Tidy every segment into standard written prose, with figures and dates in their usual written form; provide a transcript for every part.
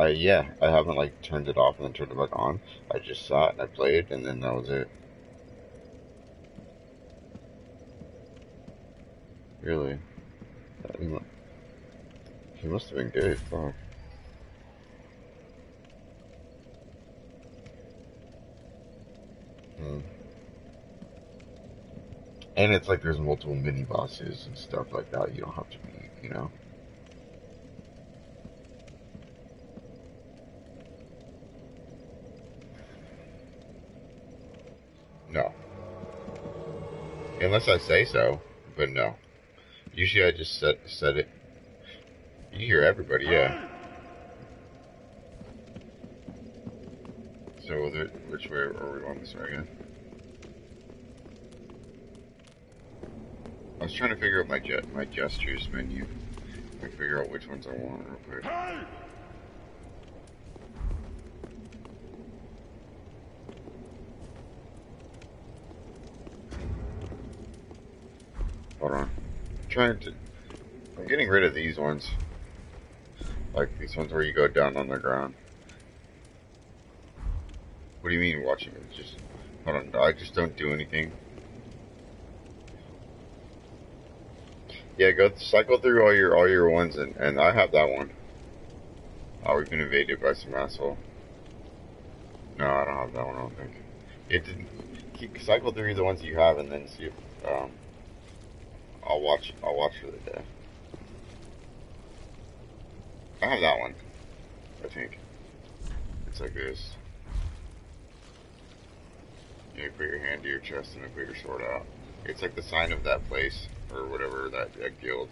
Yeah, I haven't like turned it off and then turned it back on. I just sat and I played, and then that was it. Really? He mu- he must have been good. Fuck. Hmm. And it's like there's multiple mini bosses and stuff like that. You don't have to beat, you know. No, unless I say so. But no. Usually I just set it. You hear everybody, yeah. So which way are we on this way again? I was trying to figure out my gestures menu. I figure out which ones I want real quick. Hold on. I'm getting rid of these ones. Like these ones where you go down on the ground. What do you mean watching it? Just hold on. I just don't do anything. Yeah, go cycle through all your ones, and I have that one. Oh, we've been invaded by some asshole. No, I don't have that one. I don't think. It didn't. Cycle through the ones you have, and then see if I'll watch. I'll watch for the day. I have that one. I think it's like this. You put your hand to your chest and then put your sword out. It's like the sign of that place or whatever that guild.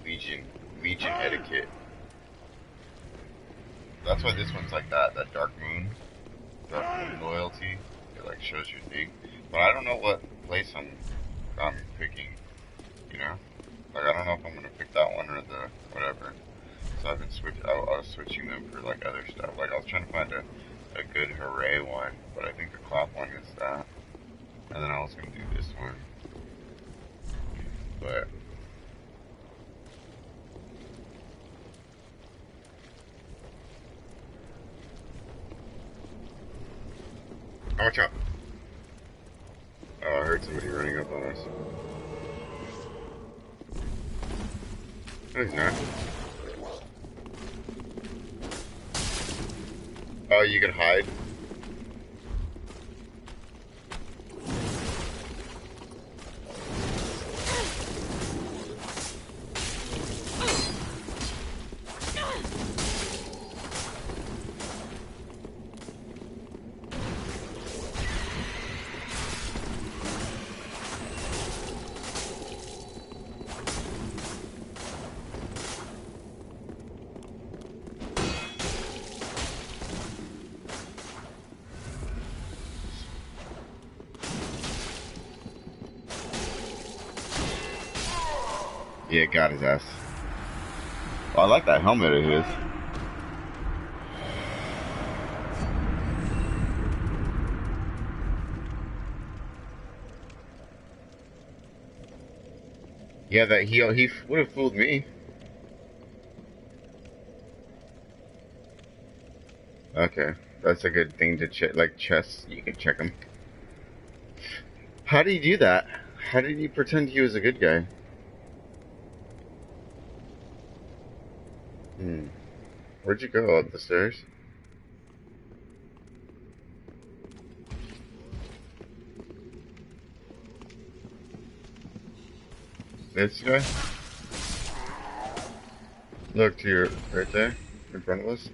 Legion etiquette. That's why this one's like that. That dark moon loyalty. It like shows your thing. But I don't know what place I'm picking. You know, like I don't know if I'm gonna pick that one or the whatever. So I've been I was switching them for like other stuff. Like I was trying to find a good hooray one, but I think the clap one is that. And then I was gonna do this one, but oh, watch out! Oh, I heard somebody running up on us. No, he's not. Oh, you can hide. Yeah, got his ass. Oh, I like that helmet of his. Yeah, that he would have fooled me. Okay, that's a good thing to check. Like chess, you can check him. How did he do that? How did he pretend he was a good guy? Hmm. Where'd you go? Up the stairs? This guy? Look to your right there, in front of us.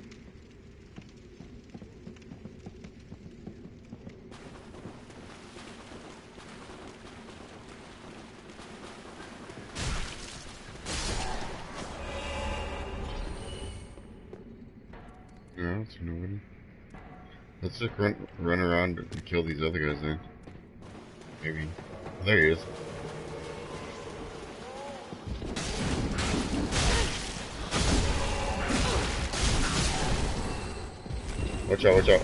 No, it's nobody. Let's just run around and kill these other guys then. Maybe. Oh, there he is. Watch out, watch out.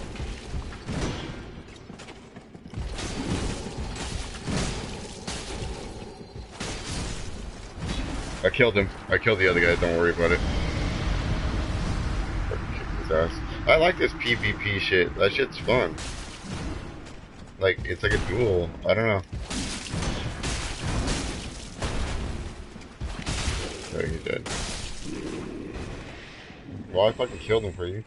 I killed him. I killed the other guy, don't worry about it. his ass. I like this PvP shit. That shit's fun. Like, it's like a duel. I don't know. Oh, he's dead. Well, I fucking killed him for you.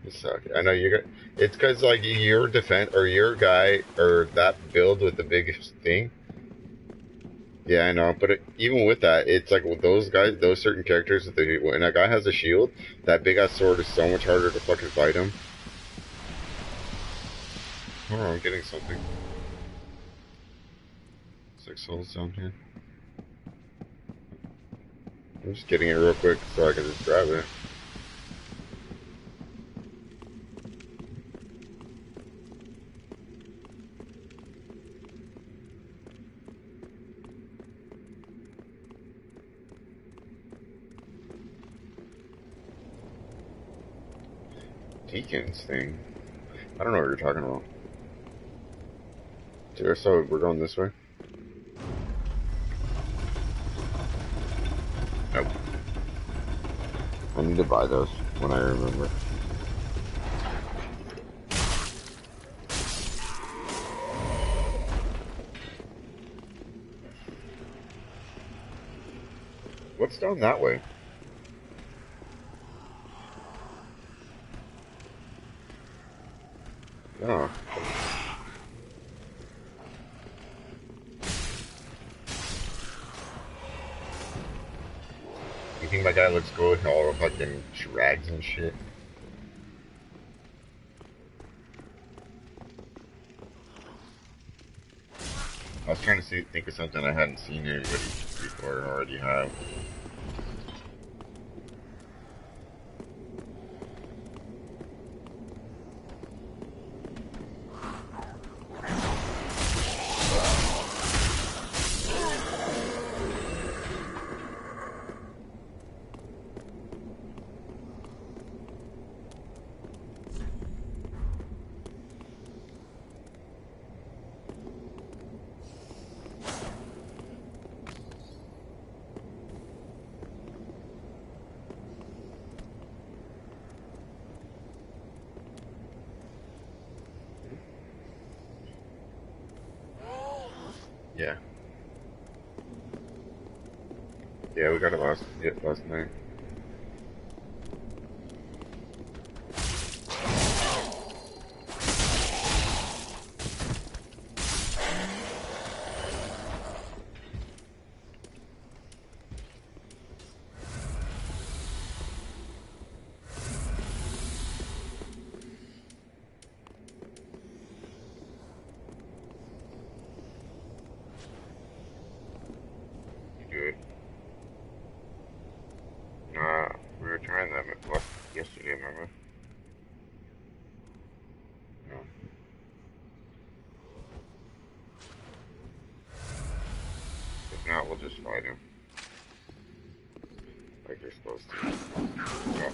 You suck. I know you got. It's because like your defense or your guy or that build with the biggest thing. Yeah, I know. But even with that, it's like with those guys, those certain characters. When a guy has a shield, that big ass sword is so much harder to fucking fight him. Oh, I'm getting something. 6 souls down here. I'm just getting it real quick so I can just grab it. Deacons thing. I don't know what you're talking about. Dude, so we're going this way? Nope. I need to buy those when I remember. What's down that way? Oh. You think my guy looks cool with all fucking drags and shit? I was trying to think of something I hadn't seen anybody before or already have. Yeah. Yeah, we got it last night. Good. Nah, we were trying that yesterday, remember? No. If not, we'll just fight him. Like you're supposed to. Yeah.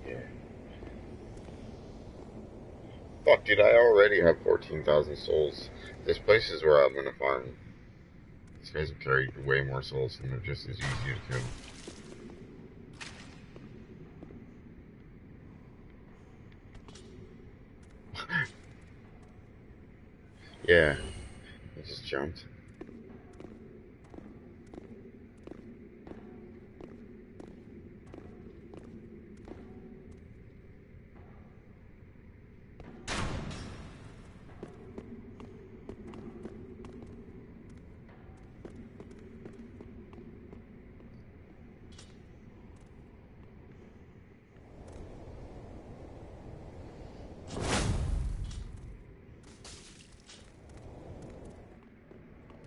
Yeah. Fuck, dude, I already have 14,000 souls. This place is where I'm gonna farm. These guys have carried way more souls and they're just as easy to kill. Yeah, I just jumped.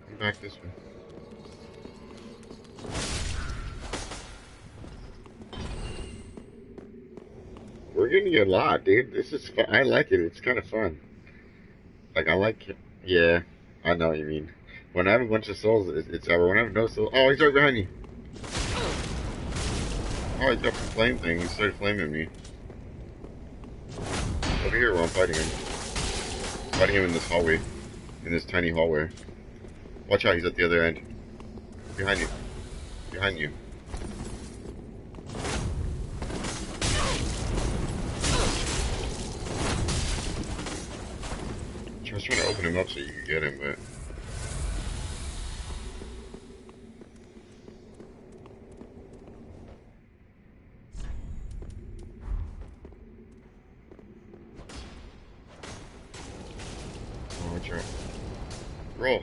Come back this way. We're getting a lot, dude. This is fun. I like it. It's kind of fun. Like, I like it. Yeah, I know what you mean. When I have a bunch of souls, it's over. When I have no souls... Oh, he's right behind you. Oh, he's got the flame thing. He started flaming me. Over here while I'm fighting him. Fighting him in this hallway. In this tiny hallway. Watch out, he's at the other end. Behind you. Behind you. I was trying to open him up so you could get him, but... Oh, watch out. Roll.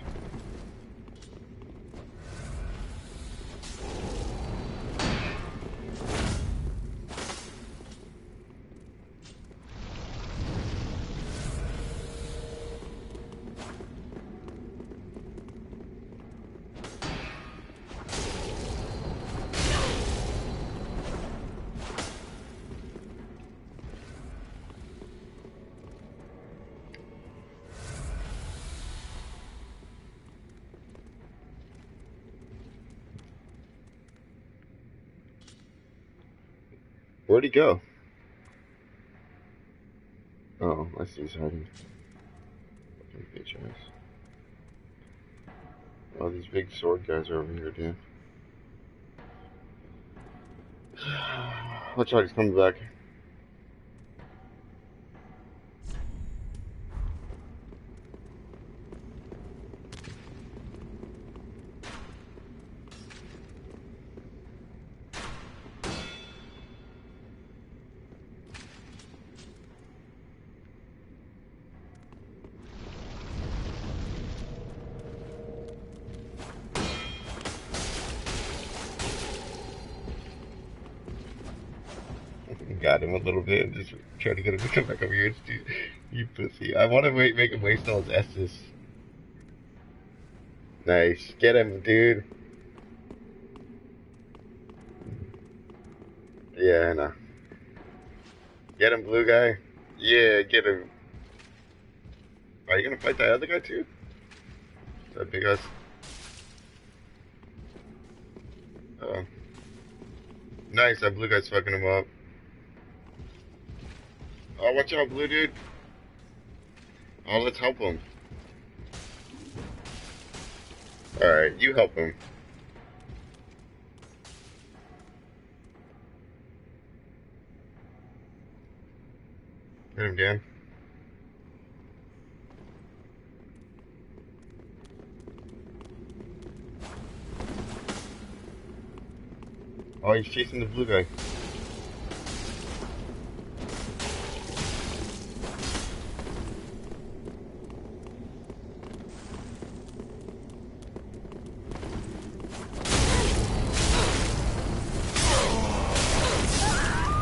Where'd he go? Oh, I see he's hiding. Fucking bitch ass. Oh, these big sword guys are over here, dude. Watch out, he's coming back. Got him a little bit and just trying to get him to come back over here. You pussy. I want to make him waste all his S's. Nice. Get him, dude. Yeah, I know. Get him, blue guy. Yeah, get him. Are you gonna fight that other guy too? That big ass. Nice, that blue guy's fucking him up. Oh, watch out, blue dude. Oh, let's help him. Alright, you help him. Hit him, Dan. Oh, he's chasing the blue guy.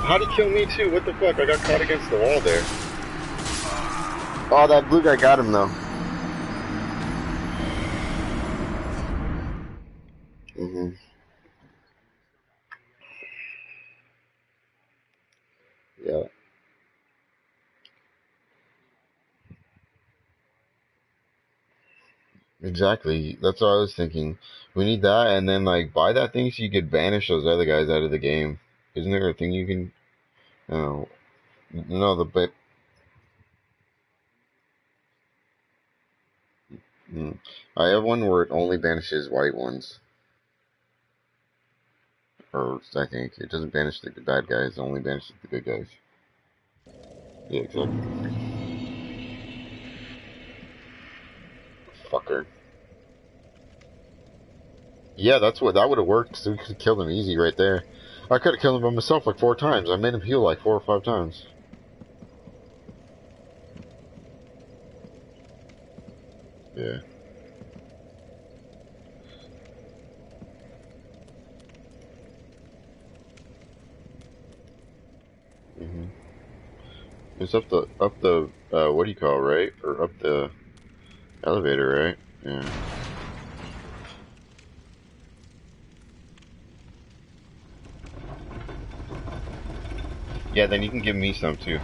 How'd he kill me too? What the fuck? I got caught against the wall there. Oh, that blue guy got him though. Yeah. Exactly. That's what I was thinking. We need that, and then like buy that thing so you could banish those other guys out of the game. Isn't there a thing you can? Oh, no, the but. I have one where it only banishes white ones, or I think it doesn't banish the bad guys. It only banishes the good guys. Yeah, exactly. Fucker. Yeah, that's what that would have worked. So we could have killed him easy right there. I could have killed him by myself like 4 times. I made him heal like 4 or 5 times. Yeah. It's up the what do you call it, right? Or up the elevator, right? Yeah. Yeah, then you can give me some too.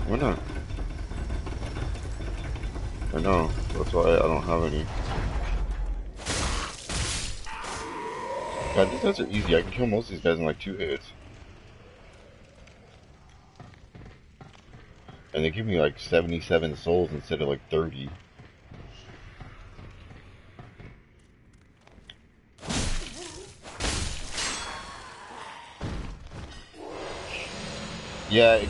Why not? I know. That's why I don't have any. God, these guys are easy. I can kill most of these guys in like 2 hits. And and they give me like 77 souls instead of like 30. Yeah,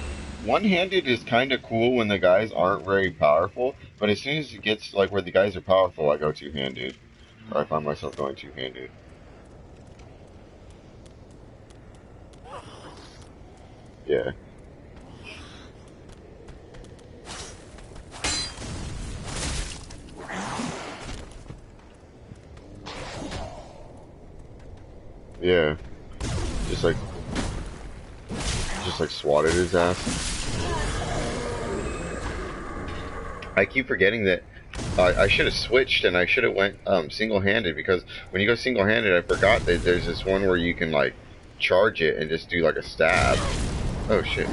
one-handed is kind of cool when the guys aren't very powerful, but as soon as it gets like where the guys are powerful, I go two-handed. Or I find myself going two-handed. Yeah. Yeah. Just like swatted his ass. I keep forgetting that I should have switched and I should have went single-handed, because when you go single-handed, I forgot that there's this one where you can like charge it and just do like a stab. Oh shit.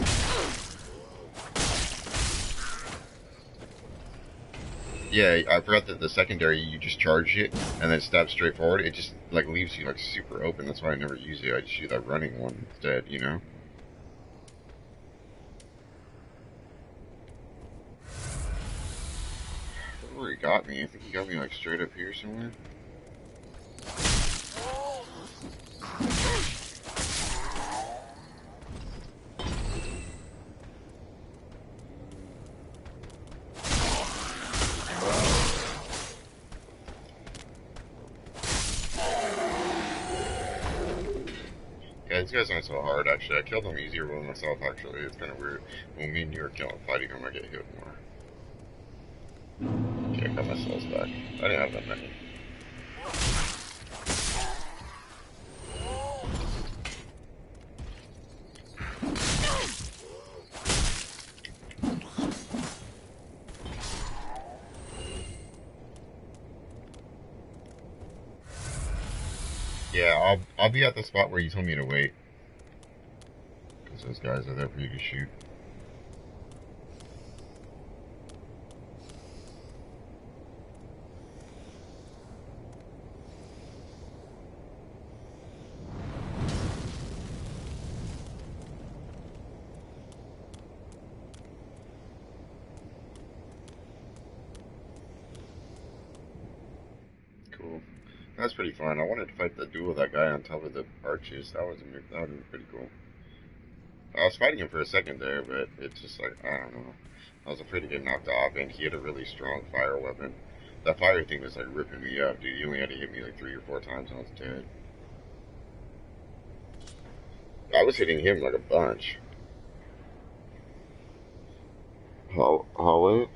Yeah, I forgot that the secondary, you just charge it and then stab straight forward. It just like leaves you like super open. That's why I never use it. I just use that running one instead, you know? I don't know where he got me. I think he got me like straight up here somewhere. Yeah, these guys aren't so hard, actually. I killed them easier with myself, actually. It's kind of weird. When me and you are fighting them, I get hit more. Okay, I got my souls back. I didn't have that many. Yeah, I'll be at the spot where you told me to wait. Because those guys are there for you to shoot. Cool. That's pretty fun. I wanted to fight the duel with that guy on top of the arches. That would be pretty cool. I was fighting him for a second there, but it's just like, I don't know. I was afraid to get knocked off, and he had a really strong fire weapon. That fire thing was like ripping me up, dude. He only had to hit me like 3 or 4 times and I was dead. I was hitting him like a bunch. Hallway?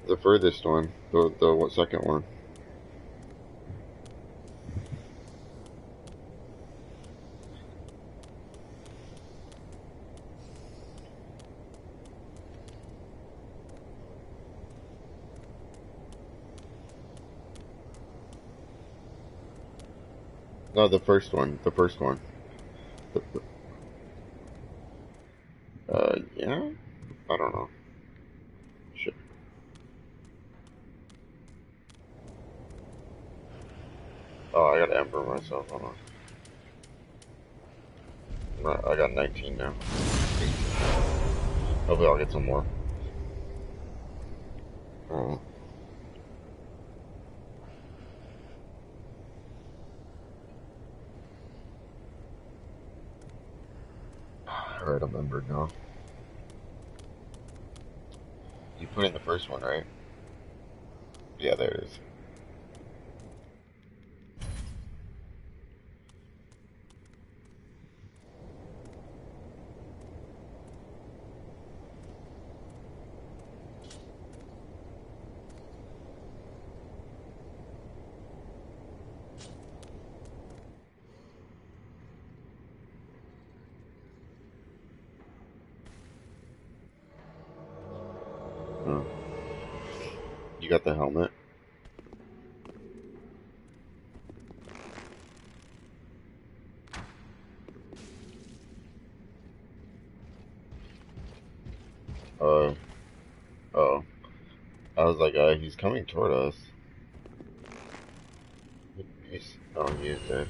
The furthest one. The second one. No, the first one. The first one. The, yeah? I don't know. Shit. Oh, I gotta ember myself. Hold on. I got 19 now. 18. Hopefully I'll get some more. Oh. Alright, I'm embered now. You put in the first one, right? Yeah, there it is. Oh. You got the helmet? Uh, oh. I was like, he's coming toward us. Oh, he is dead.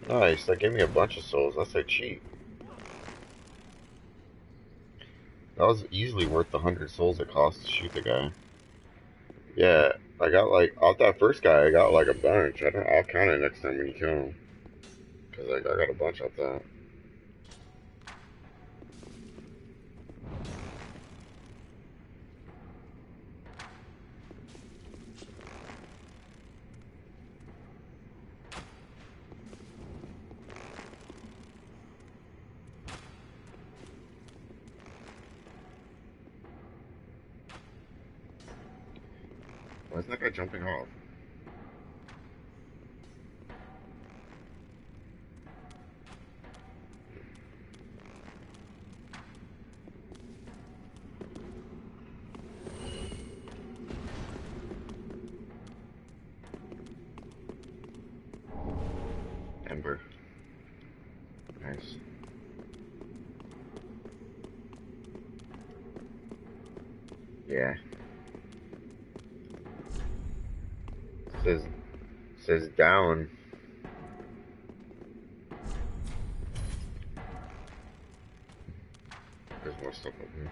Nice, that gave me a bunch of souls. That's like cheap. That was easily worth the 100 souls it cost to shoot the guy. Yeah, I got like, off that first guy, I got like a bunch. I'll count it next time when you kill him. Cause like, I got a bunch off that. Why isn't that guy jumping off? Ember. Nice. Yeah. Says says down. There's more stuff up here.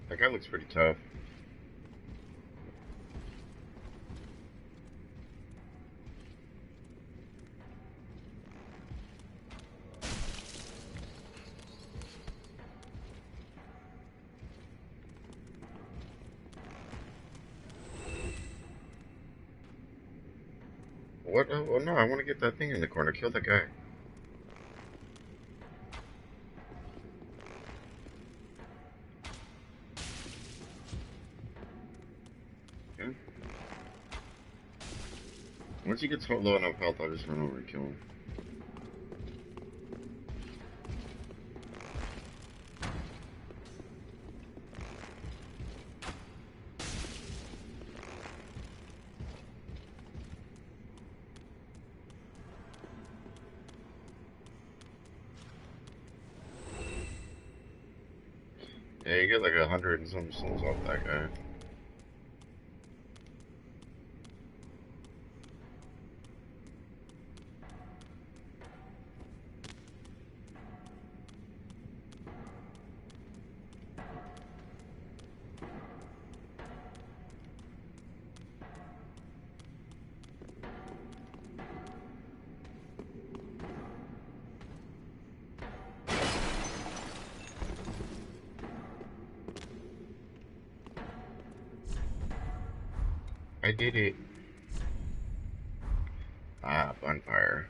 That guy looks pretty tough. What? Oh no, I want to get that thing in the corner. Kill that guy. Okay. Once he gets low enough health, I'll just run over and kill him. Yeah, you get like 100 and some souls off that guy. I did it. Ah, bonfire.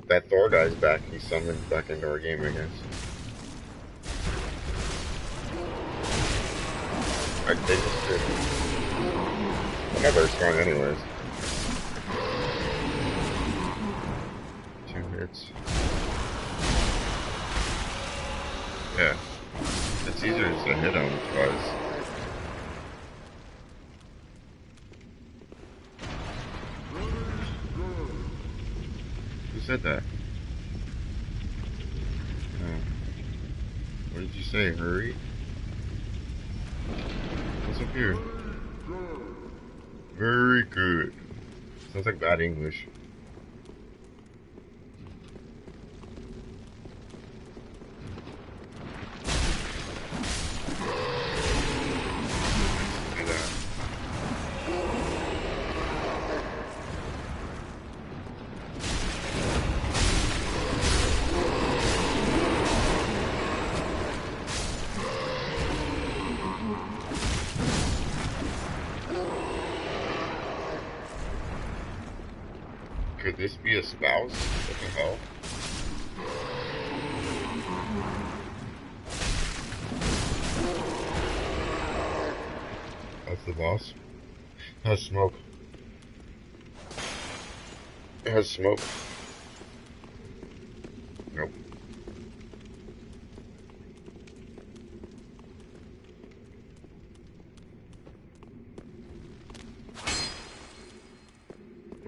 That Thor guy's back. He summoned back into our game, I guess. They just did. They're not very strong anyways. 2 hits. Yeah. It's easier just to hit him twice. Who said that? Oh. What did you say? Hurry? What's up here? Very good. Sounds like bad English. Could this be a spouse? What the hell? That's the boss. It has smoke. It has smoke. Nope.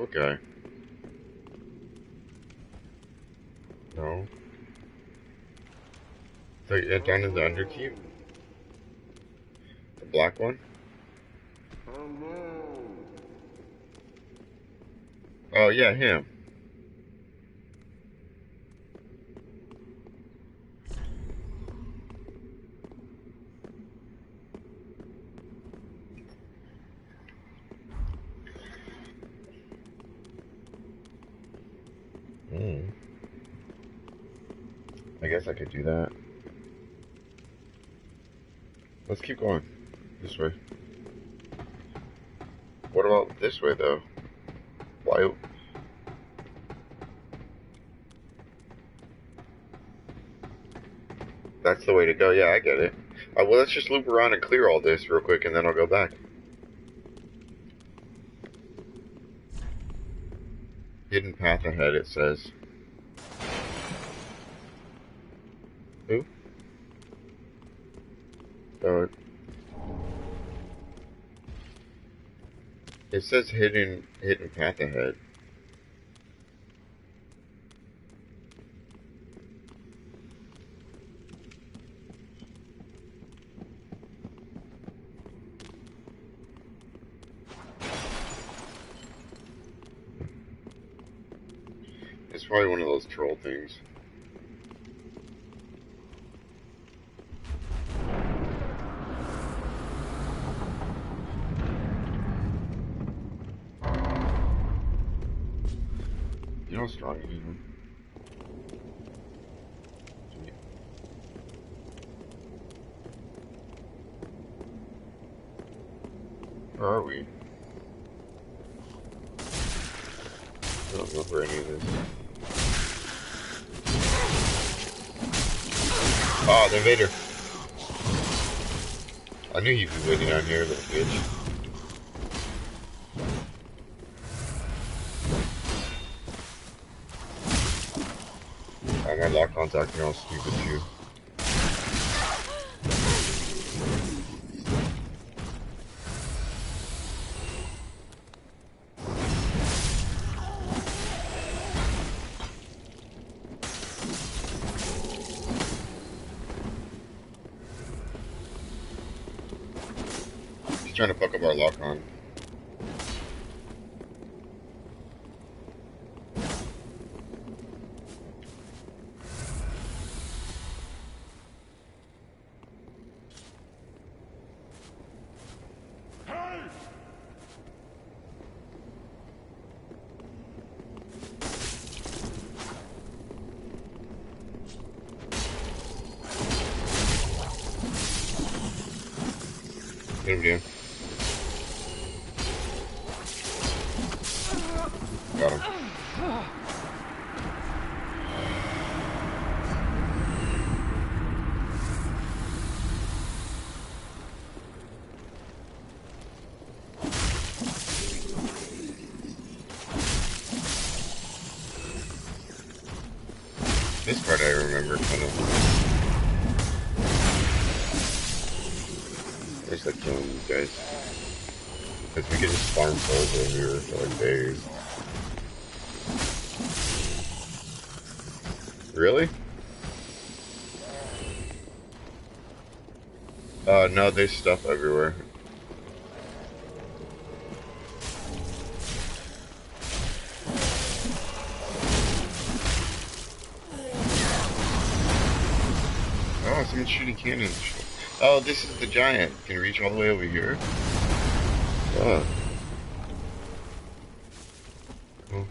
What guy? No. So, down in the underkeep? The black one? Oh, yeah, him. I guess I could do that. Let's keep going. This way. What about this way, though? Why? That's the way to go. Yeah, I get it. Well, let's just loop around and clear all this real quick, and then I'll go back. Hidden path ahead, it says. Who? Oh, it says hidden path ahead. It's probably one of those troll things. You know how strong he is? Where are we? I don't remember any of this. Oh, the invader. I knew you'd be waiting down here, little bitch. Oh, my lock-on's acting all stupid too. He's trying to fuck up our lock-on. Get him, dude. Got him. This part I remember kind of. I just like killing these guys. Because we can just farm souls over here for like days. Really? No, there's stuff everywhere. Oh, someone's shooting cannons. Oh, this is the giant. Can you reach all the way over here? Oh. Cool.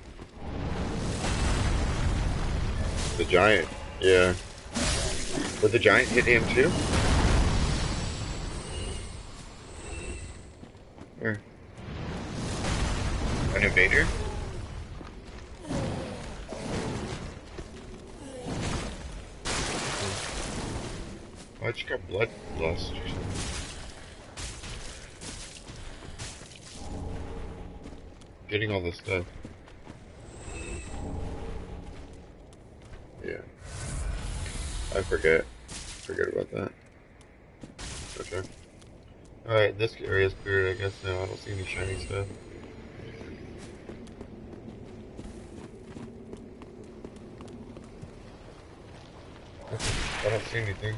The giant. Yeah. Would the giant hit him too? Where? An invader? Oh, I just got blood lust or something. Getting all this stuff. Yeah. I forget. Forget about that. Okay. Alright, this area is cleared, I guess now. I don't see any shiny stuff. I don't see anything.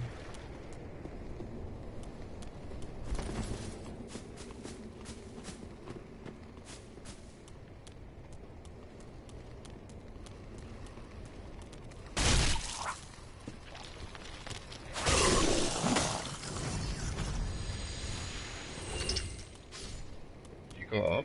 You go up?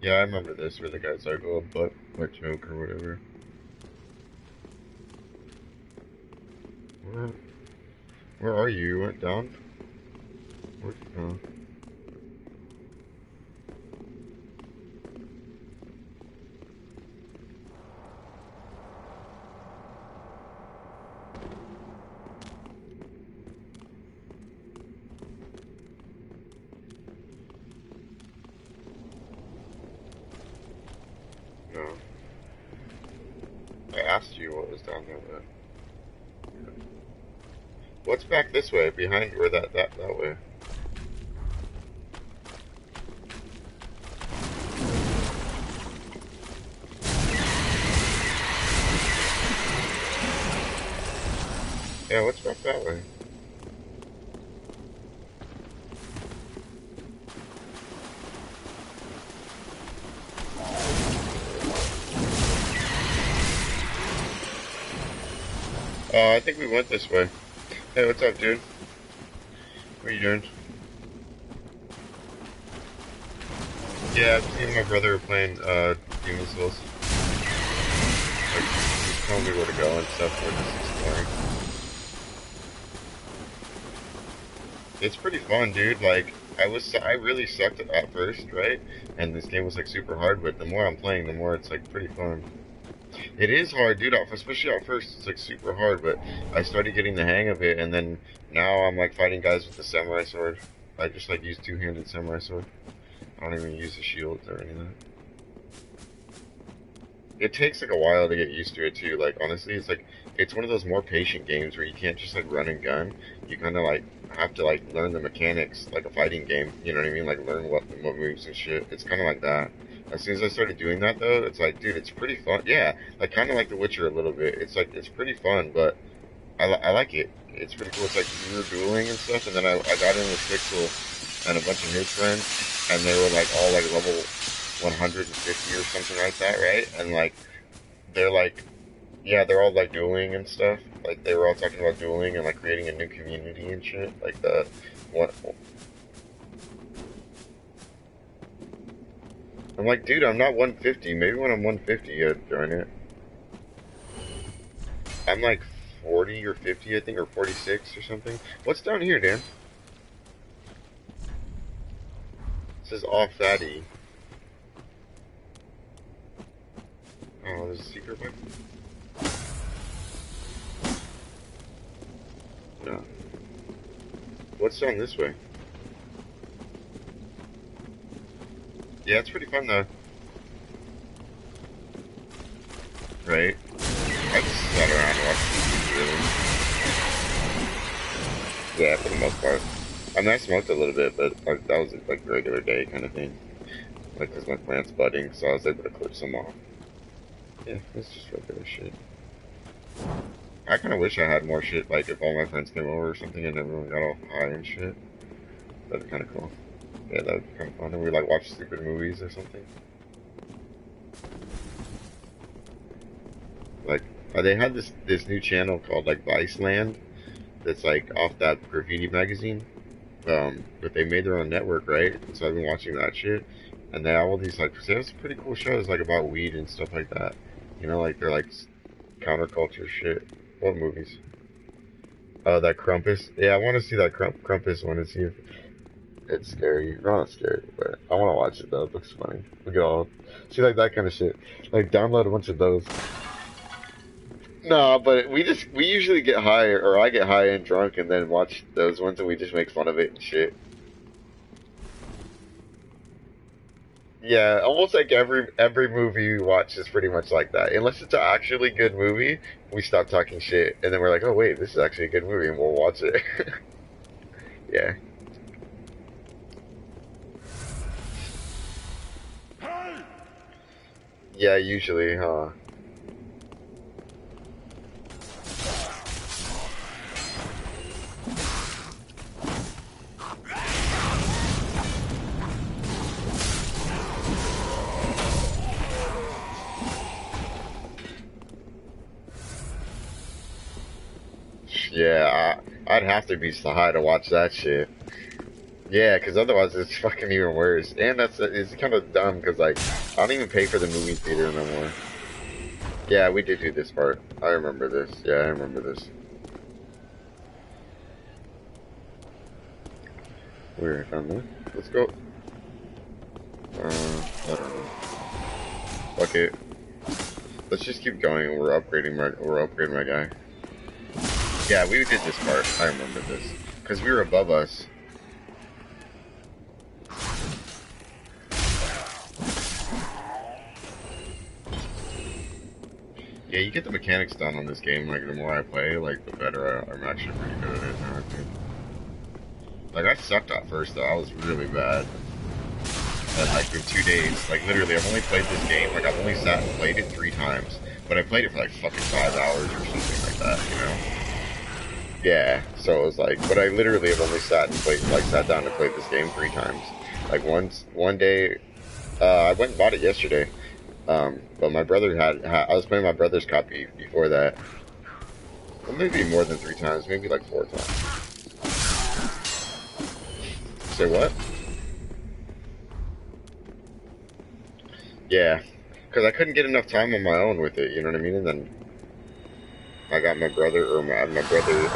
Yeah, I remember this, where the guy's like, oh, butt choke or whatever. Where, where are you? You went down? Where, oh. No. I asked you what was down there, but... What's back this way, behind where that way? Yeah, what's back that way? I think we went this way. Hey, what's up, dude? What are you doing? Yeah, I've seen my brother playing, Demon Souls. Like, he's telling me where to go and stuff, we're just exploring. It's pretty fun, dude. Like, I really sucked at first, right? And this game was, like, super hard, but the more I'm playing, the more it's, like, pretty fun. It is hard, dude, especially at first, it's, like, super hard, but I started getting the hang of it, and then now I'm, like, fighting guys with the samurai sword. I just, like, use two-handed samurai sword. I don't even use the shield or anything. It takes like a while to get used to it too. Like honestly, it's one of those more patient games where you can't just like run and gun. You kind of like have to like learn the mechanics like a fighting game. You know what I mean? Like learn what moves and shit. It's kind of like that. As soon as I started doing that though, it's like, dude, it's pretty fun. Yeah, like kind of like The Witcher a little bit. It's like it's pretty fun, but I like it. It's pretty cool. It's like we were dueling and stuff, and then I got in with Pixel and a bunch of his friends, and they were like all like level 150 or something like that, right? And like they're like, yeah, they're all like dueling and stuff. Like they were all talking about dueling and like creating a new community and shit. Like the what? I'm like, dude, I'm not 150. Maybe when I'm 150, I'd join it. I'm like 40 or 50, I think, or 46 or something. What's down here, Dan? It says all fatty. Oh, there's a secret one? No. What's down this way? Yeah, it's pretty fun though. Right? I just sat around and watched TV, really. Yeah, for the most part. I mean, I smoked a little bit, but like, that was like a regular day kind of thing. Like, cause my plant's budding, so I was able to clip some off. Yeah, it's just regular shit. I kind of wish I had more shit, like if all my friends came over or something and everyone got all high and shit. That'd be kind of cool. Yeah, that would be kind of fun. And we like watch stupid movies or something. Like, they had this new channel called like Viceland that's like off that graffiti magazine. But they made their own network, right? So I've been watching that shit, and they have all these like, they have some pretty cool shows like about weed and stuff like that. You know, like they're like counterculture shit. What movies? Oh, that Krampus. Yeah, I want to see that Krampus one and see if it's scary. Not scary, but I want to watch it though. It looks funny. We could all see like that kind of shit. Like download a bunch of those. No, but we usually get high, or I get high and drunk, and then watch those ones, and we just make fun of it and shit. Yeah, almost like every movie we watch is pretty much like that. Unless it's an actually good movie, we stop talking shit, and then we're like, oh wait, this is actually a good movie, and we'll watch it. Yeah. Yeah, usually, huh? Yeah, I'd have to be so high to watch that shit. Yeah, because otherwise it's fucking even worse. And it's kind of dumb because like I don't even pay for the movie theater no more. Yeah, we did do this part. I remember this. Yeah, I remember this. Weird. On there. Let's go. I don't know. Fuck it. Let's just keep going. We're upgrading my guy. Yeah, we did this part. I remember this because we were above us. Yeah, you get the mechanics down on this game. Like the more I play, like the better I'm actually pretty good at it now. I think. Like I sucked at first though. I was really bad. And like for 2 days, like literally, I've only played this game. Like I've only sat and played it 3 times, but I played it for like fucking 5 hours or something like that. You know? Yeah. So it was like, but I literally have only sat and played, like sat down and played this game 3 times. Like one day, I went and bought it yesterday. But my brother I was playing my brother's copy before that. Well, maybe more than 3 times, maybe like 4 times. Say what? Yeah, because I couldn't get enough time on my own with it. You know what I mean? And then I got my brother, or my brother.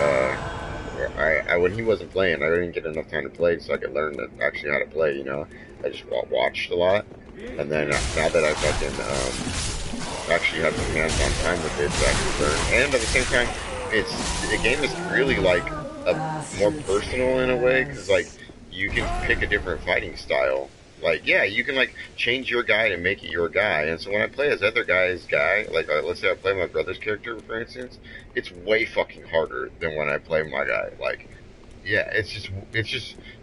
I when he wasn't playing, I didn't get enough time to play, so I could learn actually how to play. You know, I just watched a lot, and then now that I fucking actually have some hands-on time with it, so I can learn. And at the same time, the game is really like more personal in a way, because like you can pick a different fighting style. Like, yeah, you can like change your guy to make it your guy. And so when I play as other guy's guy, like let's say I play my brother's character, for instance, it's way fucking harder than when I play my guy. Like, yeah, it's just,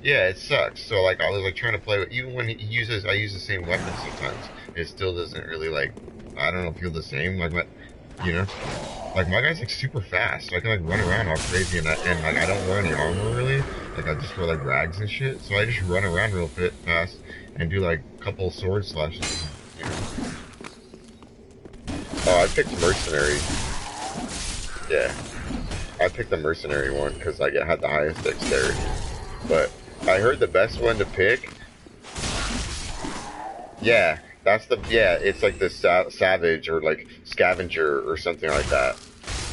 yeah, it sucks. So like I was like trying to play with, even when I use the same weapon sometimes, it still doesn't really like, I don't know, feel the same. Like you know, like my guy's like super fast. So I can like run around all crazy, and like I don't wear any armor really. Like I just wear like rags and shit. So I just run around real fast and do like a couple sword slashes. You know? Oh, I picked mercenary. Yeah, I picked the mercenary one because like it had the highest dexterity. But I heard the best one to pick. Yeah, yeah. It's like the savage or like scavenger or something like that.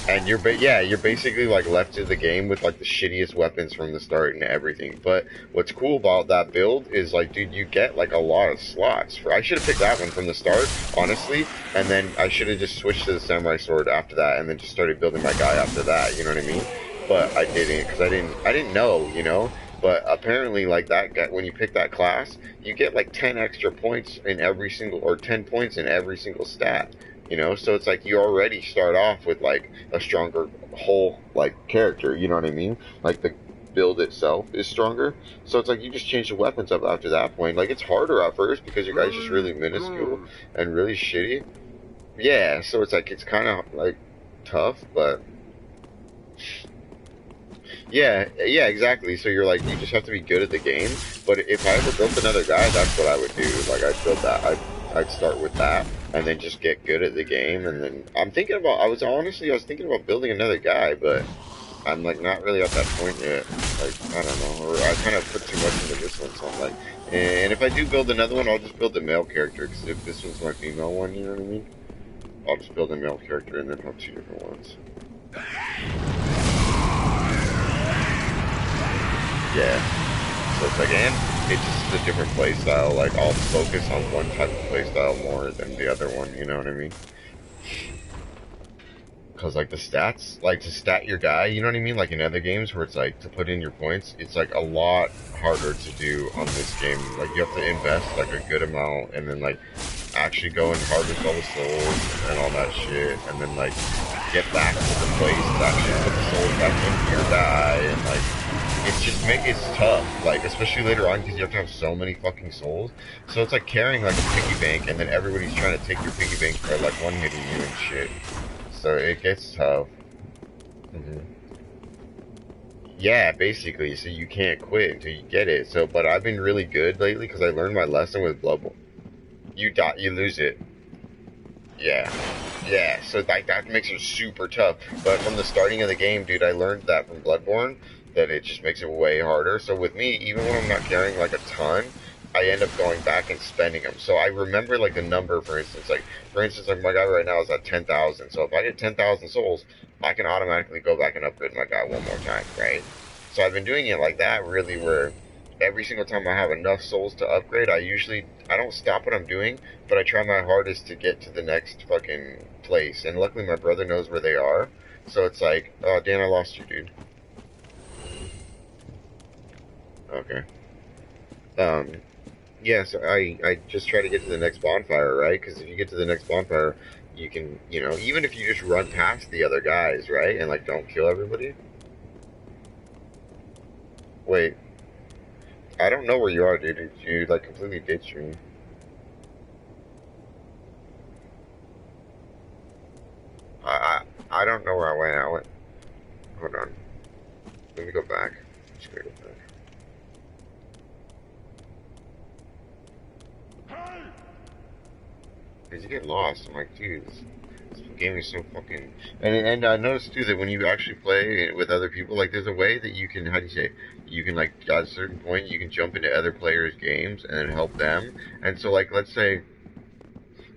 And you're basically like left to the game with like the shittiest weapons from the start and everything. But what's cool about that build is like, dude, you get like a lot of slots. I should have picked that one from the start, honestly, and then I should have just switched to the samurai sword after that, and then just started building my guy after that. You know what I mean? But I didn't because I didn't know, you know. But apparently, like that guy, when you pick that class, you get like 10 extra points in every single, or 10 points in every single stat. You know, so it's like you already start off with like a stronger whole like character. You know what I mean? Like the build itself is stronger. So it's like you just change the weapons up after that point. Like it's harder at first because your guy's just really minuscule and really shitty. Yeah, so it's like it's kind of like tough, but yeah, exactly. So you're like, you just have to be good at the game. But if I ever built another guy, that's what I would do. Like I'd build that. I'd start with that, and then just get good at the game. And then I was thinking about building another guy, but I'm like not really at that point yet. Like I don't know, or I kind of put too much into this one, so I'm like, and if I do build another one, I'll just build a male character. Because if this one's my female one, you know what I mean? I'll just build a male character and then have 2 different ones. Yeah. So it's like, and it's just a different play style. Like, I'll focus on one type of play style more than the other one, you know what I mean? Cause like the stats, like to stat your guy, you know what I mean? Like in other games where it's like to put in your points, it's like a lot harder to do on this game. Like you have to invest like a good amount and then like actually go and harvest all the souls and all that shit and then like get back to the place to actually put the souls back into your guy and like it's tough, like especially later on because you have to have so many fucking souls. So it's like carrying like a piggy bank and then everybody's trying to take your piggy bank by like one hitting you and shit. So it gets tough. hmm Yeah, basically. So you can't quit until you get it. So, but I've been really good lately because I learned my lesson with Bloodborne. You die, you lose it. Yeah, yeah. So like that makes it super tough. But from the starting of the game, dude, I learned that from Bloodborne that it just makes it way harder. So with me, even when I'm not carrying like a ton, I end up going back and spending them. So I remember like a number, for instance, like my guy right now is at 10,000. So if I get 10,000 souls, I can automatically go back and upgrade my guy one more time, right? So I've been doing it like that, really, where every single time I have enough souls to upgrade, I don't stop what I'm doing, but I try my hardest to get to the next fucking place. And luckily my brother knows where they are. So it's like, oh, Dan, I lost you, dude. Okay. Um, yeah, so I just try to get to the next bonfire, right? Because if you get to the next bonfire, you can, even if you just run past the other guys, right? And, like, don't kill everybody. Wait, I don't know where you are, dude. You, like, completely ditched me. I don't know where I went. Hold on. Let me go back. I'm just gonna go back. Because you get lost. I'm like, dude, this game is so fucking. And I noticed too that when you actually play with other people, like there's a way that you can, how do you say, you can like at a certain point you can jump into other players' games and then help them. And so like let's say,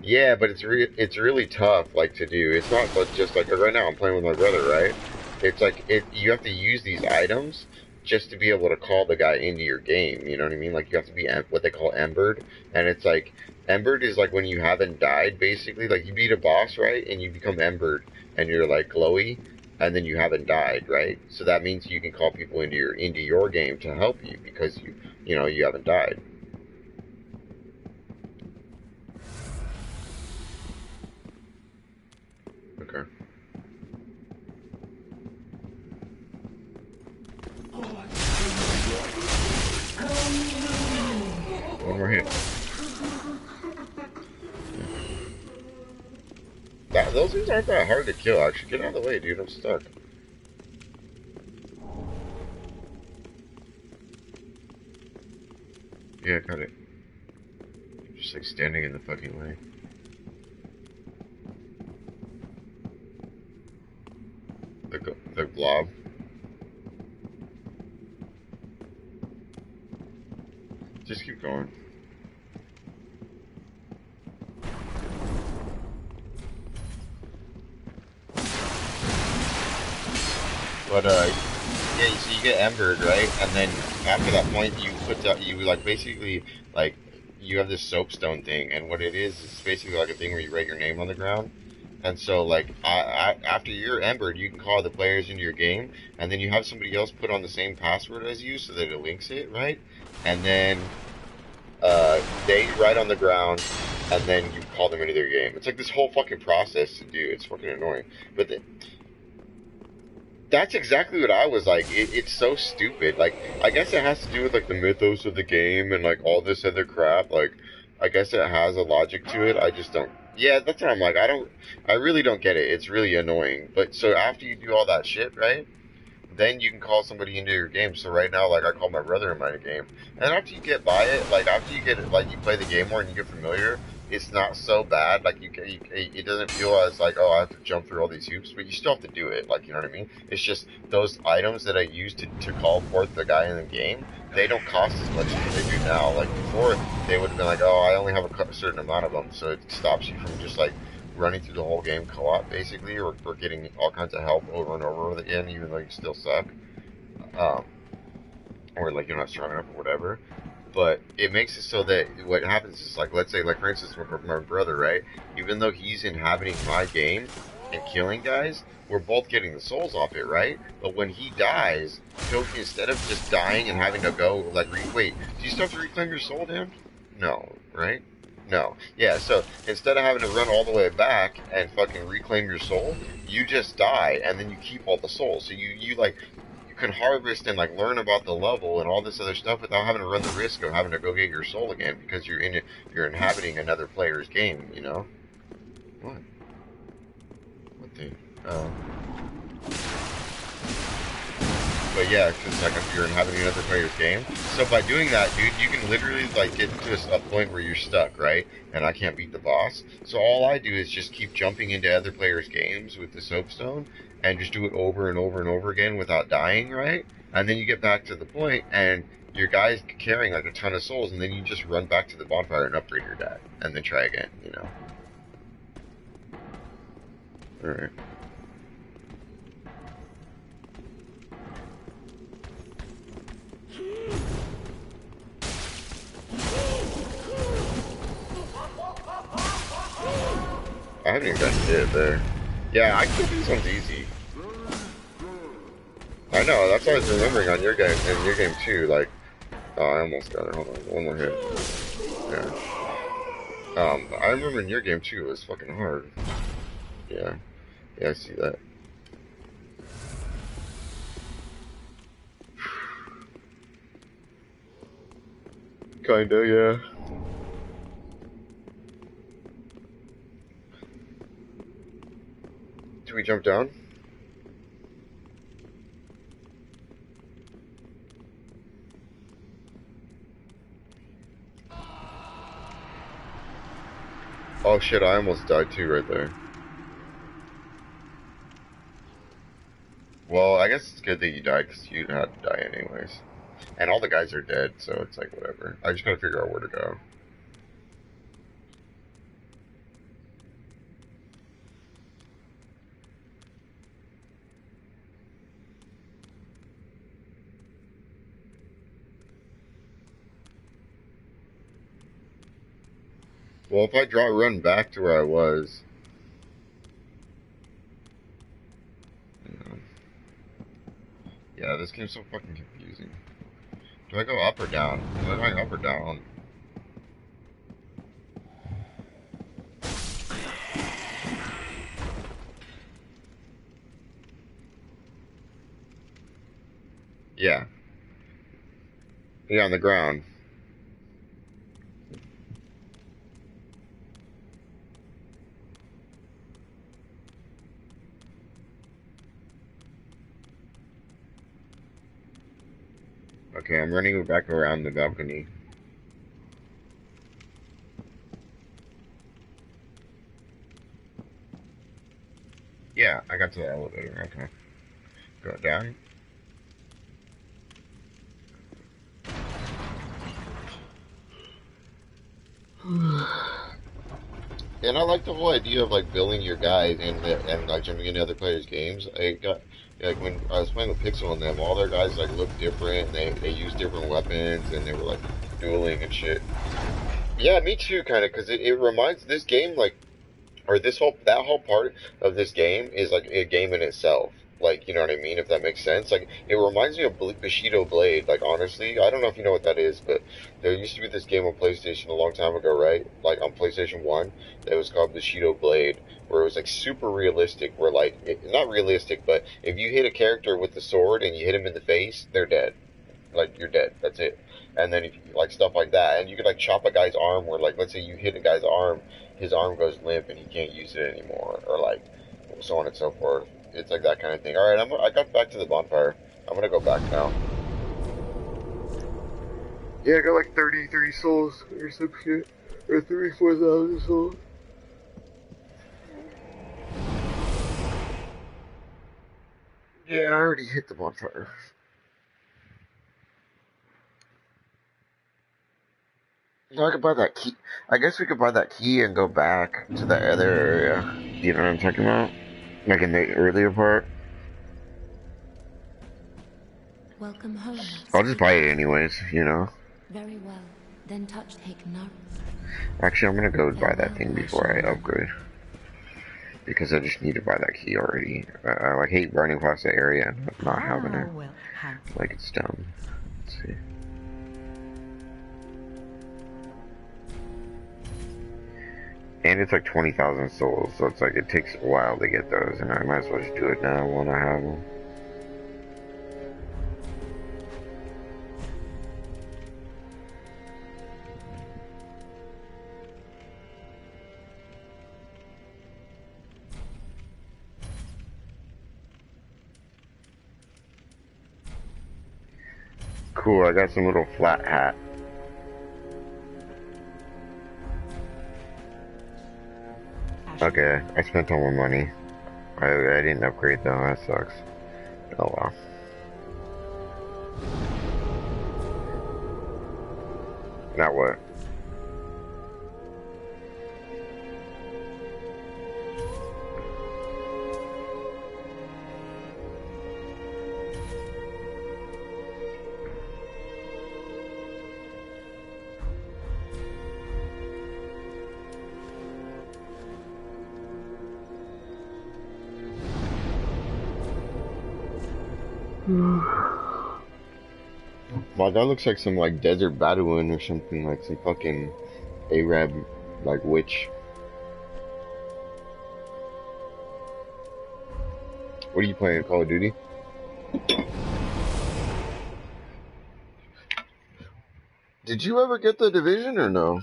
yeah, but it's really tough like to do. It's not but just like right now I'm playing with my brother, right? It's like you have to use these items just to be able to call the guy into your game. You know what I mean? Like you have to be what they call embered, and it's like embered is like when you haven't died, basically. Like you beat a boss, right, and you become embered, and you're like glowy, and then you haven't died, right? So that means you can call people into your game to help you because you haven't died. Okay. One more hit. Those things aren't that hard to kill, actually. Get out of the way, dude. I'm stuck. Yeah, cut it. Just like standing in the fucking way. The blob. Just keep going. But yeah, so you get embered, right? And then after that point, you like basically like you have this soapstone thing, and what it is basically like a thing where you write your name on the ground. And so like after you're embered, you can call the players into your game, and then you have somebody else put on the same password as you so that it links it, right? And then they write on the ground, and then you call them into their game. It's like this whole fucking process to do. It's fucking annoying, but that's exactly what I was like. It's so stupid. Like, I guess it has to do with like the mythos of the game and like all this other crap. Like, I guess it has a logic to it. I just don't. Yeah, that's what I'm like. I really don't get it. It's really annoying. But so after you do all that shit, right? Then you can call somebody into your game. So right now, like I call my brother in my game, and after you get by it, like after you get it, like you play the game more and you get familiar, it's not so bad. Like it doesn't feel as like, oh, I have to jump through all these hoops, but you still have to do it. Like, you know what I mean? It's just those items that I use to call forth the guy in the game. They don't cost as much as they do now. Like before, they would have been like, oh, I only have a certain amount of them, so it stops you from just like running through the whole game co-op basically, or getting all kinds of help over and over again, even though you still suck, um, or like you're not strong enough or whatever. But it makes it so that what happens is like, let's say, like for instance, my brother, right? Even though he's inhabiting my game, and killing guys, we're both getting the souls off it, right? But when he dies, he'll, instead of just dying and having to go, like, wait, do you still have to reclaim your soul, Dan? No, right? No. Yeah, so instead of having to run all the way back and fucking reclaim your soul, you just die, and then you keep all the souls. So you like, you can harvest and, like, learn about the level and all this other stuff without having to run the risk of having to go get your soul again, because you're inhabiting another player's game, you know? What? What the? Oh. But yeah, because, like, if you're inhabiting another player's game. So by doing that, dude, you can literally, like, get to a point where you're stuck, right? And I can't beat the boss. So all I do is just keep jumping into other players' games with the soapstone and just do it over and over and over again without dying, right? And then you get back to the point and your guy's carrying, like, a ton of souls, and then you just run back to the bonfire and upgrade your dad. And then try again, you know? Alright. I haven't even gotten to it there. Yeah, I think this one's easy. I know, that's what I was remembering on your game, in your game too, like, oh, I almost got it, hold on, one more hit. Yeah. I remember in your game too, it was fucking hard. Yeah. Yeah, I see that. Kinda, yeah. Do we jump down? Oh shit, I almost died too right there. Well, I guess it's good that you died, because you had to die anyways. And all the guys are dead, so it's like, whatever. I just gotta figure out where to go. Well, if I run back to where I was... Yeah, this game's so fucking confusing. Do I go up or down? Am I going up or down? Yeah. Yeah, on the ground. Okay, I'm running back around the balcony. Yeah, I got to the elevator. Okay. Go down. And I like the whole idea of, like, building your guys and like jumping into other players' games. I got, like, when I was playing with Pixel and them, all their guys like looked different. And they used different weapons and they were like dueling and shit. Yeah, me too, kind of, because it reminds this game, like, or that whole part of this game is like a game in itself. Like, you know what I mean? If that makes sense. Like, it reminds me of Bushido Blade. Like, honestly, I don't know if you know what that is, but there used to be this game on PlayStation a long time ago, right? Like on PlayStation 1, that was called Bushido Blade, where it was like super realistic. Where like, not realistic, but if you hit a character with the sword and you hit him in the face, they're dead. Like, you're dead. That's it. And then if you, like, stuff like that, and you could like chop a guy's arm, where like, let's say you hit a guy's arm, his arm goes limp and he can't use it anymore, or like so on and so forth. It's like that kind of thing. All right, I got back to the bonfire. I'm gonna go back now. Yeah, I got like 33 souls or some shit, or 34,000 souls. Yeah, I already hit the bonfire. No, I could buy that key. I guess we could buy that key and go back to that other area. You know what I'm talking about? Like in the earlier part. Welcome home. I'll just buy it anyways, you know? Very well. Then take note. Actually, I'm gonna go buy that thing before I upgrade. because I just need to buy that key already. I like hate running past the area and not having it. Well, how? Like it's dumb. Let's see. And it's like 20,000 souls, so it's like it takes a while to get those, and I might as well just do it now when I have them. Cool, I got some little flat hat. Okay, I spent all my money. I didn't upgrade though, that sucks. Oh well. Now what? Wow, that looks like some like desert Bedouin or something, like some fucking Arab like witch. What are you playing, Call of Duty? Did you ever get the Division or no?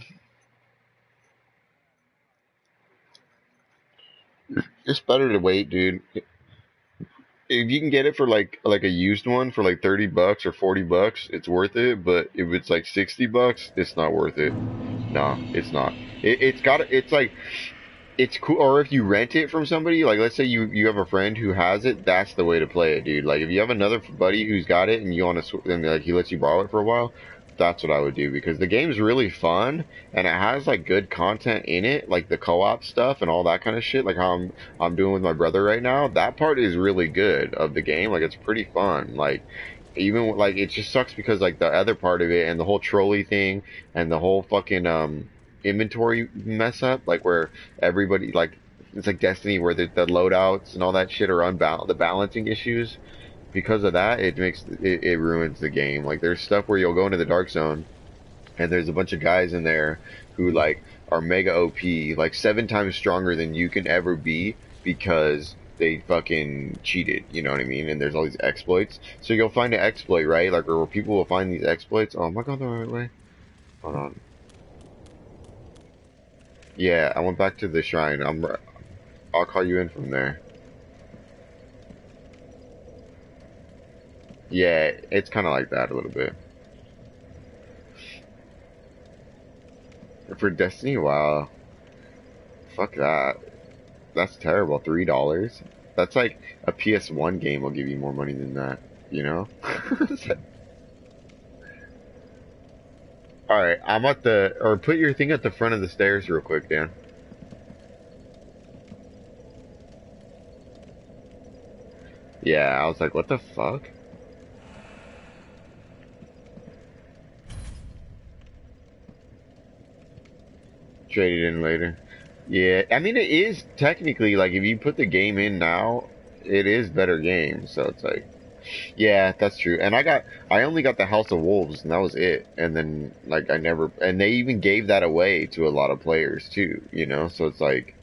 It's better to wait, dude. If you can get it for like a used one for like $30 or $40, it's worth it. But if it's like $60, it's not worth it. No, it's not. It's like it's cool. Or if you rent it from somebody, like let's say you have a friend who has it, that's the way to play it, dude. Like if you have another buddy who's got it and you want to, and like he lets you borrow it for a while, that's what I would do because the game's really fun and it has like good content in it, like the co-op stuff and all that kind of shit. Like how I'm doing with my brother right now. That part is really good of the game. Like it's pretty fun. Like even like it just sucks because like the other part of it and the whole trolley thing and the whole fucking inventory mess up, like where everybody like it's like Destiny where the loadouts and all that shit are the balancing issues. Because of that, it ruins the game. Like there's stuff where you'll go into the dark zone and there's a bunch of guys in there who like are mega OP, like 7 times stronger than you can ever be because they fucking cheated, you know what I mean? And there's all these exploits. So you'll find an exploit, right? Like where people will find these exploits. Oh, am I going the right way? Hold on. Yeah, I went back to the shrine. I'll call you in from there. Yeah, it's kind of like that a little bit. For Destiny, wow. Fuck that. That's terrible. $3? That's like a PS1 game will give you more money than that, you know? Alright, I'm at or put your thing at the front of the stairs real quick, Dan. Yeah, I was like, what the fuck? Trade it in later. Yeah, I mean it is technically like if you put the game in now, it is better game. So it's like, yeah, that's true. And I only got the House of Wolves, and that was it. And then like I never, and they even gave that away to a lot of players too, you know. So it's like,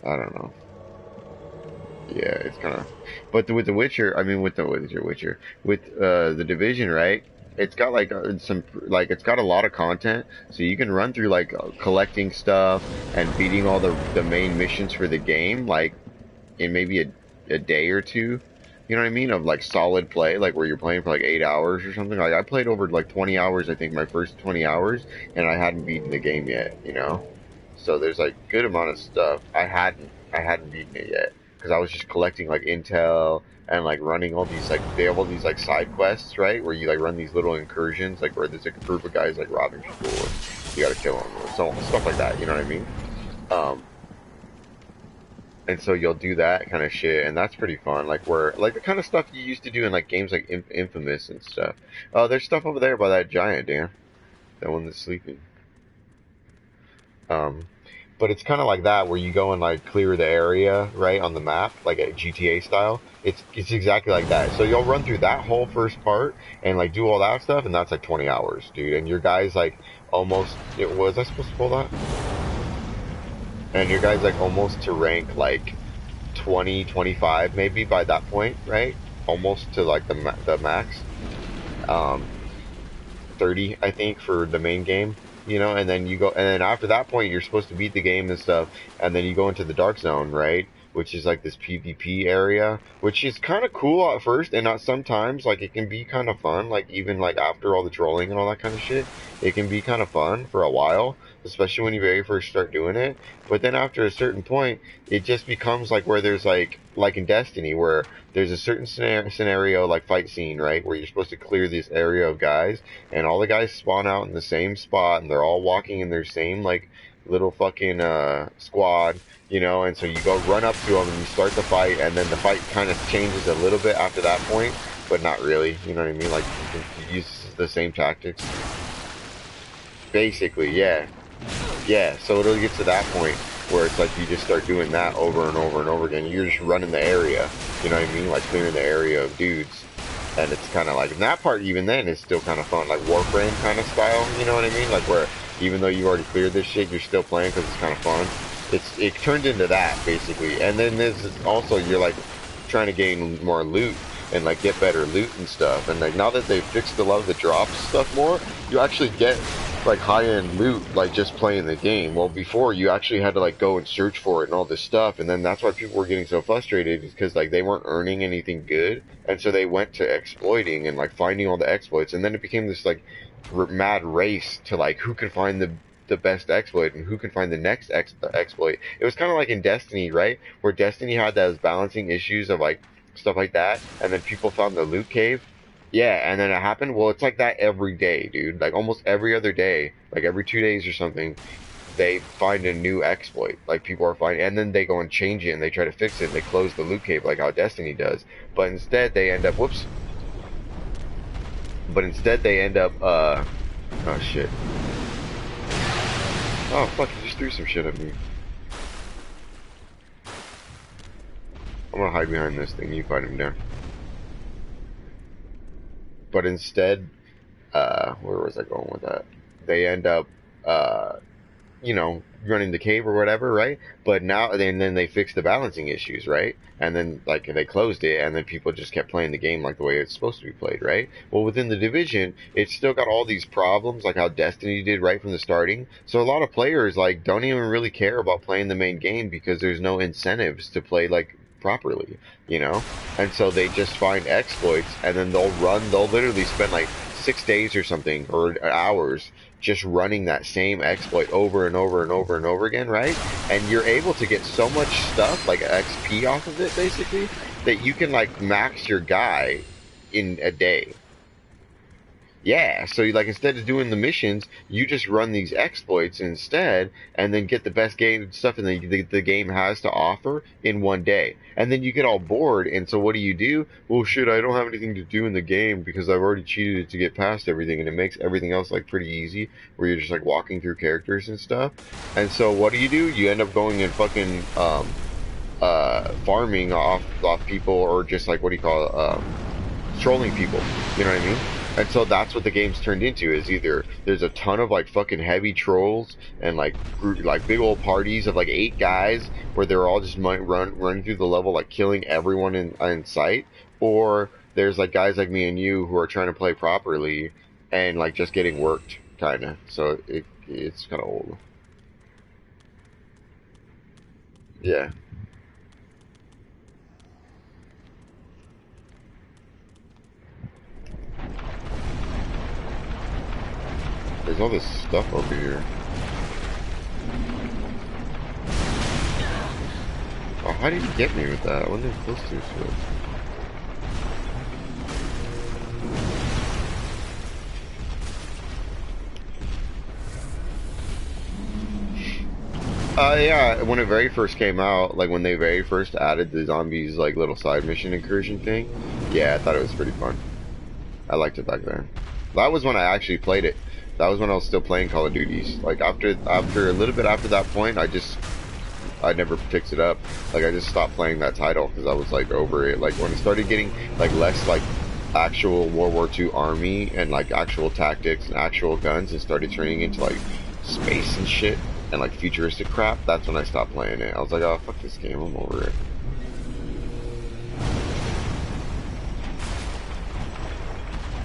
I don't know. Yeah, it's kind of, but with the Witcher, I mean with the Witcher, with the Division, right? It's got like it's got a lot of content, so you can run through like collecting stuff and beating all the main missions for the game, like in maybe a day or two. You know what I mean? Of like solid play, like where you're playing for like 8 hours or something. Like I played over like 20 hours, I think my first 20 hours, and I hadn't beaten the game yet. You know, so there's like good amount of stuff I hadn't beaten it yet because I was just collecting like intel and like running all these like they have all these like side quests, right? Where you like run these little incursions, like where there's like a group of guys like robbing people, and you gotta kill them, or so stuff like that. You know what I mean? Um, and so you'll do that kind of shit, and that's pretty fun. Like where like the kind of stuff you used to do in like games like Infamous and stuff. Oh, there's stuff over there by that giant, Dan. That one that's sleeping. Um, but it's kind of like that where you go and like clear the area right on the map, like a GTA style. It's exactly like that. So you'll run through that whole first part and like do all that stuff, and that's like 20 hours, dude. And your guy's like almost. Was I supposed to pull that? And your guy's like almost to rank like 20, 25 maybe by that point, right? Almost to like the max. Um, 30, I think, for the main game, and then you go, and then after that point, you're supposed to beat the game and stuff, and then you go into the Dark Zone, right? Which is like this PvP area, which is kind of cool at first, and not sometimes, like, it can be kind of fun, like, even like after all the trolling and all that kind of shit, it can be kind of fun for a while, especially when you very first start doing it. But then after a certain point, it just becomes like where there's like in Destiny, where there's a certain scenario, like fight scene, right, where you're supposed to clear this area of guys, and all the guys spawn out in the same spot, and they're all walking in their same like little fucking squad, and so you go run up to them and you start the fight, and then the fight kind of changes a little bit after that point, but not really, you know what I mean? Like you use the same tactics, basically, yeah. Yeah, so it'll get to that point where it's like you just start doing that over and over and over again. You're just running the area, you know what I mean? Like clearing the area of dudes. And it's kind of like, and that part even then is still kind of fun, like Warframe kind of style, you know what I mean? Like where even though you already cleared this shit, you're still playing because it's kind of fun. It turned into that basically. And then there's also, you're like trying to gain more loot and like get better loot and stuff. And like now that they've fixed a lot of the drops stuff more, you actually get like high-end loot like just playing the game. Well, before you actually had to like go and search for it and all this stuff, and then that's why people were getting so frustrated, is because like they weren't earning anything good, and so they went to exploiting and like finding all the exploits, and then it became this like mad race to like who can find the best exploit and who can find the next exploit. It was kind of like in Destiny, right, where Destiny had those balancing issues of like stuff like that, and then people found the loot cave. Yeah, and then it happened. Well, it's like that every day, dude. Like almost every other day, like every 2 days or something, they find a new exploit. Like people are finding, and then they go and change it and they try to fix it and they close the loot cave like how Destiny does. But instead they end up, whoops. But instead they end up, oh shit. Oh fuck, he just threw some shit at me. I'm gonna hide behind this thing, you fight him down. But instead, where was I going with that? They end up, running the cave or whatever, right? But now, and then they fixed the balancing issues, right? And then, like, they closed it, and then people just kept playing the game like the way it's supposed to be played, right? Well, within the Division, it's still got all these problems, like how Destiny did right from the starting. So a lot of players, like, don't even really care about playing the main game because there's no incentives to play, like, properly, and so they just find exploits, and then they'll literally spend like 6 days or something, or hours, just running that same exploit over and over and over and over again, right? And you're able to get so much stuff, like XP off of it, basically, that you can like max your guy in a day. Yeah, so like instead of doing the missions, you just run these exploits instead, and then get the best game stuff and the game has to offer in one day. And then you get all bored, and so what do? Well, shit, I don't have anything to do in the game because I've already cheated it to get past everything, and it makes everything else like pretty easy, where you're just like walking through characters and stuff. And so what do? You end up going and fucking farming off people, or just like trolling people. You know what I mean? And so that's what the game's turned into, is either there's a ton of like fucking heavy trolls and like big old parties of like 8 guys where they're all just running through the level, like killing everyone in sight, or there's like guys like me and you who are trying to play properly and like just getting worked, kind of. So it's kind of old. Yeah. There's all this stuff over here. Oh, how did he get me with that? I wasn't even close to it. Yeah, when it very first came out, like when they very first added the zombies, like little side mission incursion thing, yeah, I thought it was pretty fun. I liked it back then. That was when I actually played it. That was when I was still playing Call of Duties. Like after a little bit after that point, I never picked it up. Like I just stopped playing that title because I was like over it. Like when it started getting like less like actual World War II army and like actual tactics and actual guns and started turning into like space and shit and like futuristic crap, that's when I stopped playing it. I was like, oh fuck this game, I'm over it.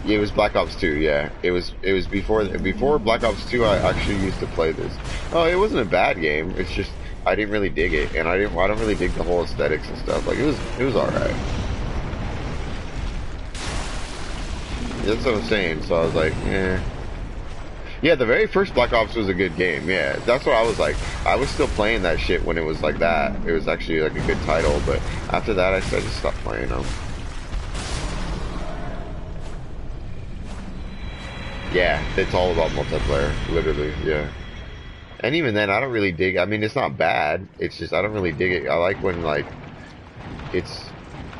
Yeah, it was Black Ops 2. Yeah, it was before Black Ops 2. I actually used to play this. Oh, it wasn't a bad game. It's just I didn't really dig it, and I don't really dig the whole aesthetics and stuff. Like it was all right. That's what I'm saying. So I was like, eh. Yeah, the very first Black Ops was a good game. Yeah, that's what I was like. I was still playing that shit when it was like that. It was actually like a good title, but after that, I just stopped playing them. Yeah, it's all about multiplayer, literally, yeah. And even then, I don't really dig. I mean, it's not bad. It's just I don't really dig it. I like when like it's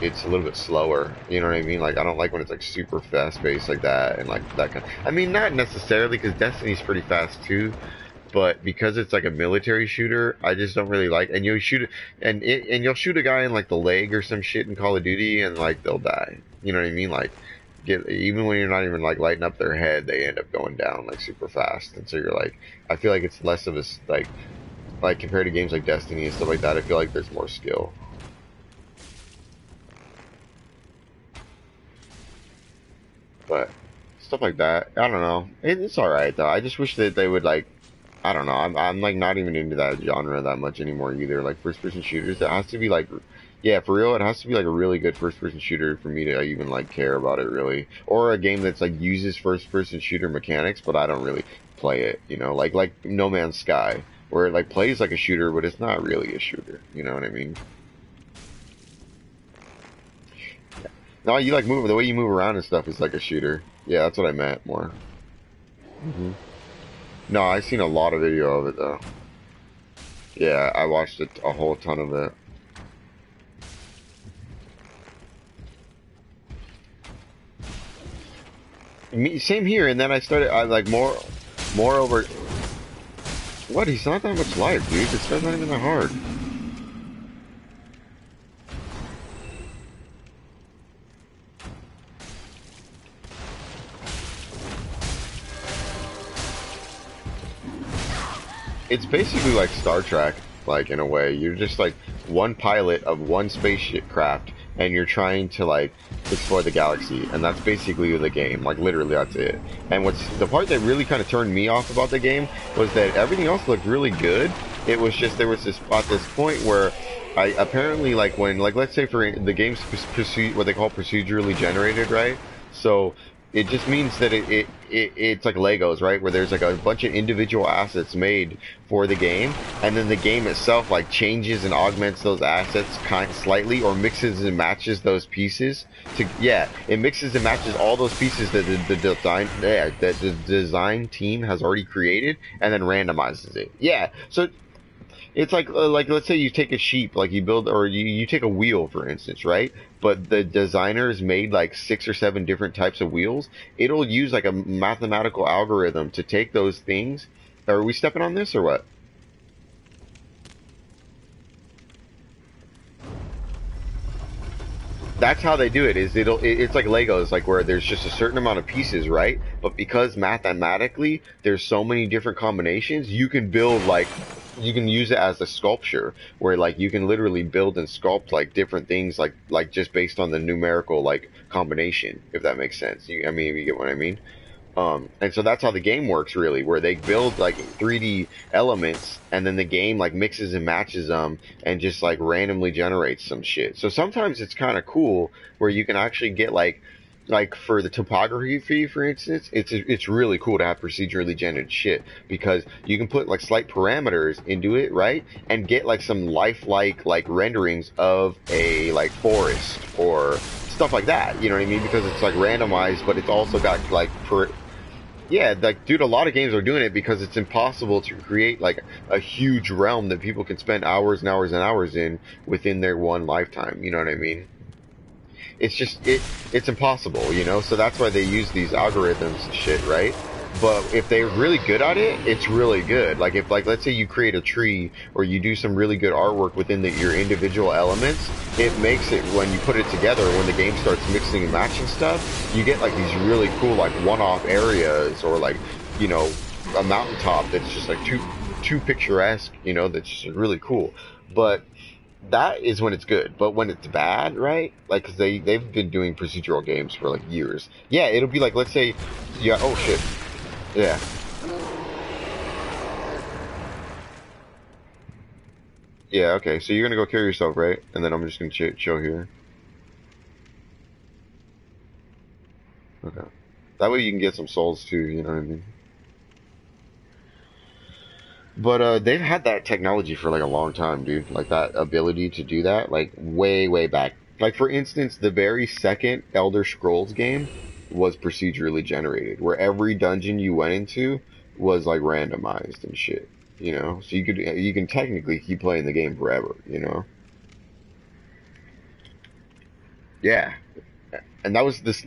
it's a little bit slower. You know what I mean? Like I don't like when it's like super fast paced like that and like that kind. I mean, not necessarily because Destiny's pretty fast too, but because it's like a military shooter, I just don't really like. And you'll shoot and you'll shoot a guy in like the leg or some shit in Call of Duty, and like they'll die. You know what I mean? Like even when you're not even like lighting up their head, they end up going down like super fast. And so you're like, I feel like it's less of a like compared to games like Destiny and stuff like that. I feel like there's more skill. But stuff like that, I don't know. It's all right though. I just wish that they would like. I don't know. I'm like not even into that genre that much anymore either. Like first person shooters, it has to be like, yeah, for real. It has to be like a really good first person shooter for me to even like care about it really. Or a game that's like uses first person shooter mechanics, but I don't really play it. You know, like No Man's Sky, where it like plays like a shooter, but it's not really a shooter. You know what I mean? No, you like move the way you move around and stuff is like a shooter. Yeah, that's what I meant more. No, I've seen a lot of video of it though. Yeah, I watched a whole ton of it. Same here, and then I like moreover. What? He's not that much life, dude. This guy's not even that hard. It's basically like Star Trek, like in a way. You're just like one pilot of one spaceship craft, and you're trying to like explore the galaxy, and that's basically the game. Like literally, that's it. And what's the part that really kind of turned me off about the game was that everything else looked really good. It was just there was this point where I apparently like when like let's say for the game's what they call procedurally generated, right? So it just means that it's like Legos, right? Where there's like a bunch of individual assets made for the game, and then the game itself like changes and augments those assets kind of slightly, or mixes and matches those pieces. It mixes and matches all those pieces that the design team has already created, and then randomizes it. Yeah, so it's like let's say you take a sheep, like you build, or you take a wheel, for instance, right? But the designers made like 6 or 7 different types of wheels. It'll use like a mathematical algorithm to take those things. Are we stepping on this or what? That's how they do it. It's like Legos, like where there's just a certain amount of pieces, right? But because mathematically there's so many different combinations, you can build like you can use it as a sculpture where like you can literally build and sculpt like different things like just based on the numerical like combination, if that makes sense. I mean, if you get what I mean. And so that's how the game works really, where they build like 3D elements and then the game like mixes and matches them and just like randomly generates some shit. So sometimes it's kind of cool where you can actually get like for the topography, for instance, it's really cool to have procedurally generated shit because you can put like slight parameters into it, right, and get like some lifelike like renderings of a like forest or stuff like that. You know what I mean? Because it's like randomized, but it's also got like yeah, like dude, a lot of games are doing it because it's impossible to create like a huge realm that people can spend hours and hours and hours in within their one lifetime. You know what I mean? It's just it's impossible, you know. So that's why they use these algorithms and shit, right? But if they're really good at it, it's really good. Like if like let's say you create a tree or you do some really good artwork within your individual elements, it makes it when you put it together, when the game starts mixing and matching stuff, you get like these really cool like one-off areas or like, you know, a mountaintop that's just like too picturesque, you know, that's just really cool. But that is when it's good. But when it's bad, right? Like, cause they've been doing procedural games for like years. Yeah, it'll be like, let's say, yeah, oh shit, yeah, yeah, okay. So you're gonna go kill yourself, right? And then I'm just gonna chill here. Okay. That way you can get some souls too. You know what I mean? But they've had that technology for like a long time, dude. Like that ability to do that, like way back. Like for instance, the very second Elder Scrolls game was procedurally generated, where every dungeon you went into was like randomized and shit. You know, so you can technically keep playing the game forever. You know? Yeah, and that was this.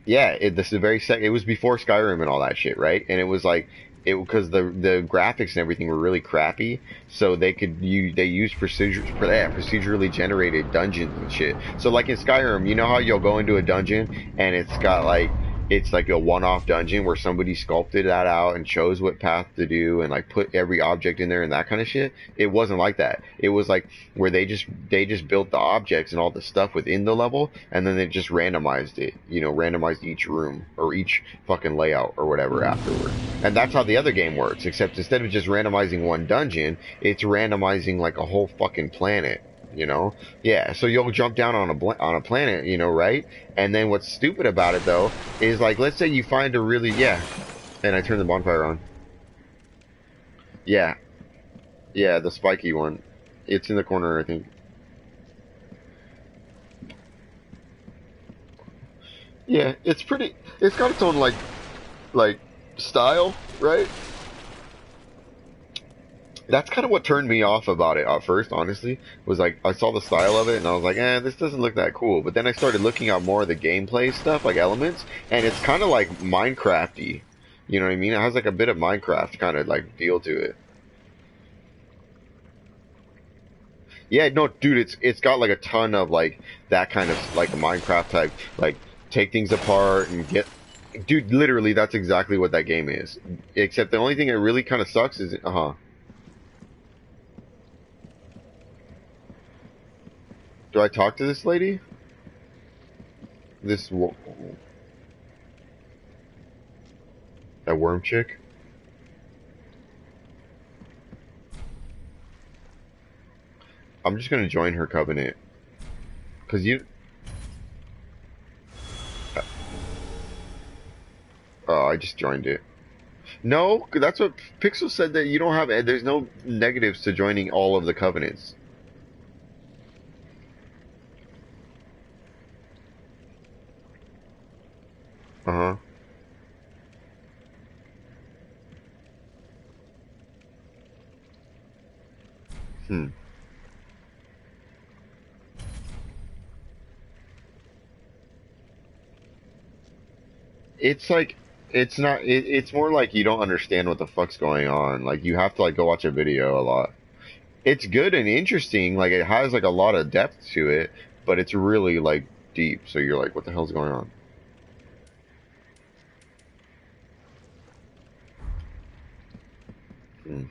Yeah, this is the very second. It was before Skyrim and all that shit, right? And it was like it because the graphics and everything were really crappy, so they used procedurally generated dungeons and shit. So like in Skyrim, you know how you'll go into a dungeon and it's like a one-off dungeon where somebody sculpted that out and chose what path to do and like put every object in there and that kind of shit. It wasn't like that. It was like where they just built the objects and all the stuff within the level and then they just randomized it. You know, randomized each room or each fucking layout or whatever afterward. And that's how the other game works, except instead of just randomizing one dungeon, it's randomizing like a whole fucking planet. You know, yeah. So you'll jump down on a planet, you know, right? And then what's stupid about it though is like, let's say you find a really yeah, and I turn the bonfire on. Yeah, yeah, the spiky one. It's in the corner, I think. Yeah, it's pretty. It's got its own like style, right? That's kind of what turned me off about it at first, honestly, was like I saw the style of it and I was like, this doesn't look that cool. But then I started looking at more of the gameplay stuff, like elements, and it's kind of like Minecrafty. You know what I mean? It has like a bit of Minecraft kind of like feel to it. Yeah, no, dude, it's got like a ton of like that kind of like a Minecraft type, like take things apart and get. Dude, literally, that's exactly what that game is. Except the only thing that really kind of sucks is, do I talk to this lady? This that worm chick? I'm just gonna join her covenant. Cause you, oh, I just joined it. No, that's what Pixel said that you don't have. There's no negatives to joining all of the covenants. Uh huh. Hmm. It's like it's not. It's more like you don't understand what the fuck's going on. Like you have to like go watch a video a lot. It's good and interesting. Like it has like a lot of depth to it, but it's really like deep. So you're like, what the hell's going on? Hmm.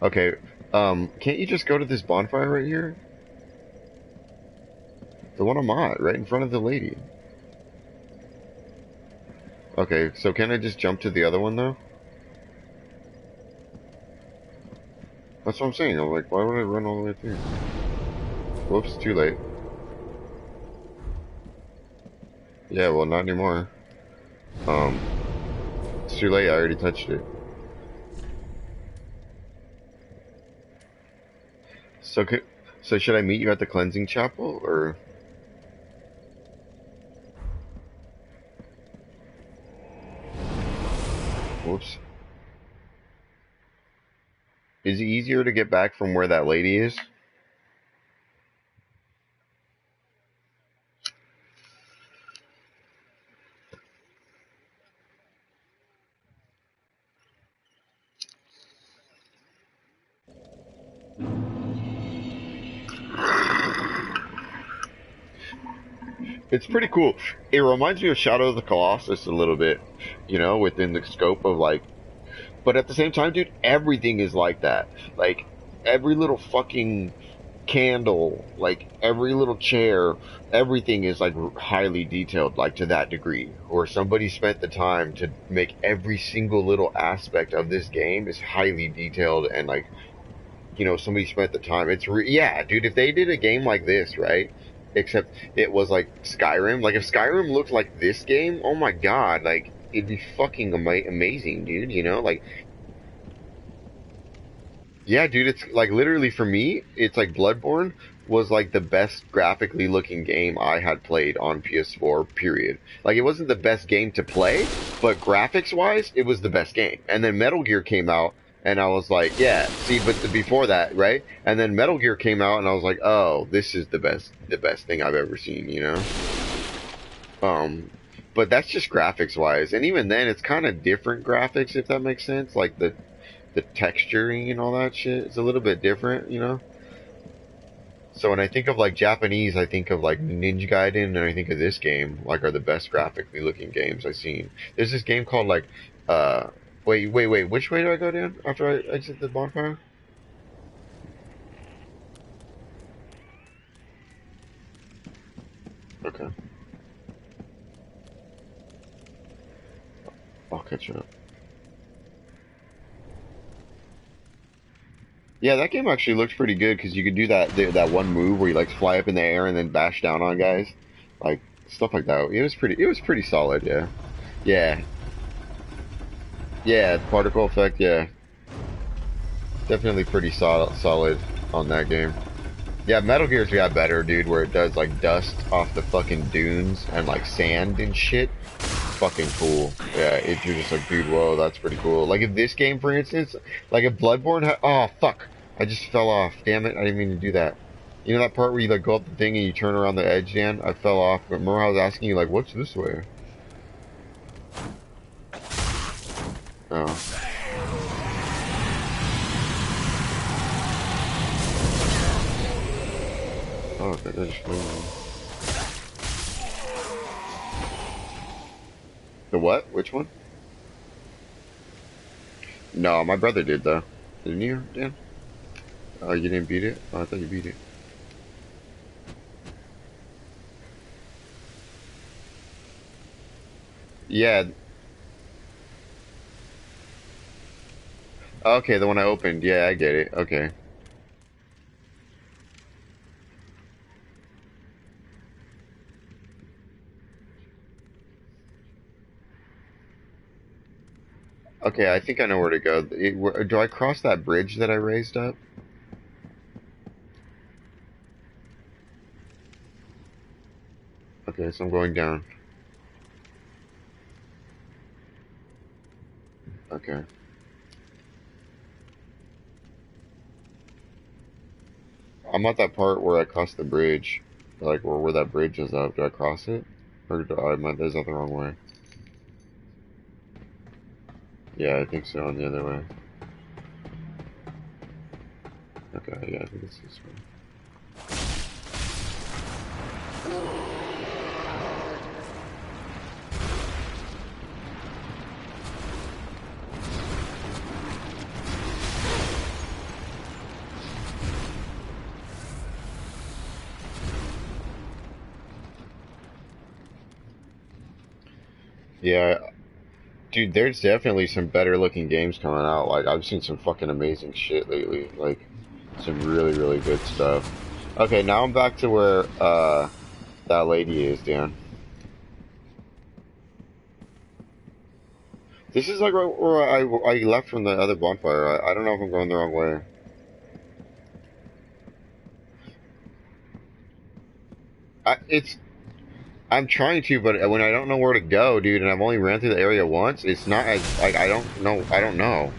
Okay. Can't you just go to this bonfire right here? The one I'm at, right in front of the lady. Okay, so can I just jump to the other one though? That's what I'm saying. I'm like, why would I run all the way through? Whoops, too late. Yeah, well, not anymore. Um, it's too late. I already touched it. So, so should I meet you at the cleansing chapel, or whoops? Is it easier to get back from where that lady is? It's pretty cool. It reminds me of Shadow of the Colossus a little bit, you know, within the scope of like. But at the same time, dude, everything is like that. Like every little fucking candle, like every little chair, everything is like highly detailed, like to that degree. Or somebody spent the time to make every single little aspect of this game is highly detailed and like, you know, somebody spent the time. Yeah, dude, if they did a game like this, right? Except it was like Skyrim. Like if Skyrim looked like this game, oh my god, like it'd be fucking amazing, dude. You know, like yeah, dude, it's like literally for me, it's like Bloodborne was like the best graphically looking game I had played on PS4, period. Like it wasn't the best game to play, but graphics wise, it was the best game. And then Metal Gear came out and I was like, yeah, see, but before that, right? And then Metal Gear came out and I was like, oh, this is the best thing I've ever seen, you know? Um, but that's just graphics wise. And even then, it's kind of different graphics, if that makes sense. Like the texturing and all that shit is a little bit different, you know? So when I think of like Japanese, I think of like Ninja Gaiden and I think of this game, like are the best graphically looking games I've seen. There's this game called like, uh, wait, which way do I go down after I exit the bonfire? Okay, I'll catch up. Yeah, that game actually looked pretty good because you could do that one move where you like fly up in the air and then bash down on guys, like stuff like that. It was pretty solid. Yeah, yeah, yeah. Particle effect. Yeah, definitely pretty solid on that game. Yeah, Metal Gear's got better, dude. Where it does like dust off the fucking dunes and like sand and shit. Fucking cool. Yeah, if you're just like, dude, whoa, that's pretty cool. Like if this game, for instance, like if Bloodborne oh fuck, I just fell off. Damn it, I didn't mean to do that. You know that part where you like go up the thing and you turn around the edge, Dan? I fell off. But remember I was asking you like, what's this way? Oh. Oh, that just flew. The what? Which one? No, my brother did though. Didn't you, Dan? Oh, you didn't beat it? Oh, I thought you beat it. Yeah. Okay, the one I opened. Yeah, I get it. Okay. Okay, I think I know where to go. Do I cross that bridge that I raised up? Okay, so I'm going down. Okay. I'm at that part where I cross the bridge. Like, where that bridge is up. Do I cross it? Or is that the wrong way? Yeah, I think so, on the other way. Okay, yeah, I think it's this way. Yeah, dude, there's definitely some better looking games coming out. Like, I've seen some fucking amazing shit lately. Like, some really, really good stuff. Okay, now I'm back to where, that lady is, Dan. This is like right where I left from the other bonfire. I don't know if I'm going the wrong way. It's I'm trying to, but when I don't know where to go, dude, and I've only ran through the area once, it's not as like I don't know. I don't know.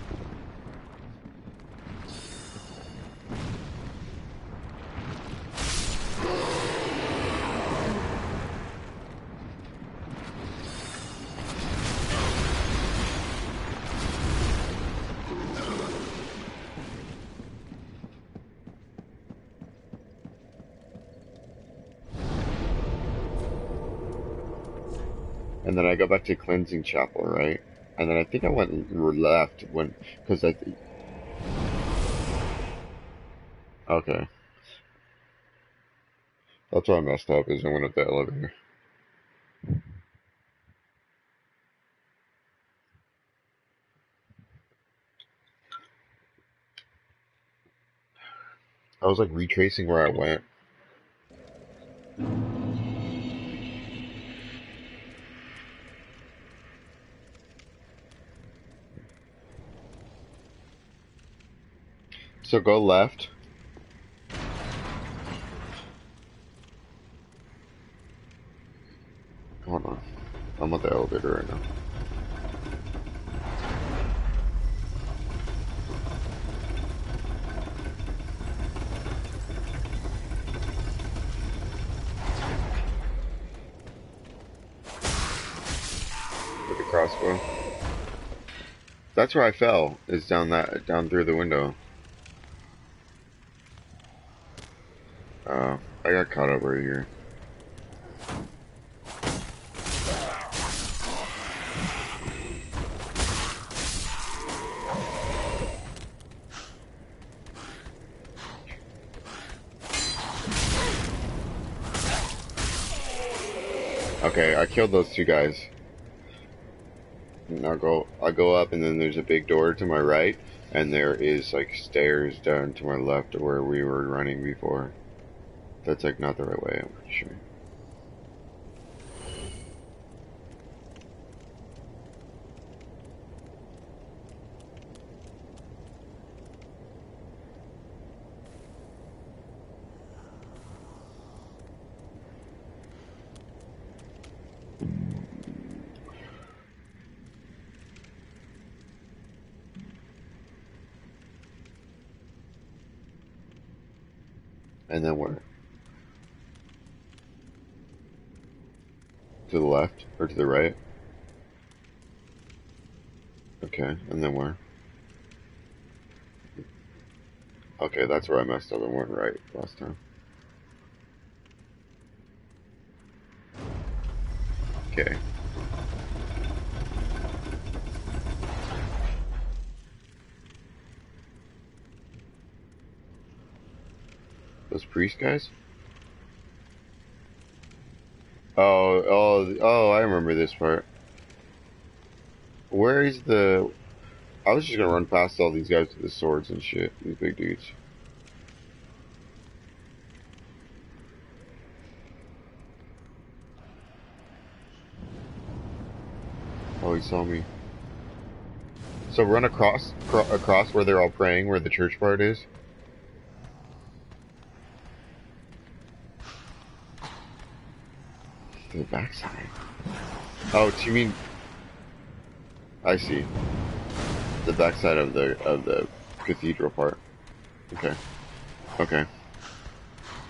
and then I go back to cleansing chapel, right? And then I think I went left when, because okay, that's why I messed up, is I went up the elevator. I was like retracing where I went. So go left. Hold on. I'm at the elevator right now. With the crossbow. That's where I fell, is down through the window. I got caught up right here. Okay, I killed those two guys. And I go up, and then there's a big door to my right, and there is like stairs down to my left where we were running before. That's like not the right way, I'm pretty sure. And then where? To the left or to the right? Okay, and then where? Okay, that's where I messed up and went right last time. Okay. Those priest guys? Oh, I remember this part. Where is the... I was just gonna run past all these guys with the swords and shit. These big dudes. Oh, he saw me. So run across where they're all praying, where the church part is. To the backside. Oh, do you mean... I see. The backside of the cathedral part. Okay. Okay.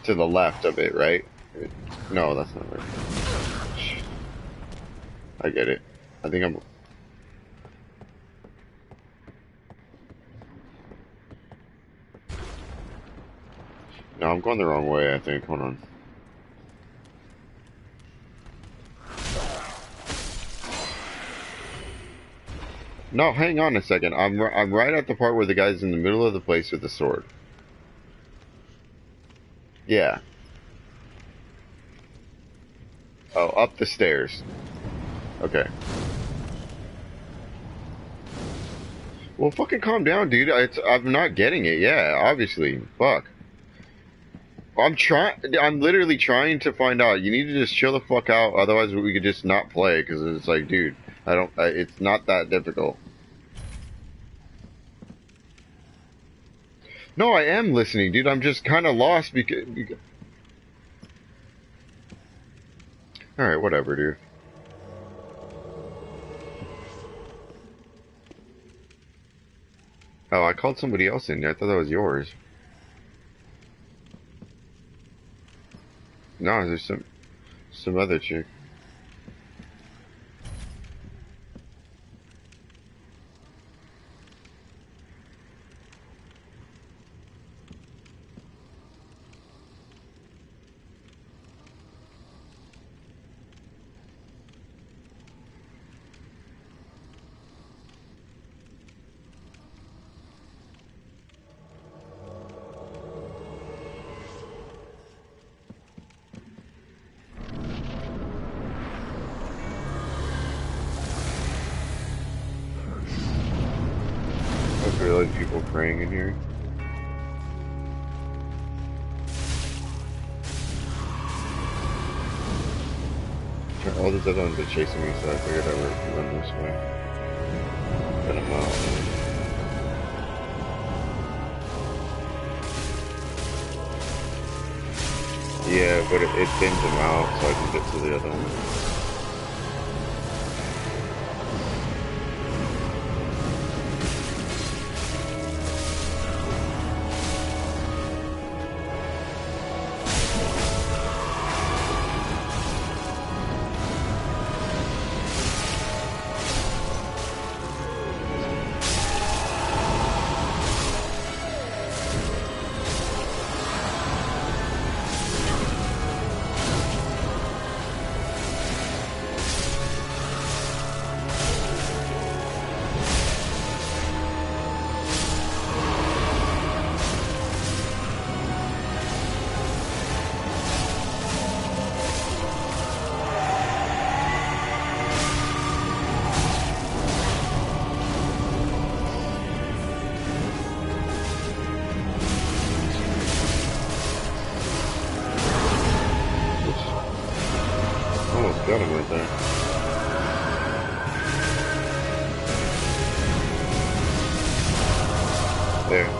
To the left of it, right? No, that's not right. I get it. I think I'm... No, I'm going the wrong way, I think. Hold on. No, hang on a second. I'm right at the part where the guy's in the middle of the place with the sword. Yeah. Oh, up the stairs. Okay. Well, fucking calm down, dude. I'm not getting it. Yeah, obviously. Fuck. I'm literally trying to find out. You need to just chill the fuck out. Otherwise, we could just not play. Because it's like, dude, it's not that difficult. No, I am listening, dude. I'm just kind of lost because... Alright, whatever, dude. Oh, I called somebody else in. I thought that was yours. No, there's some other chick. like people praying in here. All these other ones are chasing me, so I figured I would run this way. Get them out. Yeah, but it thins them out so I can get to the other one. Got him right there. There.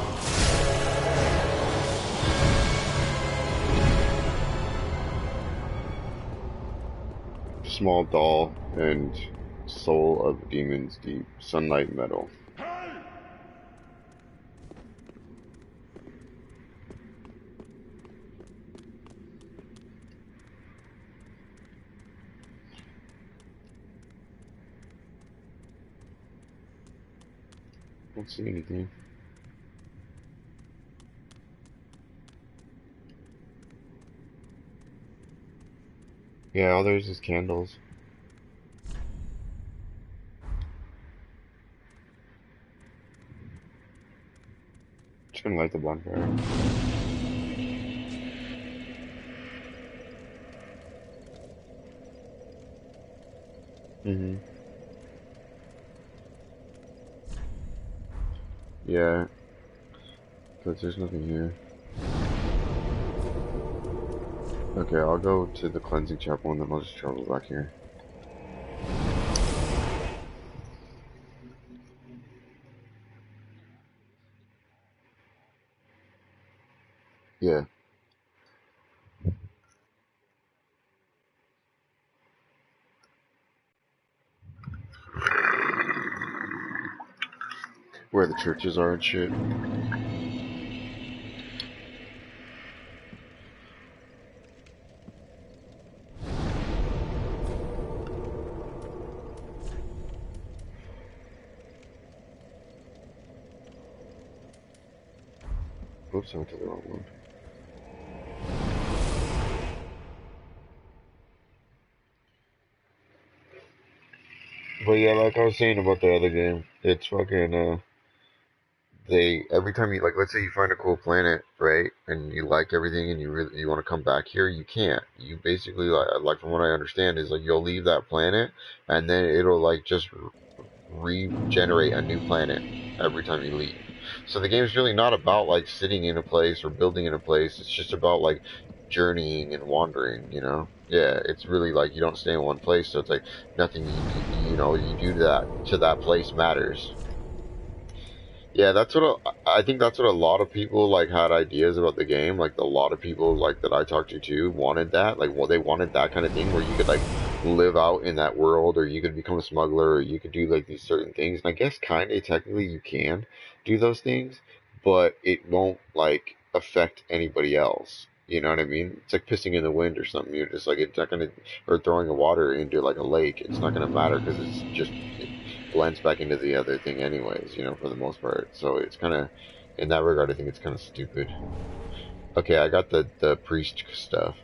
Small doll and soul of demons deep. Sunlight metal. Don't see anything. Yeah, all there's is candles. Just gonna light the bonfire. Mm-hmm. Yeah, because there's nothing here. Okay, I'll go to the cleansing chapel and then I'll just travel back here. Yeah. Where the churches are and shit. Oops, I went to the wrong one. But yeah, like I was saying about the other game, it's fucking, they, every time you, like, let's say you find a cool planet, right, and you like everything and you want to come back here, you can't. You basically, like, from what I understand, is, like, you'll leave that planet, and then it'll, like, just regenerate a new planet every time you leave. So the game's really not about like sitting in a place or building in a place. It's just about like journeying and wandering, you know? Yeah, it's really like you don't stay in one place, so it's like nothing you do to that place matters. Yeah, that's what I think. That's what a lot of people like had ideas about the game. Like a lot of people like that I talked to too wanted that. Like, well, they wanted that kind of thing where you could like live out in that world, or you could become a smuggler, or you could do like these certain things. And I guess kind of technically you can do those things, but it won't like affect anybody else. You know what I mean? It's like pissing in the wind or something. You're just like it's not gonna, or throwing a water into like a lake. It's not gonna matter because it's just blends back into the other thing anyways, you know, for the most part. So it's kind of, in that regard, I think it's kind of stupid. Okay, I got the priest stuff.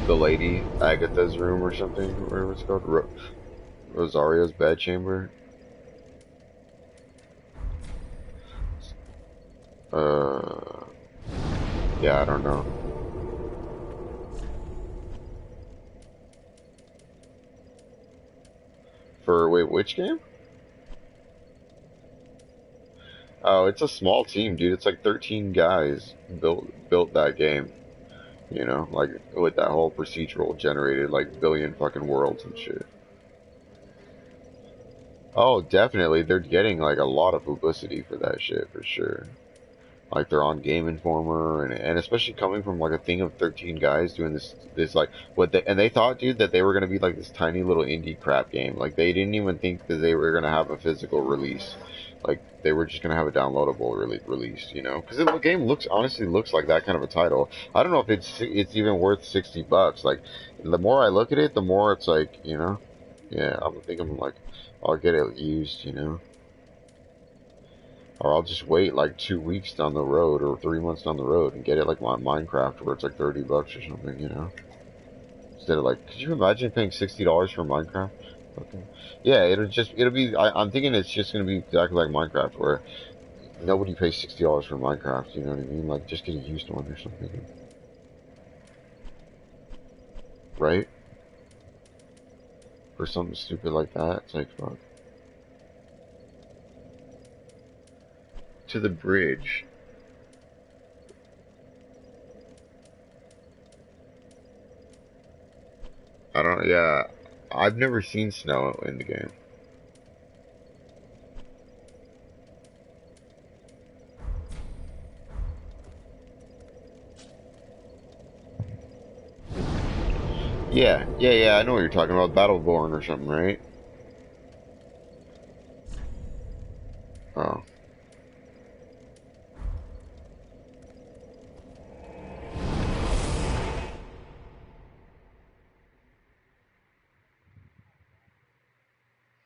The lady, Agatha's room or something, whatever it's called. Rosario's bed chamber. Yeah, I don't know. For, wait, which game? Oh, it's a small team, dude. It's like 13 guys built that game. You know, like with that whole procedural generated like billion fucking worlds and shit. Oh, definitely, they're getting like a lot of publicity for that shit for sure. Like they're on Game Informer and especially coming from like a thing of 13 guys doing this like what they and they thought, dude, that they were gonna be like this tiny little indie crap game. Like they didn't even think that they were gonna have a physical release. Like they were just gonna have a downloadable release, you know? Because the game honestly looks like that kind of a title. I don't know if it's even worth $60. Like the more I look at it, the more it's like, you know, yeah, I'm thinking like I'll get it used, you know. Or I'll just wait like 2 weeks down the road or 3 months down the road and get it like on Minecraft where it's like $30 or something, you know? Instead of like, could you imagine paying $60 for Minecraft? Okay. Yeah, it'll be, I'm thinking it's just gonna be exactly like Minecraft where nobody pays $60 for Minecraft, you know what I mean? Like, just get a used one or something. Right? For something stupid like that, it's like, fuck. To the bridge. I don't, yeah. I've never seen snow in the game. Yeah, I know what you're talking about. Battleborn or something, right? Oh.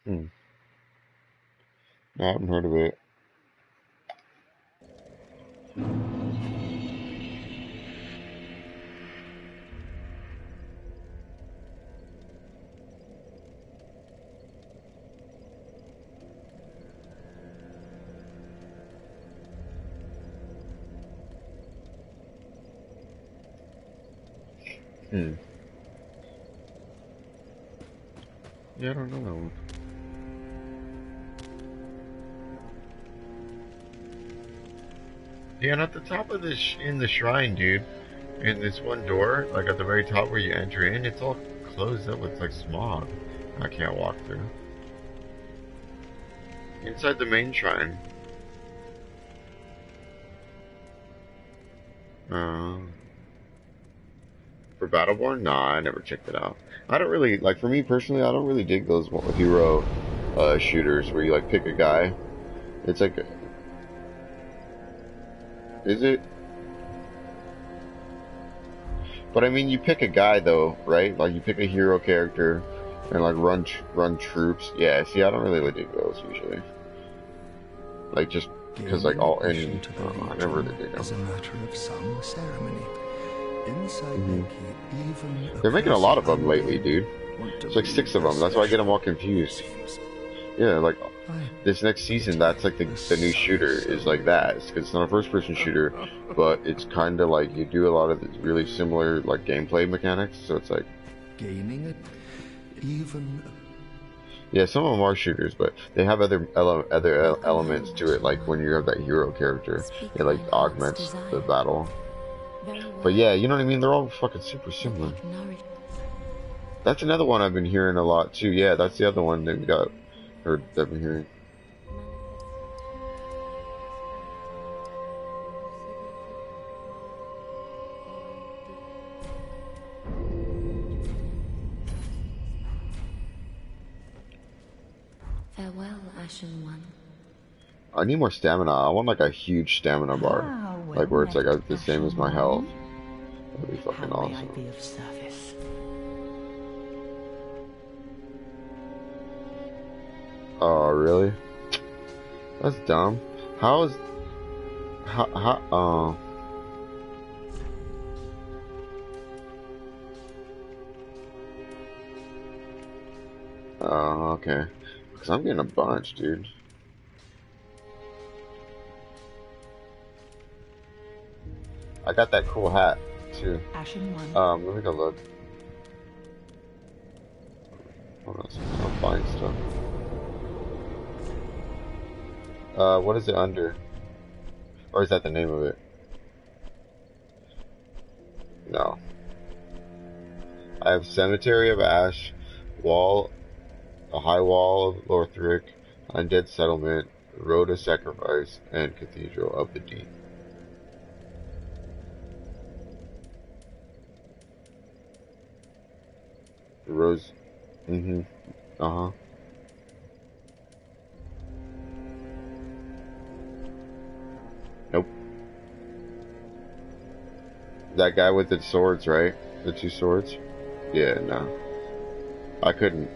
Hmm. No, I haven't heard of it. Hmm. Yeah, I don't know that one. Yeah, and at the top of this, in the shrine, dude, in this one door, like at the very top where you enter in, it's all closed up with like smog. I can't walk through. Inside the main shrine. Um, for Battleborn? Nah, I never checked it out. I don't really, like, for me personally, I don't really dig those hero shooters where you like pick a guy. It's like, is it? But I mean, you pick a guy though, right? Like you pick a hero character and like run troops. Yeah, see, I don't really dig those usually. Like just because like all and I never really dig them. Is a matter of some ceremony. Inside They're making a lot of them lately, dude. It's like 6 of them. That's why I get them all confused. Yeah, like this next season, that's like the new shooter is like that. It's 'cause it's not a first-person shooter, but it's kind of like you do a lot of really similar like gameplay mechanics. So it's like gaining it, even. Yeah, some of them are shooters, but they have other elements to it. Like when you have that hero character, it like augments the battle. But yeah, you know what I mean? They're all fucking super similar. That's another one I've been hearing a lot too. Yeah, that's the other one that we got heard that I've been hearing. Farewell, Ashen One. I need more stamina. I want like a huge stamina bar, like where it's like the same as my health. That'd be fucking awesome. How may I be of service? Oh, really? That's dumb. How is... Oh, okay. Because I'm getting a bunch, dude. I got that cool hat, too. Ashen One. Let me go look. Hold on a second. buying stuff. What is it under? Or is that the name of it? No. I have Cemetery of Ash, Wall, a High Wall of Lothric, Undead Settlement, Road of Sacrifice, and Cathedral of the Deep. Rose. Mm-hmm. Uh-huh. Nope. That guy with the swords, right? The two swords? Yeah, no. I couldn't.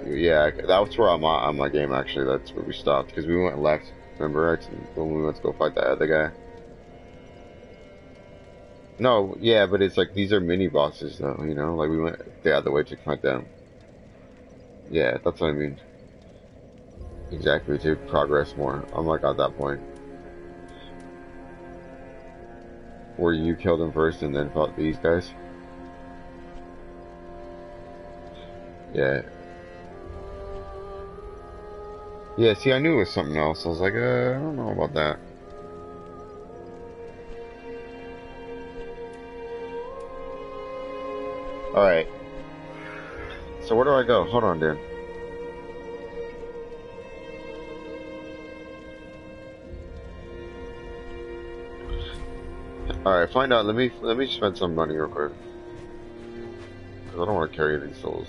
Yeah, that's where I'm at on my game, actually. That's where we stopped. Because we went left. Remember, when we went to go fight that other guy? No, yeah, but it's like, these are mini bosses, though, you know? Like, we went the other way to fight them. Yeah, that's what I mean. Exactly, to progress more. I'm like at that point. Where you killed him first and then fought these guys? Yeah. Yeah, see, I knew it was something else. I was like, I don't know about that. Alright. So where do I go? Hold on, dude. Alright, find out. Let me spend some money real quick. Because I don't want to carry these souls.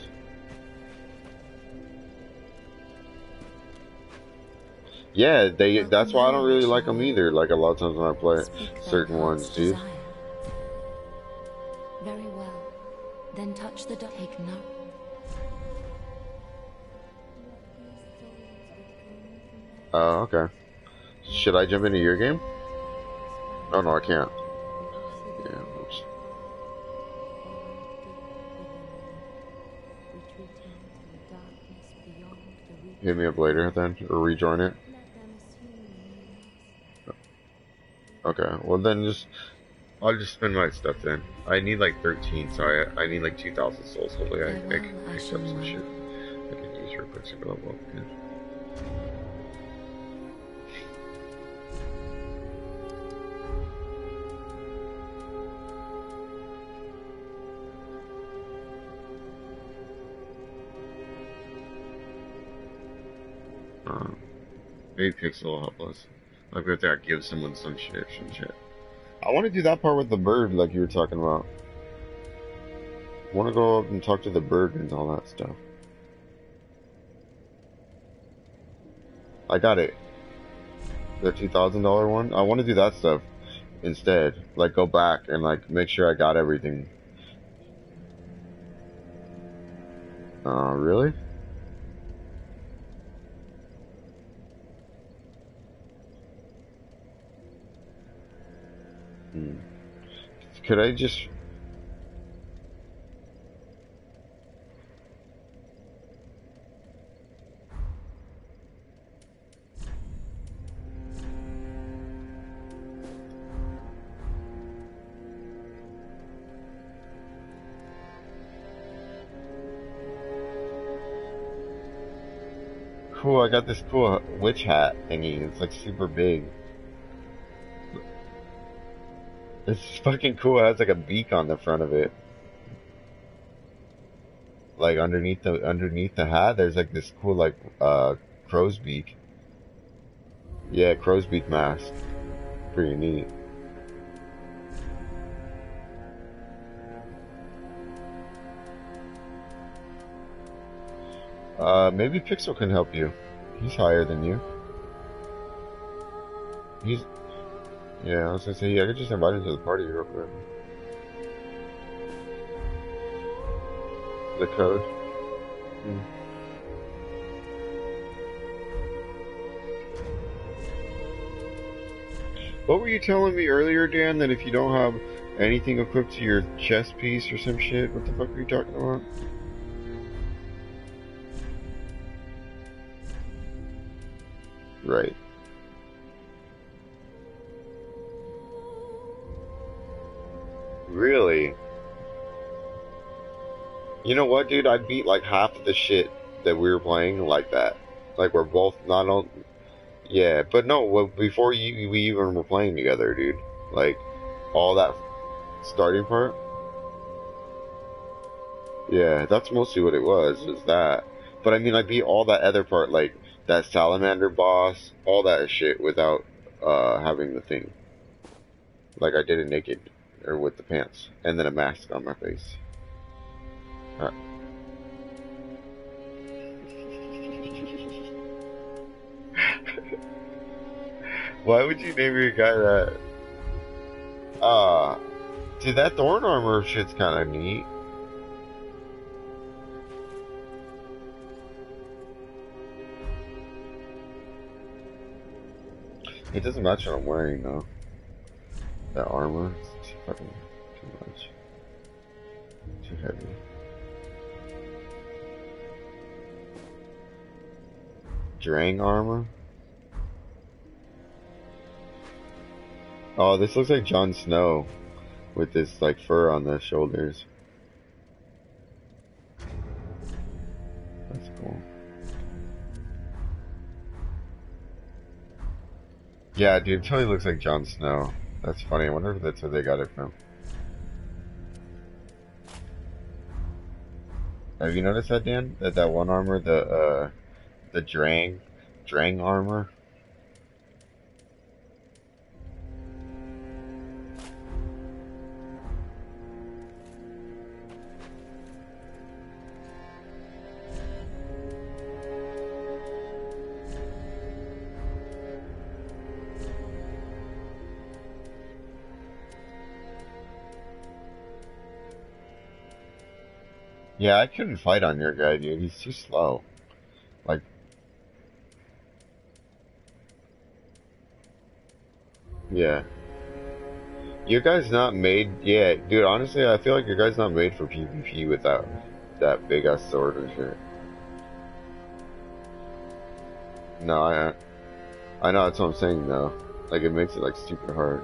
Yeah, that's why I don't really like them either. Like a lot of times when I play certain ones, dude. Very well. Then touch the take note. Okay. Should I jump into your game? Oh no, I can't. Yeah, oops. Hit me up later then, or rejoin it. Okay, well then I'll just spend my stuff then. I need like 13, so I need like 2,000 souls. Hopefully I can pick up some shit. I can use real quick to go level up again. Maybe Pixel will help us. Like we have to give someone some shit. I want to do that part with the bird, like you were talking about. I want to go up and talk to the bird and all that stuff. I got it. The $2,000 one. I want to do that stuff instead. Like go back and like make sure I got everything. Really? Could I just... Cool, I got this cool witch hat thingy. It's like super big. It's fucking cool. It has like a beak on the front of it. Like underneath the hat, there's like this cool like crow's beak. Yeah, crow's beak mask. Pretty neat. Maybe Pixel can help you. He's higher than you. Yeah, I was gonna say, yeah, I could just invite him to the party real quick. The code. What were you telling me earlier, Dan, that if you don't have anything equipped to your chest piece or some shit, what the fuck were you talking about? Right. Really? You know what, dude? I beat like half of the shit that we were playing like that. Like we're both not on. Yeah, but no, before we even were playing together, dude. Like all that starting part. Yeah, that's mostly what it was. Is that? But I mean, I beat all that other part, like that salamander boss, all that shit without having the thing. Like I did it naked or with the pants and then a mask on my face. Uh, Why would you name your guy that? Dude, that thorn armor shit's kind of neat. It doesn't match what I'm wearing though. That armor, it's too fucking too much, too heavy. Drang armor. Oh, this looks like Jon Snow with this like fur on the shoulders. That's cool. Yeah, dude, it totally looks like Jon Snow. That's funny. I wonder if that's where they got it from. Have you noticed that, Dan? That one armor, the Drang armor. Yeah, I couldn't fight on your guy, dude. He's too slow. Like, yeah. Your guy's not made, yeah, dude, honestly, I feel like your guy's not made for PvP without that big ass sword and shit. No, I know, that's what I'm saying, though. Like, it makes it, like, stupid hard.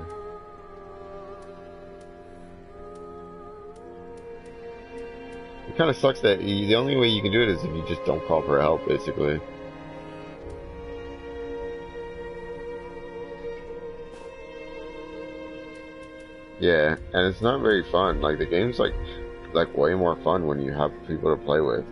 It kind of sucks that the only way you can do it is if you just don't call for help, basically. Yeah, and it's not very fun. Like, the game's, like way more fun when you have people to play with.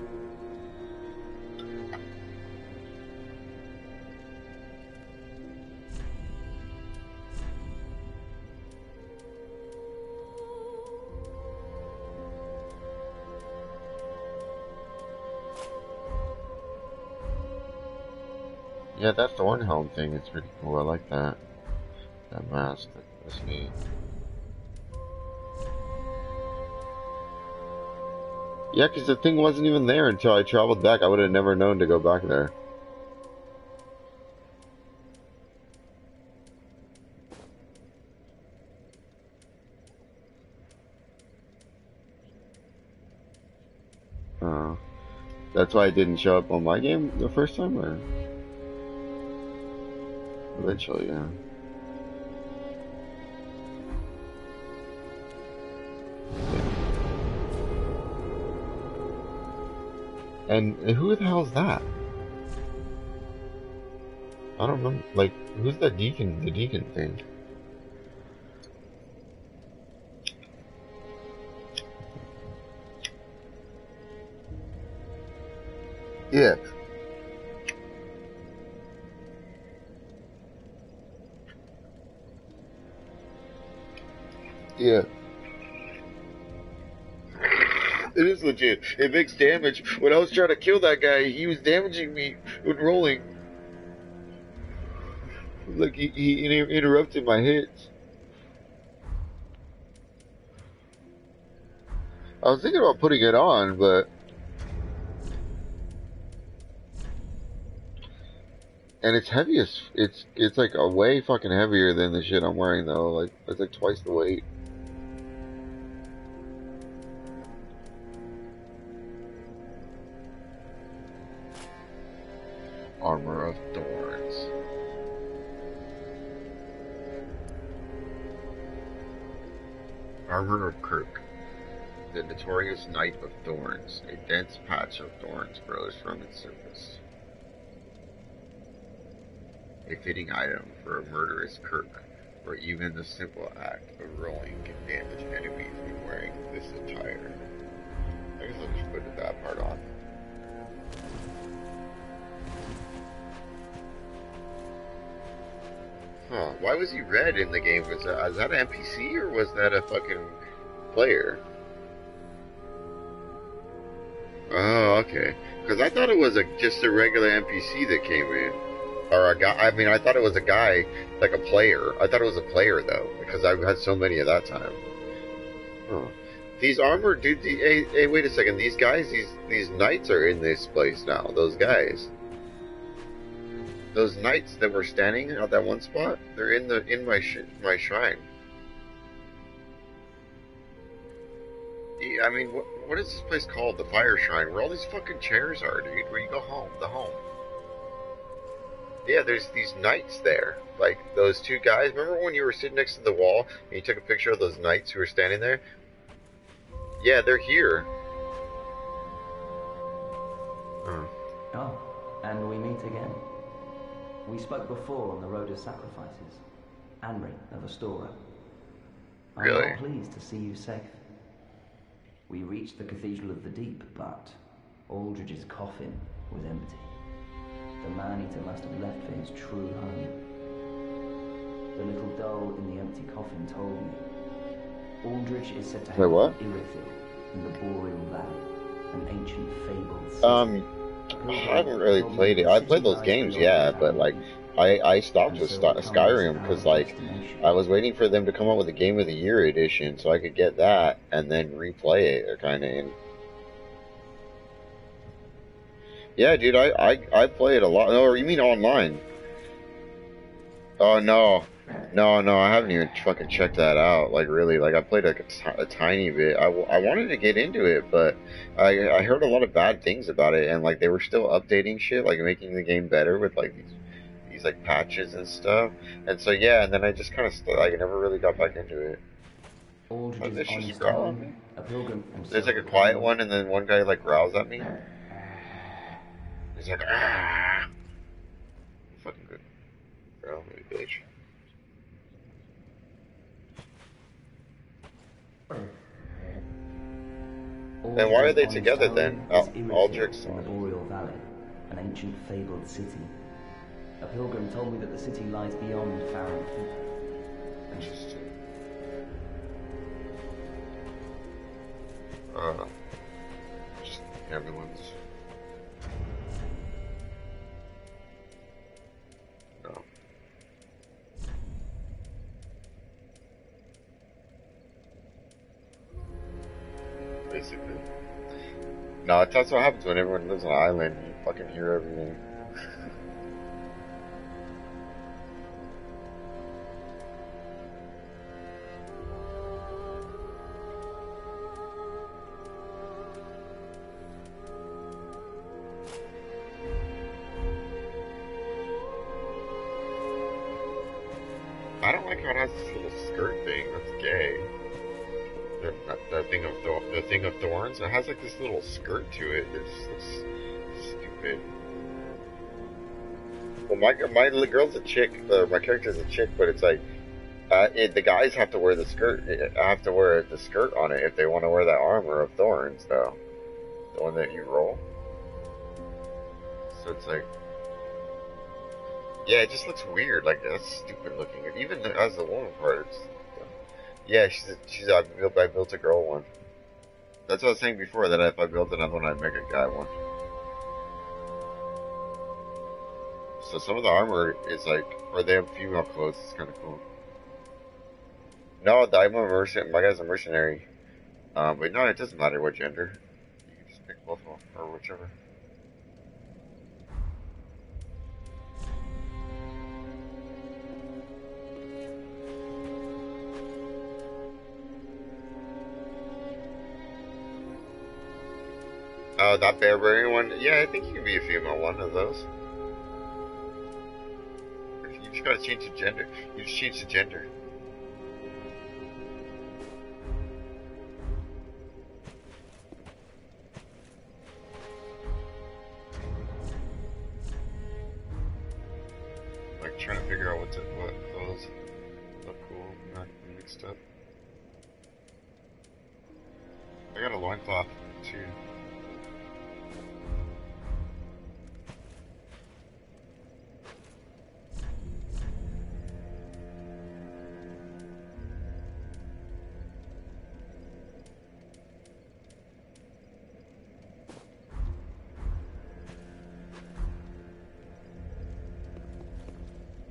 Yeah, that thorn helm thing is pretty cool. I like that. That mask. That's neat. Yeah, because the thing wasn't even there until I traveled back. I would have never known to go back there. Uh, that's why it didn't show up on my game the first time, or eventually, yeah. And who the hell is that? I don't remember. Like, who's that deacon? The deacon thing. Yeah. Yeah. It is legit. It makes damage. When I was trying to kill that guy, he was damaging me with rolling. Like, he interrupted my hits. I was thinking about putting it on, but... And it's heavy as... It's like a way fucking heavier than the shit I'm wearing, though. Like, it's like twice the weight. Armor of Thorns. Armor of Kirk. The notorious Night of Thorns. A dense patch of thorns grows from its surface. A fitting item for a murderous Kirk, where even the simple act of rolling can damage enemies when wearing this attire. I guess I'll just put that part on. Huh, why was he red in the game? Was that an NPC or was that a fucking player? Oh, okay. Because I thought it was just a regular NPC that came in. Or a guy, I mean, I thought it was a guy, like a player. I thought it was a player, though, because I've had so many at that time. Huh. These armored dudes, hey, wait a second, these guys, these knights are in this place now, those guys. Those knights that were standing at that one spot, they're in my shrine. I mean, what is this place called? The Fire Shrine, where all these fucking chairs are, dude, where you go home, the home. Yeah, there's these knights there. Like, those two guys. Remember when you were sitting next to the wall and you took a picture of those knights who were standing there? Yeah, they're here. Oh, and we meet again. We spoke before on the Road of Sacrifices. Anri of Astora. Really? I'm pleased to see you safe. We reached the Cathedral of the Deep, but Aldrich's coffin was empty. The man-eater must have left for his true home. The little doll in the empty coffin told me Aldrich is said to have Irithyll in the Boreal Valley, an ancient fable. I haven't really played it. I played those games, yeah, but like I stopped with Skyrim because like I was waiting for them to come up with a Game of the Year edition so I could get that and then replay it, or kind of. Yeah, dude, I play it a lot. No, you mean online? Oh no, I haven't even fucking checked that out. Like really, like I played like a tiny bit. I wanted to get into it, but I heard a lot of bad things about it, and like they were still updating shit, like making the game better with like these like patches and stuff. And so yeah, and then I just kind of like I never really got back into it. This just growl at me. There's like a quiet one, and then one guy like growls at me. He's like, ah! Fucking good. Girl, maybe bitch. And why are they together then? Aldrich's in the Boreal Valley, an ancient fabled city. A pilgrim told me that the city lies beyond Farron Keep. Interesting. Just everyone's. No. Basically. No, that's what happens when everyone lives on an island. You fucking hear everything. I don't like how it has this little skirt thing. That's gay. The thing of thorns. It has like this little skirt to it. It just looks stupid. Well, my girl's a chick. My character's a chick, but it's like the guys have to wear the skirt. Have to wear the skirt on it if they want to wear that armor of thorns, though. The one that you roll. So it's like. Yeah, it just looks weird. Like that's stupid looking. Even as the woman part, yeah, I built a girl one. That's what I was saying before. That if I built another one, I'd make a guy one. So some of the armor is like, or they have female clothes. It's kind of cool. No, I'm a mercenary. My guy's a mercenary. But no, it doesn't matter what gender. You can just pick both of them or whichever. Oh, that barbarian one? Yeah, I think you can be a female one of those. You just gotta change the gender. You just change the gender. like trying to figure out what clothes look cool, not mixed up. I got a loincloth too.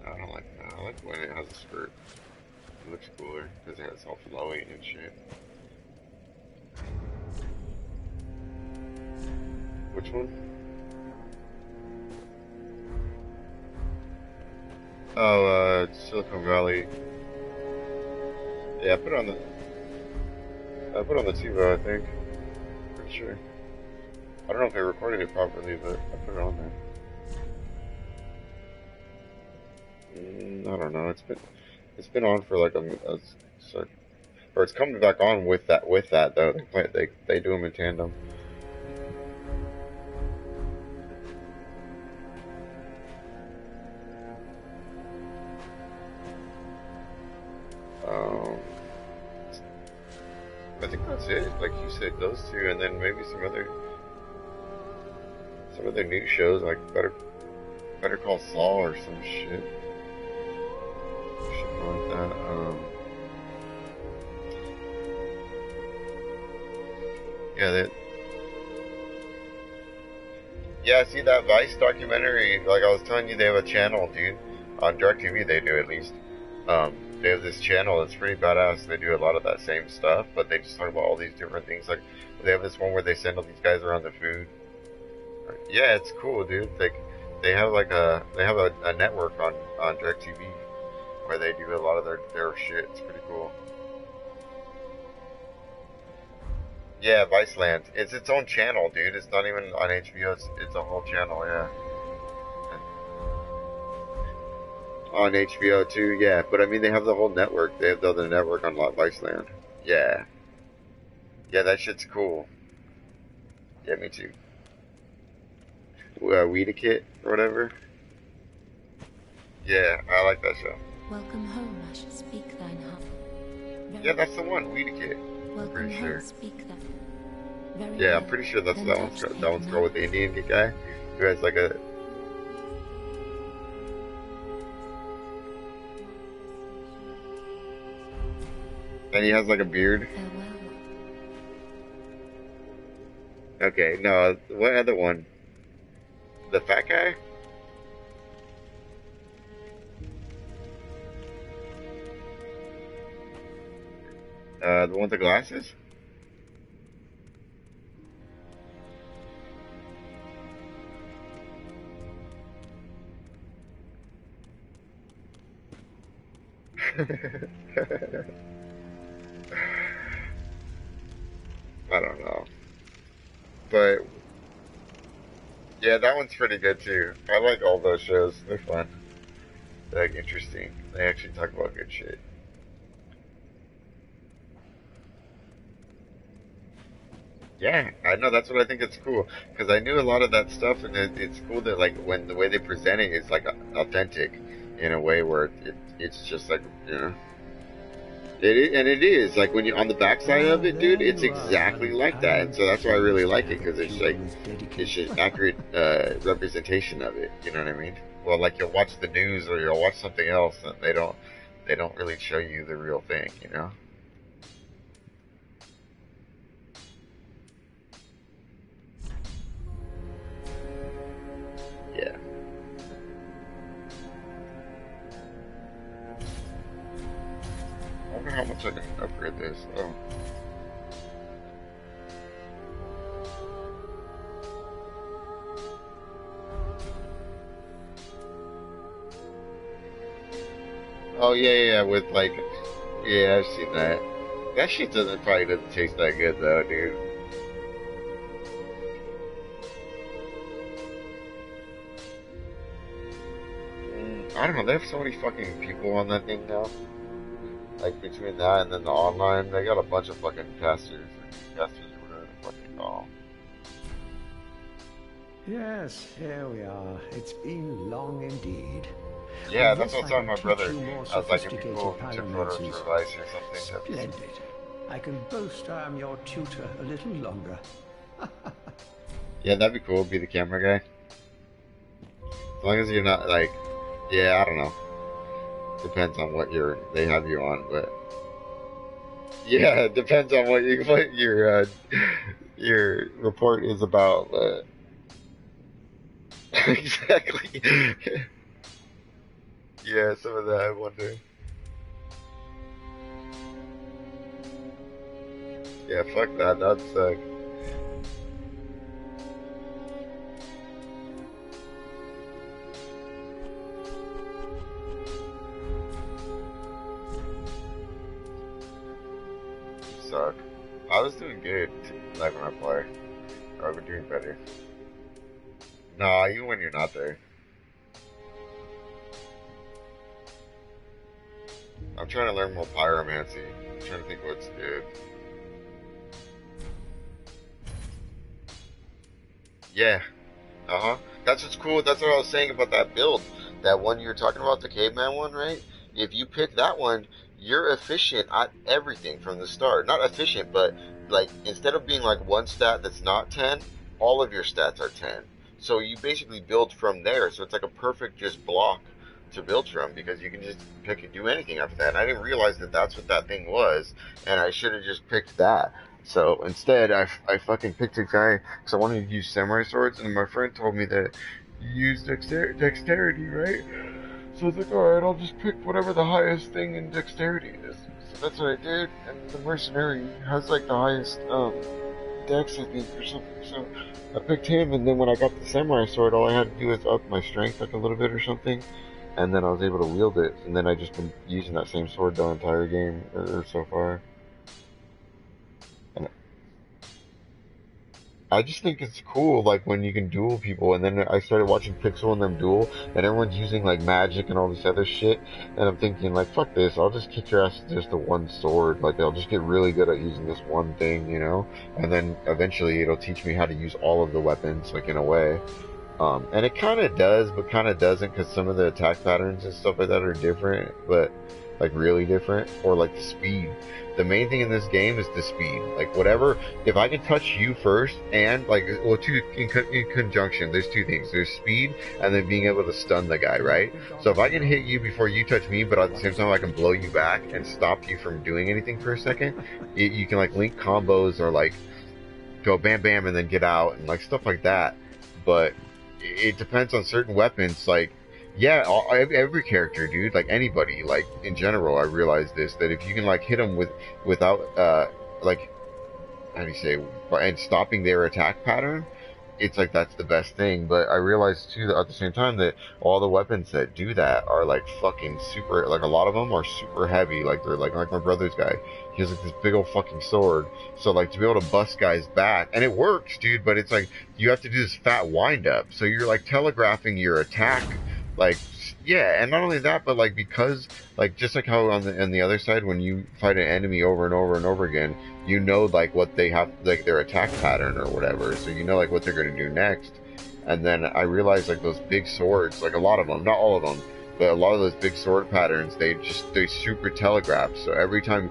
I don't like that. I like when it has a skirt. It looks cooler because it's all flowy and shit. Which one? Oh, Silicon Valley. Yeah, I put it on the TiVo, I think. Pretty sure. I don't know if they recorded it properly, but I put it on there. I don't know. It's been on for like so, or it's coming back on with that though. They do them in tandem. I think that's it. Like you said, those two, and then maybe some other new shows like Better Call Saul or some shit. Shit like that. Yeah, see that Vice documentary? Like I was telling you, they have a channel, dude. On DirecTV, they do at least. They have this channel that's pretty badass. They do a lot of that same stuff, but they just talk about all these different things. Like they have this one where they send all these guys around the food. Yeah, it's cool, dude. They have a network on DirecTV where they do a lot of their shit. It's pretty cool. Yeah, Viceland. It's its own channel, dude. It's not even on HBO. It's a whole channel. Yeah. On HBO too, yeah. But I mean, they have the whole network. They have the other network on Viceland. Yeah. Yeah, that shit's cool. Yeah, me too. Weeda Kit or whatever. Yeah, I like that show. Welcome home, I shall speak thine heart. Yeah, that's the one, Weeda Kit. Welcome pretty home, sure. Speak that. Very Yeah, well. I'm pretty sure that Then one's touch that one's girl with the Indian guy who has like a. And he has like a beard. Farewell. Okay, no, what other one? The fat guy? The one with the glasses? I don't know. But, yeah, that one's pretty good too. I like all those shows. They're fun. They're like interesting. They actually talk about good shit. Yeah, I know. That's what I think it's cool. Because I knew a lot of that stuff, and it's cool that, like, when the way they present it is, like, authentic in a way where it's just, like, you know. And it is like when you're on the backside of it, dude. It's exactly like that, and so that's why I really like it because it's like it's just accurate representation of it. You know what I mean? Well, like you'll watch the news or you'll watch something else, and they don't really show you the real thing. You know? Yeah. I wonder how much I can upgrade this. Oh. Oh yeah, with like, yeah, I've seen that. That shit probably doesn't taste that good though, dude. I don't know. They have so many fucking people on that thing now. Like between that and then the online, they got a bunch of fucking casters, or whatever the fuck you call Yes, here we are. It's been long indeed. Yeah, With that's this, what I was I telling can my teach brother. you more I was like, it'd be sophisticated cool if you took photos pyromancies. for Vice or something. Splendid. I can boast I am your tutor a little longer. Yeah, that'd be cool. Be the camera guy. As long as you're not like, yeah, I don't know. Depends on what they have you on, but yeah, it depends on what your report is about. But exactly. Yeah, some of that I wonder. Yeah, fuck that. That'd suck. Suck. I was doing good, like when I play. I've been doing better. Nah, even when you're not there. I'm trying to learn more pyromancy. I'm trying to think what's good. Yeah. Uh-huh. That's what's cool. That's what I was saying about that build. That one you were talking about, the caveman one, right? If you pick that one, you're efficient at everything from the start. Not efficient, but like instead of being like one stat that's not 10, all of your stats are 10. So you basically build from there. So it's like a perfect just block to build from because you can just pick and do anything after that. And I didn't realize that that's what that thing was, and I should have just picked that. So instead, I fucking picked a guy because I wanted to use samurai swords, and my friend told me that you use dexterity, right? So I was like, alright, I'll just pick whatever the highest thing in dexterity is. So that's what I did, and the mercenary has like the highest dex, I think, or something. So I picked him, and then when I got the samurai sword, all I had to do was up my strength like a little bit or something, and then I was able to wield it, and then I just been using that same sword the entire game, or so far. And I just think it's cool, like when you can duel people, and then I started watching Pixel and them duel, and everyone's using like magic and all this other shit, and I'm thinking like, fuck this, I'll just kick your ass with just the one sword, like I'll just get really good at using this one thing, you know, and then eventually it'll teach me how to use all of the weapons, like in a way. And it kind of does, but kind of doesn't, because some of the attack patterns and stuff like that are different, but like really different, or like the speed. The main thing in this game is the speed. Like whatever, if I can touch you first, and like, well, in conjunction, there's two things. There's speed, and then being able to stun the guy, right? So if I can hit you before you touch me, but at the same time I can blow you back and stop you from doing anything for a second, you can like link combos or like go bam bam and then get out and like stuff like that. But it depends on certain weapons. Like, yeah, every character, dude, like anybody, like in general, I realized this, that if you can like hit them without like, how do you say, and stopping their attack pattern, it's like that's the best thing. But I realized too that at the same time that all the weapons that do that are like fucking super, like a lot of them are super heavy. Like they're like my brother's guy, he has like this big old fucking sword. So like to be able to bust guys back, and it works, dude. But it's like you have to do this fat wind up. So you're like telegraphing your attack, like, yeah. And not only that, but like because like just like how on the other side, when you fight an enemy over and over and over again, you know like what they have, like their attack pattern or whatever, so you know like what they're going to do next. And then I realized like those big swords, like a lot of them, not all of them, but a lot of those big sword patterns, they super telegraph. So every time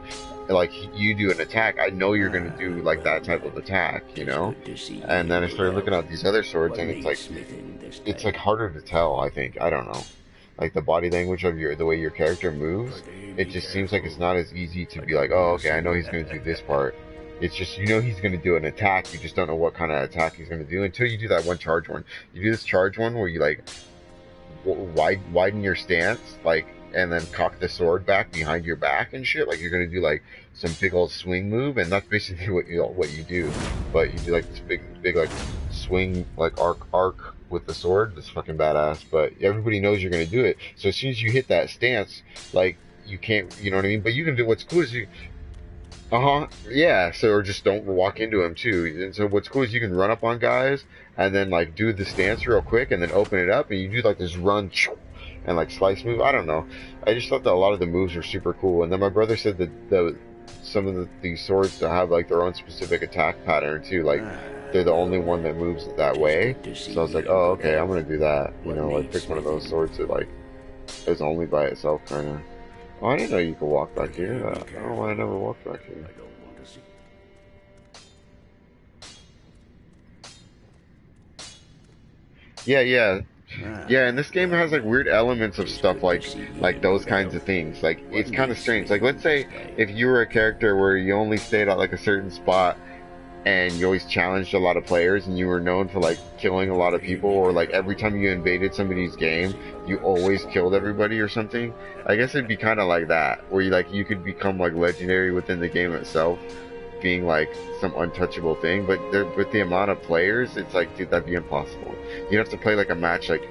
like you do an attack, I know you're going to do like that type of attack, you know. And then I started looking at these other swords, and it's like harder to tell, I think. I don't know, like the body language of the way your character moves, it just seems like it's not as easy to be like, oh, okay, I know he's going to do this part. It's just, you know, he's going to do an attack, you just don't know what kind of attack he's going to do until you do that one charge one. You do this charge one where you like widen your stance, like, and then cock the sword back behind your back and shit, like you're going to do like some big old swing move, and that's basically what you do. But you do like this big like swing, like arc with the sword. That's fucking badass. But everybody knows you're gonna do it. So as soon as you hit that stance, like you can't, you know what I mean? But you can do, what's cool is you, yeah. So, or just don't walk into them too. And so what's cool is you can run up on guys and then like do the stance real quick and then open it up, and you do like this run and like slice move. I don't know. I just thought that a lot of the moves are super cool. And then my brother said that some of these swords to have like their own specific attack pattern too. Like they're the only one that moves that way. So I was like, oh, okay, I'm gonna do that. You know, like pick one of those swords that like It's only by itself, kind of. Oh, I didn't know you could walk back here. I don't know why I never walked back here. I don't want to see. Yeah, yeah. Ah, Yeah, and this game has like weird elements of stuff like those kinds of things. Like it's kind of strange. Like let's say if you were a character where you only stayed at like a certain spot and you always challenged a lot of players and you were known for like killing a lot of people, or like every time you invaded somebody's game you always killed everybody or something. I guess it'd be kind of like that, where you could become like legendary within the game itself, being like some untouchable thing. But with the amount of players, it's like, dude, that'd be impossible. You'd have to play like a match like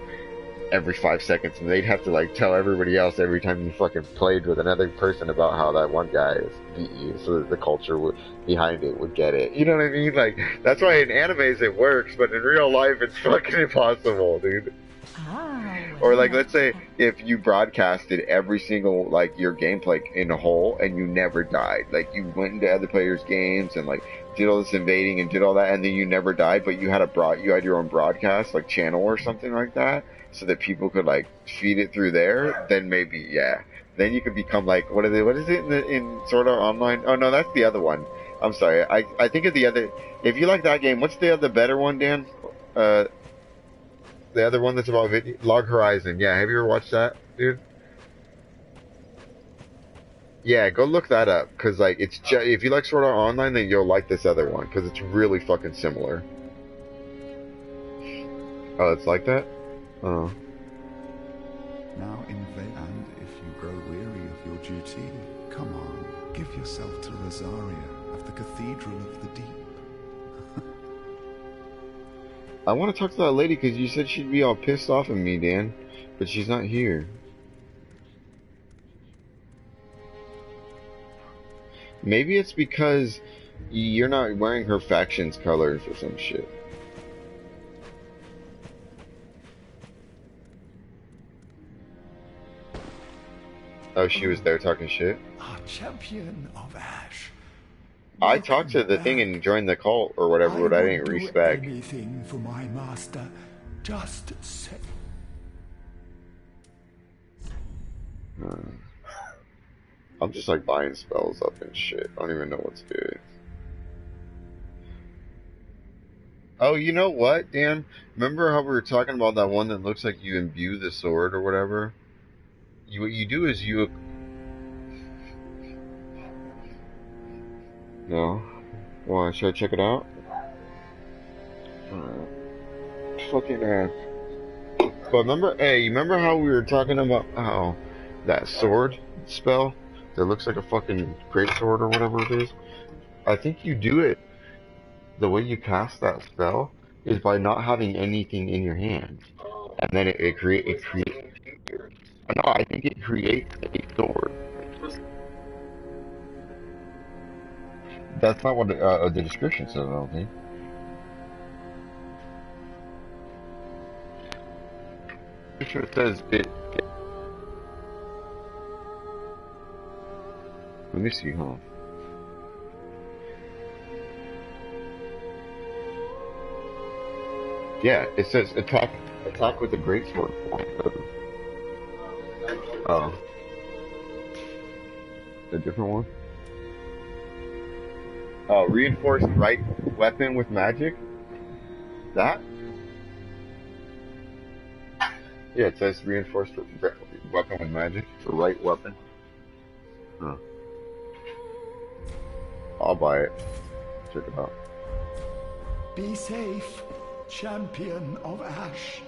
every 5 seconds, and they'd have to like tell everybody else every time you fucking played with another person about how that one guy is beat you, so that the culture behind it would get it. You know what I mean? Like that's why in animes it works, but in real life it's fucking impossible, dude. Or like let's say if you broadcasted every single like your gameplay in a whole and you never died, like you went into other players' games and like did all this invading and did all that, and then you never died, but you had your own broadcast like channel or something like that, so that people could like feed it through there, then maybe, yeah, then you could become like what is it in Sword Art Online? Oh no, that's the other one. I'm sorry, I think of the other. If you like that game, what's the other better one, Dan? The other one that's about video, Log Horizon. Yeah, have you ever watched that, dude? Yeah, go look that up, cause like it's if you like Sword Art Online, then you'll like this other one, cause it's really fucking similar. Oh, it's like that? Oh. now invade, and if you grow weary of your duty, come on, give yourself to Rosaria of the Cathedral of the Deep. I want to talk to that lady because you said she'd be all pissed off at me, Dan, but she's not here. Maybe it's because you're not wearing her faction's colors or some shit. Oh, she was there talking shit? Our champion of Ash. I talked to the thing and joined the cult or whatever, but I didn't respect. Anything for my master. Just say. I'm just like buying spells up and shit. I don't even know what's good. Oh, you know what, Dan? Remember how we were talking about that one that looks like you imbue the sword or whatever? What you do is you... No. Why, should I check it out? Fucking ass. But remember, hey, you remember how we were talking about how that sword spell that looks like a fucking great sword or whatever it is? I think you do it, the way you cast that spell is by not having anything in your hand. And then it creates... No, I think it creates a sword. That's not what the description says, I don't think. Pretty sure it says it. Let me see, huh? Yeah, it says attack with a great sword. Oh. A different one? Oh, reinforced right weapon with magic? That? Yeah, it says reinforced weapon with magic for right weapon. Huh. I'll buy it. Check it out. Be safe, champion of Ash.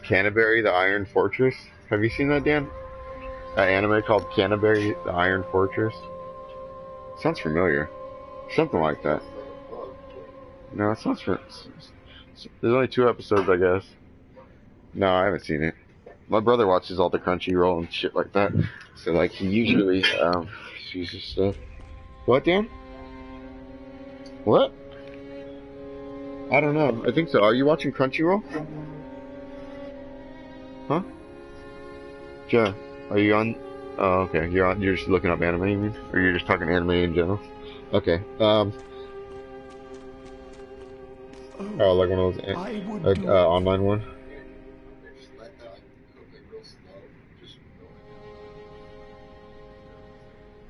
Canterbury, the Iron Fortress. Have you seen that, Dan? That anime called Canterbury, the Iron Fortress. Sounds familiar. Something like that. No, it sounds familiar. There's only 2 episodes, I guess. No, I haven't seen it. My brother watches all the Crunchyroll and shit like that. So, like, he usually, sees this stuff. What, Dan? What? I don't know. I think so. Are you watching Crunchyroll? Huh? Joe, are you on? Oh, okay. You're on. You're just looking up anime, you mean? Or you're just talking anime in general? Okay. Oh, like one of those, I would like do online one.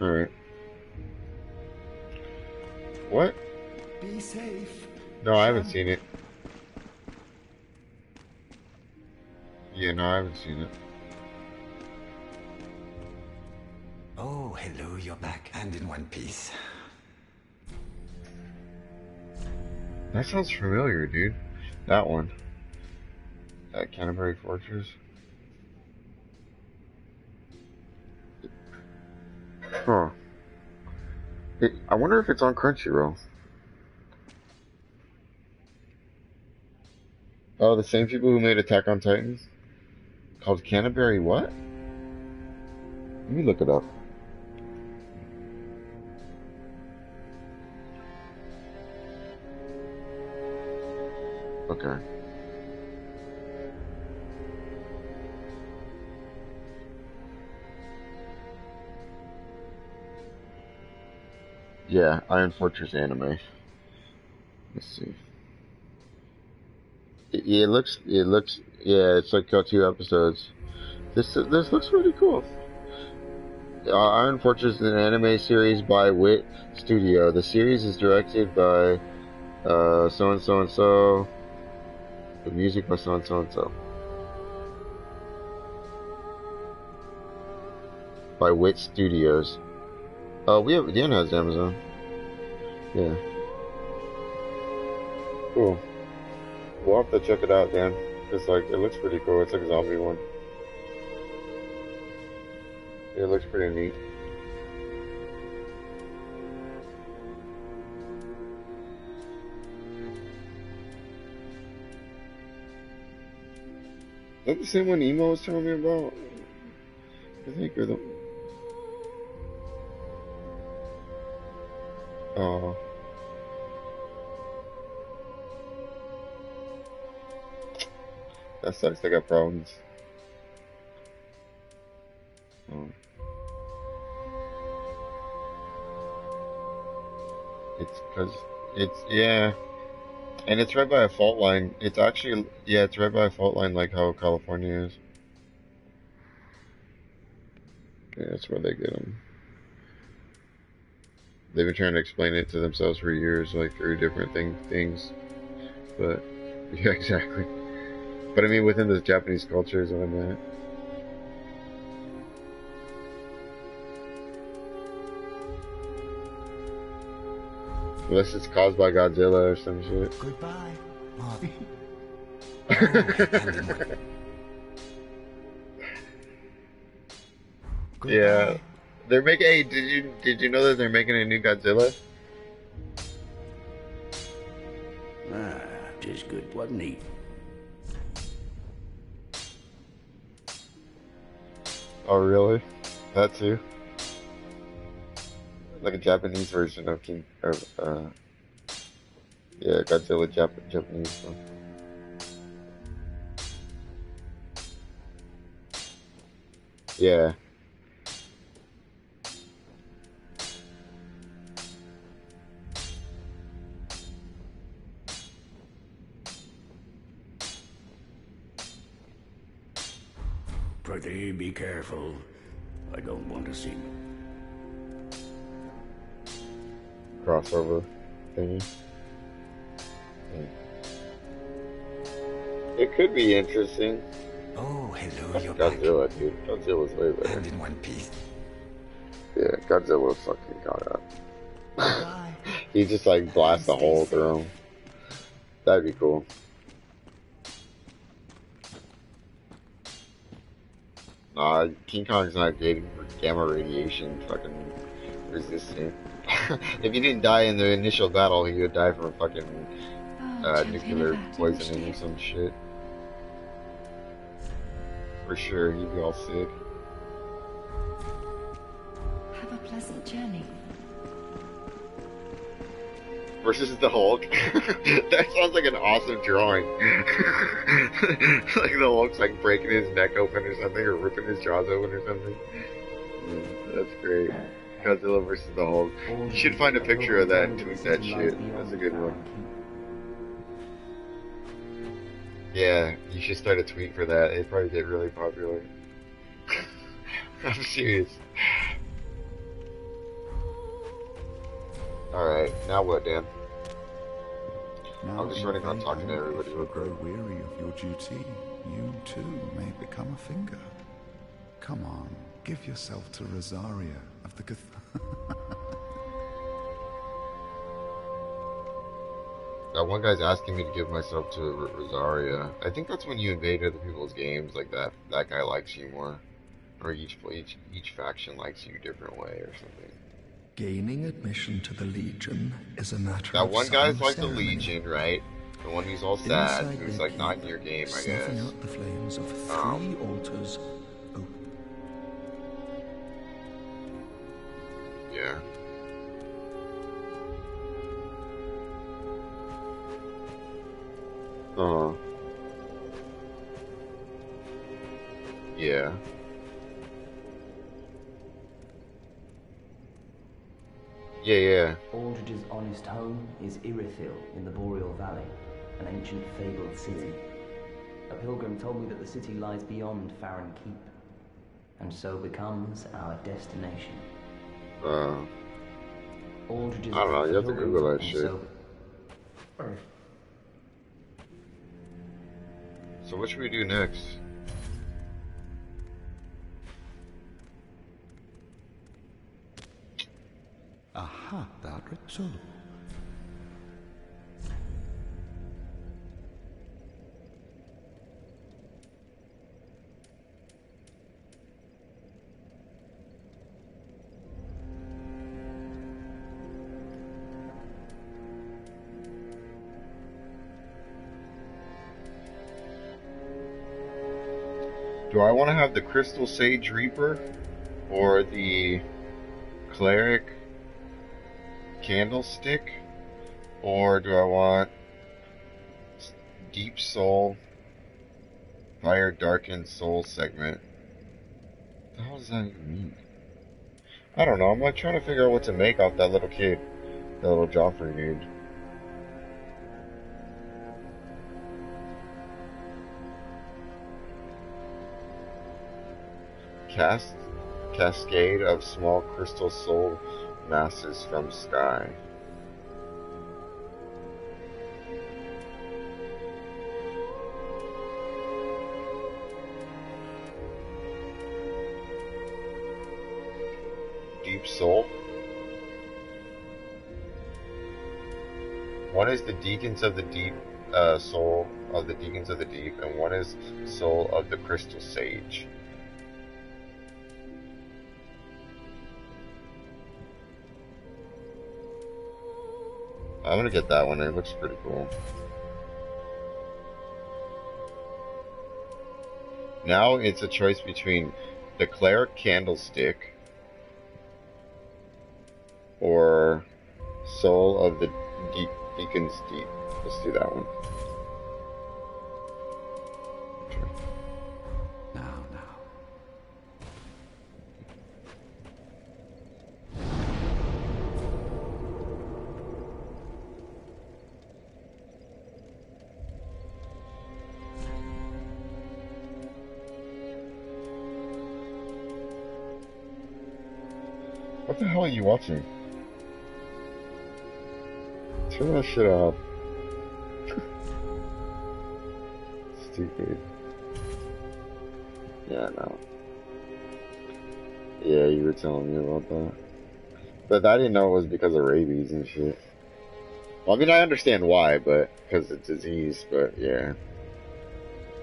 All right. What? Be safe. No, I haven't seen it. Yeah, no, I haven't seen it. Oh, hello, you're back and in one piece. That sounds familiar, dude. That one. That Canterbury Fortress. Huh. I wonder if it's on Crunchyroll. Oh, the same people who made Attack on Titans? Called Canterbury what? Let me look it up. Okay. Yeah, Iron Fortress anime. Let's see. It looks, yeah, it's like got 2 episodes. This looks really cool. Iron Fortress is an anime series by Wit Studio. The series is directed by so and so and so. The music by so and so and so. By Wit Studios. Dan has Amazon. Yeah. Cool. We'll have to check it out, Dan. It's like, it looks pretty cool. It's like a zombie one. It looks pretty neat. Is that the same one Emo was telling me about? I think, or the... Oh. That sucks, they got problems. Oh. Yeah. And it's right by a fault line. It's actually, yeah, it's right by a fault line like how California is. Yeah, that's where they get them. They've been trying to explain it to themselves for years, like through different things. But, yeah, exactly. But I mean, within the Japanese culture is what I meant. Unless it's caused by Godzilla or some shit. Goodbye, Marty. Yeah. They're making, hey, did you know that they're making a new Godzilla? Ah, just good, wasn't he? Oh, really? That too? Like a Japanese version of yeah, Godzilla Japanese one. Yeah. Pretty be careful. I don't want to see Crossover thingy. Yeah. It could be interesting. Oh, hello, you're Godzilla, back. dude. Godzilla's way better. And in one piece. Yeah, Godzilla fucking got up. Goodbye. He just like blasts a hole through him. That'd be cool. Nah, King Kong's not good for gamma radiation fucking resistant. If he didn't die in the initial battle, he would die from fucking nuclear poisoning or some shit. For sure, he'd be all sick. Have a pleasant journey. Versus the Hulk. That sounds like an awesome drawing. Like the Hulk's like breaking his neck open or something, or ripping his jaws open or something. That's great. Godzilla versus the Hulk. You should find a picture of that and tweet that shit. That's a good one. Yeah, you should start a tweet for that. It'd probably get really popular. I'm serious. Alright, now what, Dan? Now I'm just running around invade, talking to and everybody if real you grow quick. weary of your duty, you too may become a finger. Come on, give yourself to Rosaria of the That one guy's asking me to give myself to Rosaria. I think that's when you invade other people's games, like that guy likes you more. Or each faction likes you a different way or something. Gaining admission to the Legion is a matter That of one guy's some like the ceremony. Legion, right? The one who's all sad, Inside who's their like not keep, in your game, I snuffing guess. out the flames of 3 altars. Oh, Yeah. Uh-huh. Yeah. Yeah. Aldrich's honest home is Irithil in the Boreal Valley, an ancient fabled city. A pilgrim told me that the city lies beyond Farron Keep, and so becomes our destination. Aldrich's I don't know, you have to pilgrim, Google that and shit. So So what should we do next? Aha, Day3. Do I want to have the Crystal Sage Reaper or the Cleric Candlestick, or do I want Deep Soul Fire Darkened Soul segment? What the hell does that even mean? I don't know. I'm like trying to figure out what to make off that little kid, that little Joffrey dude. Cascade of small crystal soul masses from sky. Deep soul. One is the Deacons of the Deep, soul of the Deacons of the Deep, and one is soul of the Crystal Sage. I'm gonna get that one. It looks pretty cool. Now it's a choice between the Cleric Candlestick or Soul of the Deacon's Deep. Let's do that one. Now. What the hell are you watching? Turn that shit off. Stupid. Yeah, no. Yeah, you were telling me about that. But I didn't know it was because of rabies and shit. Well, I mean, I understand why, but because it's disease, but yeah.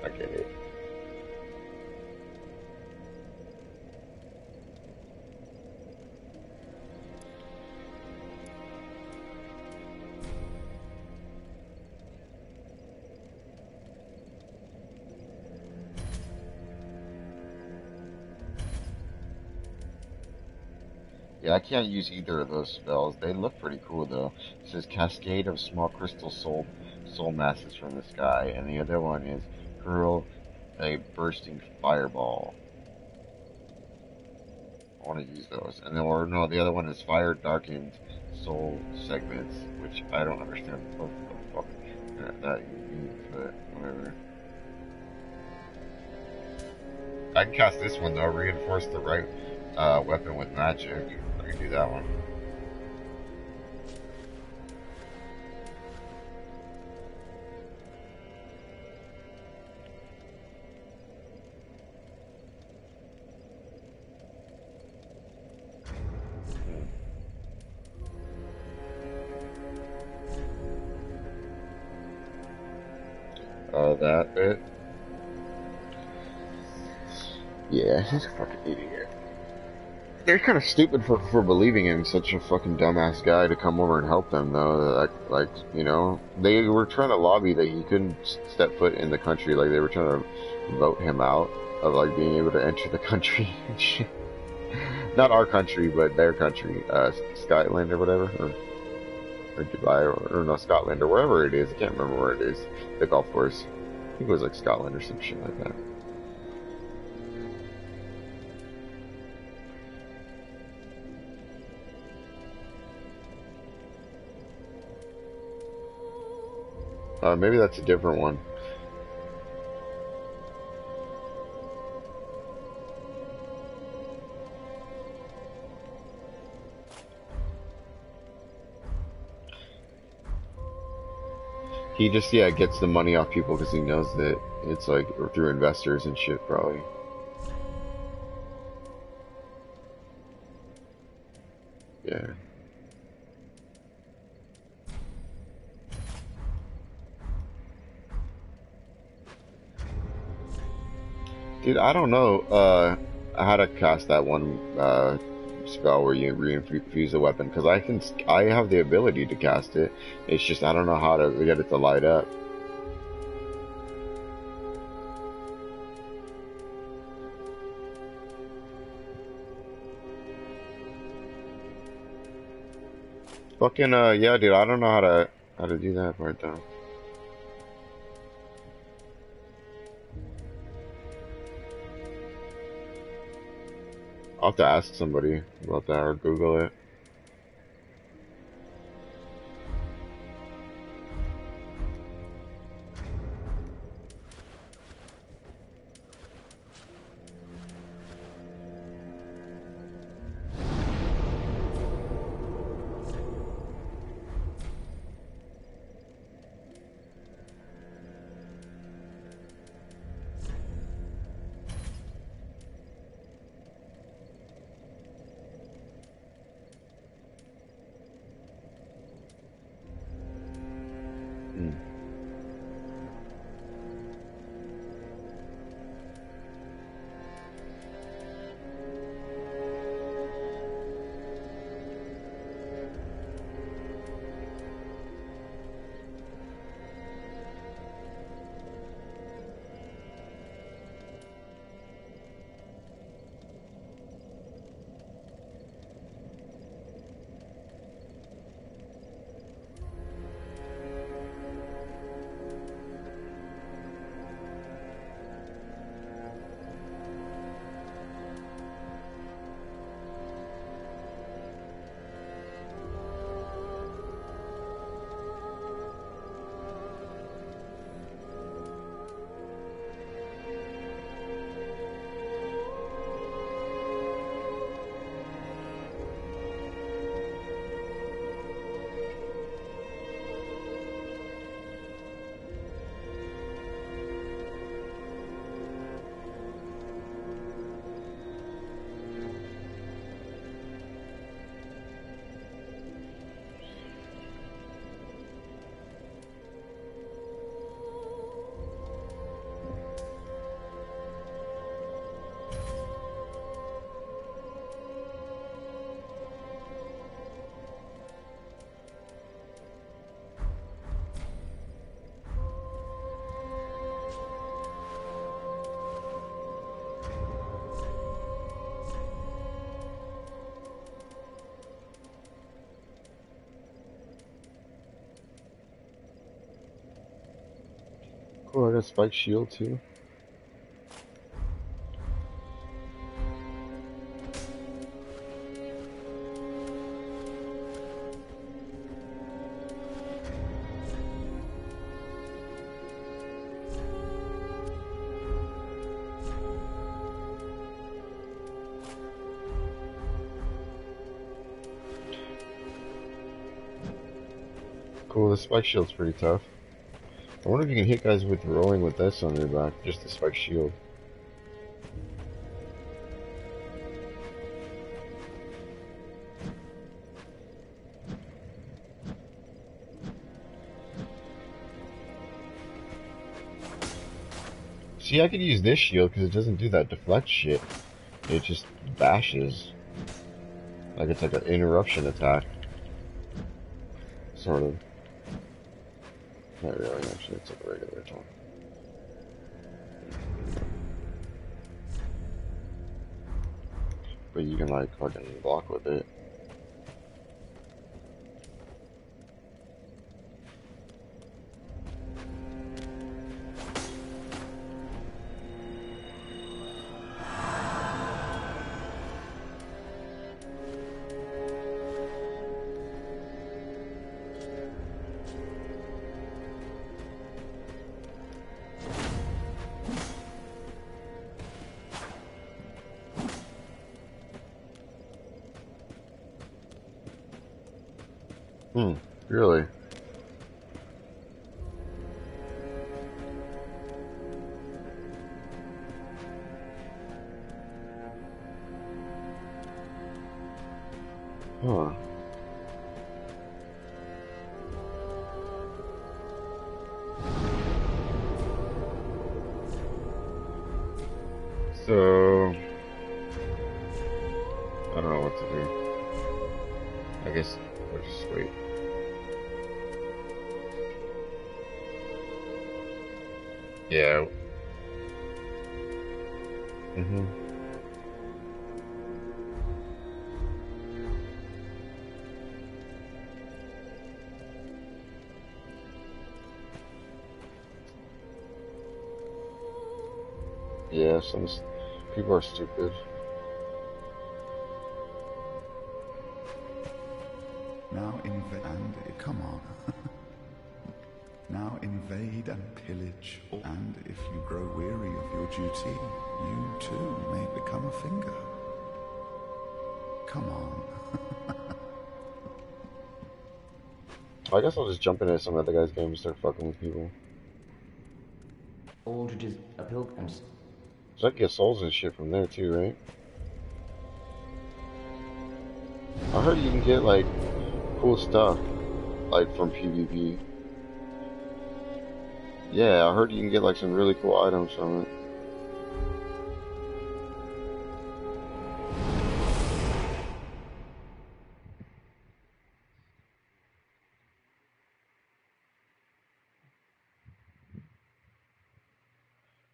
I get it. Yeah, I can't use either of those spells. They look pretty cool though. It says Cascade of Small Crystal Soul Masses from the Sky, and the other one is Hurl a Bursting Fireball. I want to use those. And then, or no, the other one is Fire Darkened Soul Segments, which I don't understand what the fuck that means, but whatever. I can cast this one though. Reinforce the right weapon with magic. I can do that one. Oh, that bit? Yeah, he's a fucking idiot. They're kind of stupid for believing in such a fucking dumbass guy to come over and help them, though. Like, you know, they were trying to lobby that he couldn't step foot in the country. Like, they were trying to vote him out of, like, being able to enter the country and shit. Not our country, but their country. Scotland or whatever. Or Dubai, or no, Scotland, or wherever it is. I can't remember where it is. The golf course. I think it was like Scotland or some shit like that. Maybe that's a different one. He just, yeah, gets the money off people because he knows that it's like through investors and shit, probably. Yeah. Dude, I don't know how to cast that one spell where you reinfuse a weapon, because I have the ability to cast it. It's just I don't know how to get it to light up. Fucking yeah, dude, I don't know how to do that part though. I'll have to ask somebody about that or Google it. Oh, I got spike shield too. cool. The spike shield's pretty tough. I wonder if you can hit guys with rolling with this on their back, just the spike shield. See, I could use this shield because it doesn't do that deflect shit. It just bashes. Like it's like an interruption attack. Sort of. Not really, actually, it's like a regular attack. But you can like fucking block with it. Really? Huh. So, I don't know what to do. I guess we'll just wait. Yeah. Mhm. Yeah, some people are stupid. Now invade and come on. Now invade and pillage, and if you grow weary of your duty, you too may become a finger. Come on. I guess I'll just jump into some other guy's game and start fucking with people. Aldridge's are pilgrims. So I can get souls and shit from there too, right? I heard you can get like cool stuff, like from PvP. Yeah, I heard you can get like some really cool items from it.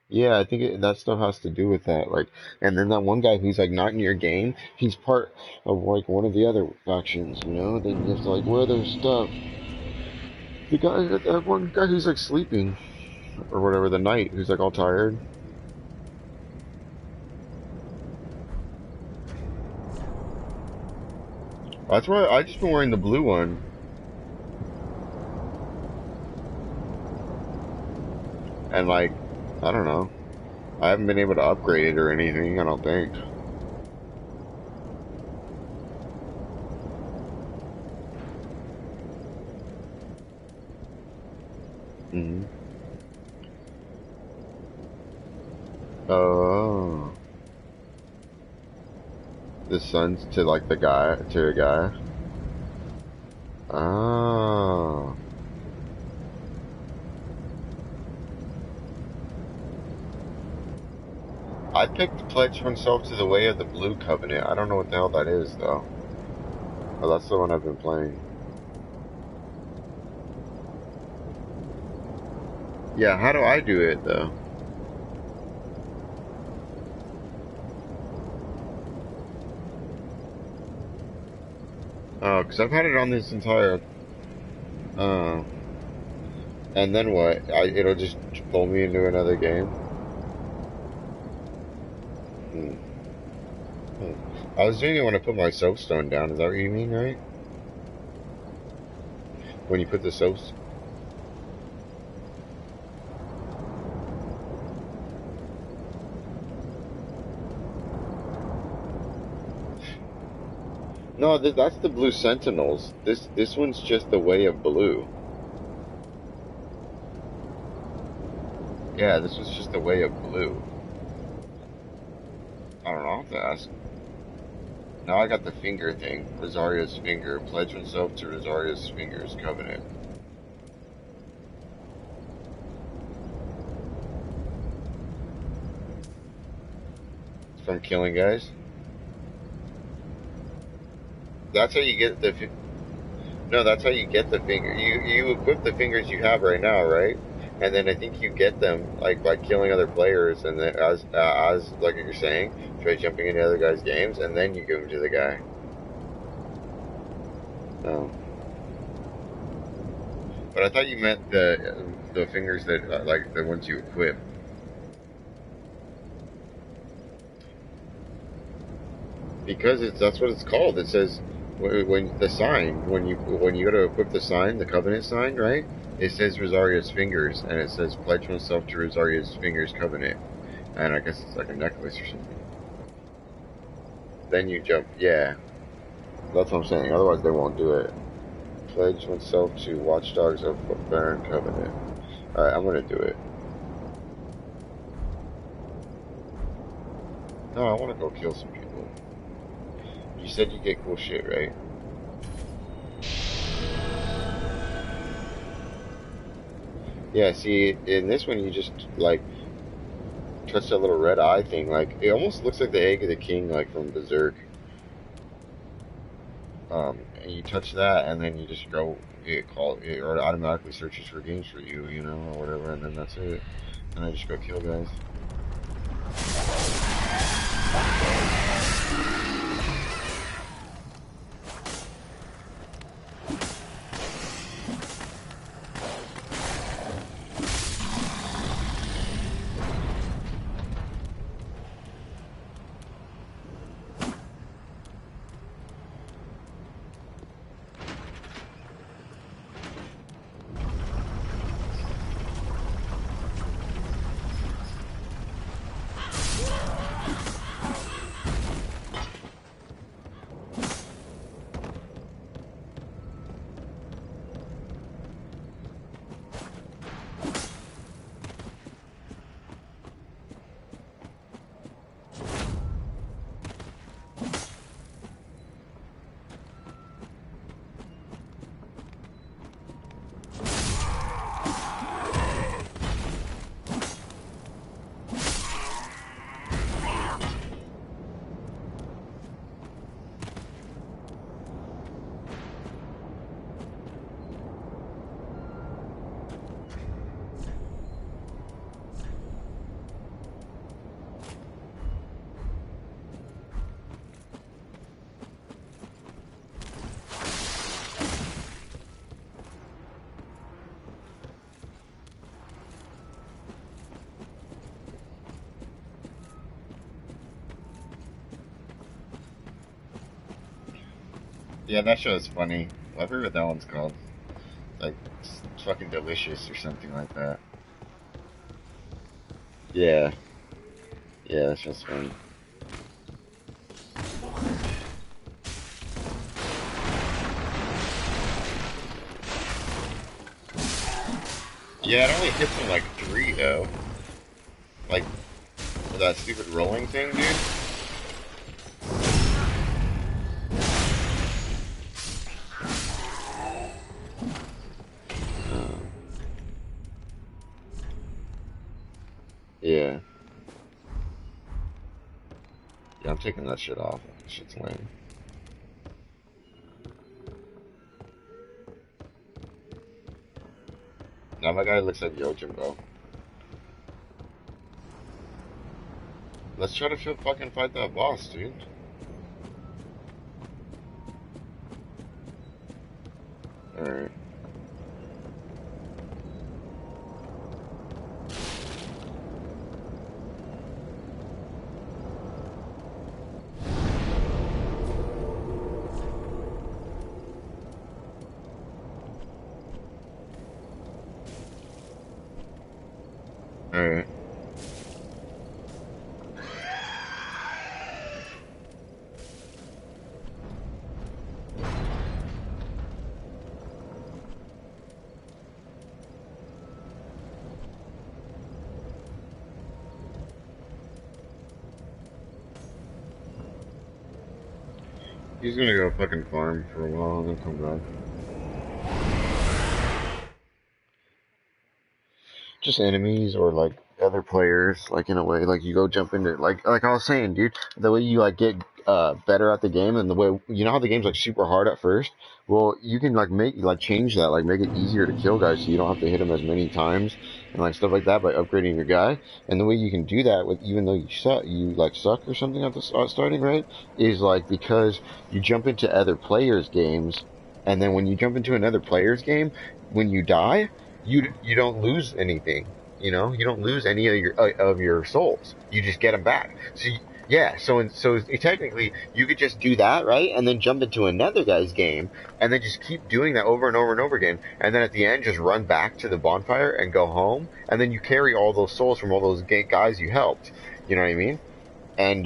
Yeah, I think that stuff has to do with that. Like, and then that one guy who's like not in your game, he's part of like one of the other factions, you know? Then you have to like wear their stuff. The guy, that one guy who's like sleeping, or whatever, the knight who's like all tired. That's why I just been wearing the blue one. And like, I don't know. I haven't been able to upgrade it or anything, I don't think. Mm-hmm. Oh. The sun's to like the guy, to a guy. Oh. I picked Pledge Oneself to the Way of the Blue Covenant. I don't know what the hell that is, though. Oh, that's the one I've been playing. Yeah, how do I do it, though? Oh, because I've had it on this entire... and then what? It'll just pull me into another game? Hmm. I was doing it when I put my soapstone down. Is that what you mean, right? When you put the soaps... No, that's the Blue Sentinels. This one's just the Way of Blue. Yeah, this was just a way of blue. I don't know, I'll have to ask. Now I got the finger thing. Rosaria's finger. Pledge oneself to Rosaria's finger's covenant. From killing guys. That's how you get the... No, that's how you get the finger. You equip the fingers you have right now, right? And then I think you get them like by killing other players, and then as like you're saying, try jumping into other guys' games, and then you give them to the guy. Oh, but I thought you meant the fingers that like the ones you equip. Because that's what it's called. It says when the sign when you go to equip the sign, the covenant sign, right? It says Rosaria's fingers, and it says pledge oneself to Rosaria's fingers covenant, and I guess it's like a necklace or something. Then you jump, yeah. That's what I'm saying. Otherwise, they won't do it. Pledge oneself to Watchdogs of Baron Covenant. All right, I'm gonna do it. No, I want to go kill some people. You said you get cool shit, right? Yeah, see, in this one, you just, like, touch that little red eye thing. Like, it almost looks like the egg of the king, like, from Berserk. And you touch that, and then you just go, or it automatically searches for games for you, you know, or whatever, and then that's it. And I just go kill guys. Yeah, that show is funny. I forget what that one's called. Like, it's fucking delicious or something like that. Yeah. Yeah, that's just funny. Yeah, it only hits him like 3 though. Like, that stupid rolling thing, dude. Yeah. Yeah, I'm taking that shit off. That shit's lame. Now my guy looks like Yojimbo. Let's try to fucking fight that boss, dude. Alright. Alright. He's gonna go fucking farm for a while and then come back. Just enemies or like other players, like in a way, like you go jump into like I was saying, dude, the way you like get better at the game and the way you know how the game's like super hard at first. Well, you can like change that, like make it easier to kill guys, so you don't have to hit them as many times and like stuff like that by upgrading your guy. And the way you can do that with even though you suck or something at the starting, right? Is like because you jump into other players' games, and then when you jump into another player's game, when you die you don't lose anything. You know, you don't lose any of your souls. You just get them back. So yeah, so technically you could just do that, right, and then jump into another guy's game, and then just keep doing that over and over and over again, and then at the end just run back to the bonfire and go home, and then you carry all those souls from all those guys you helped. You know what I mean? And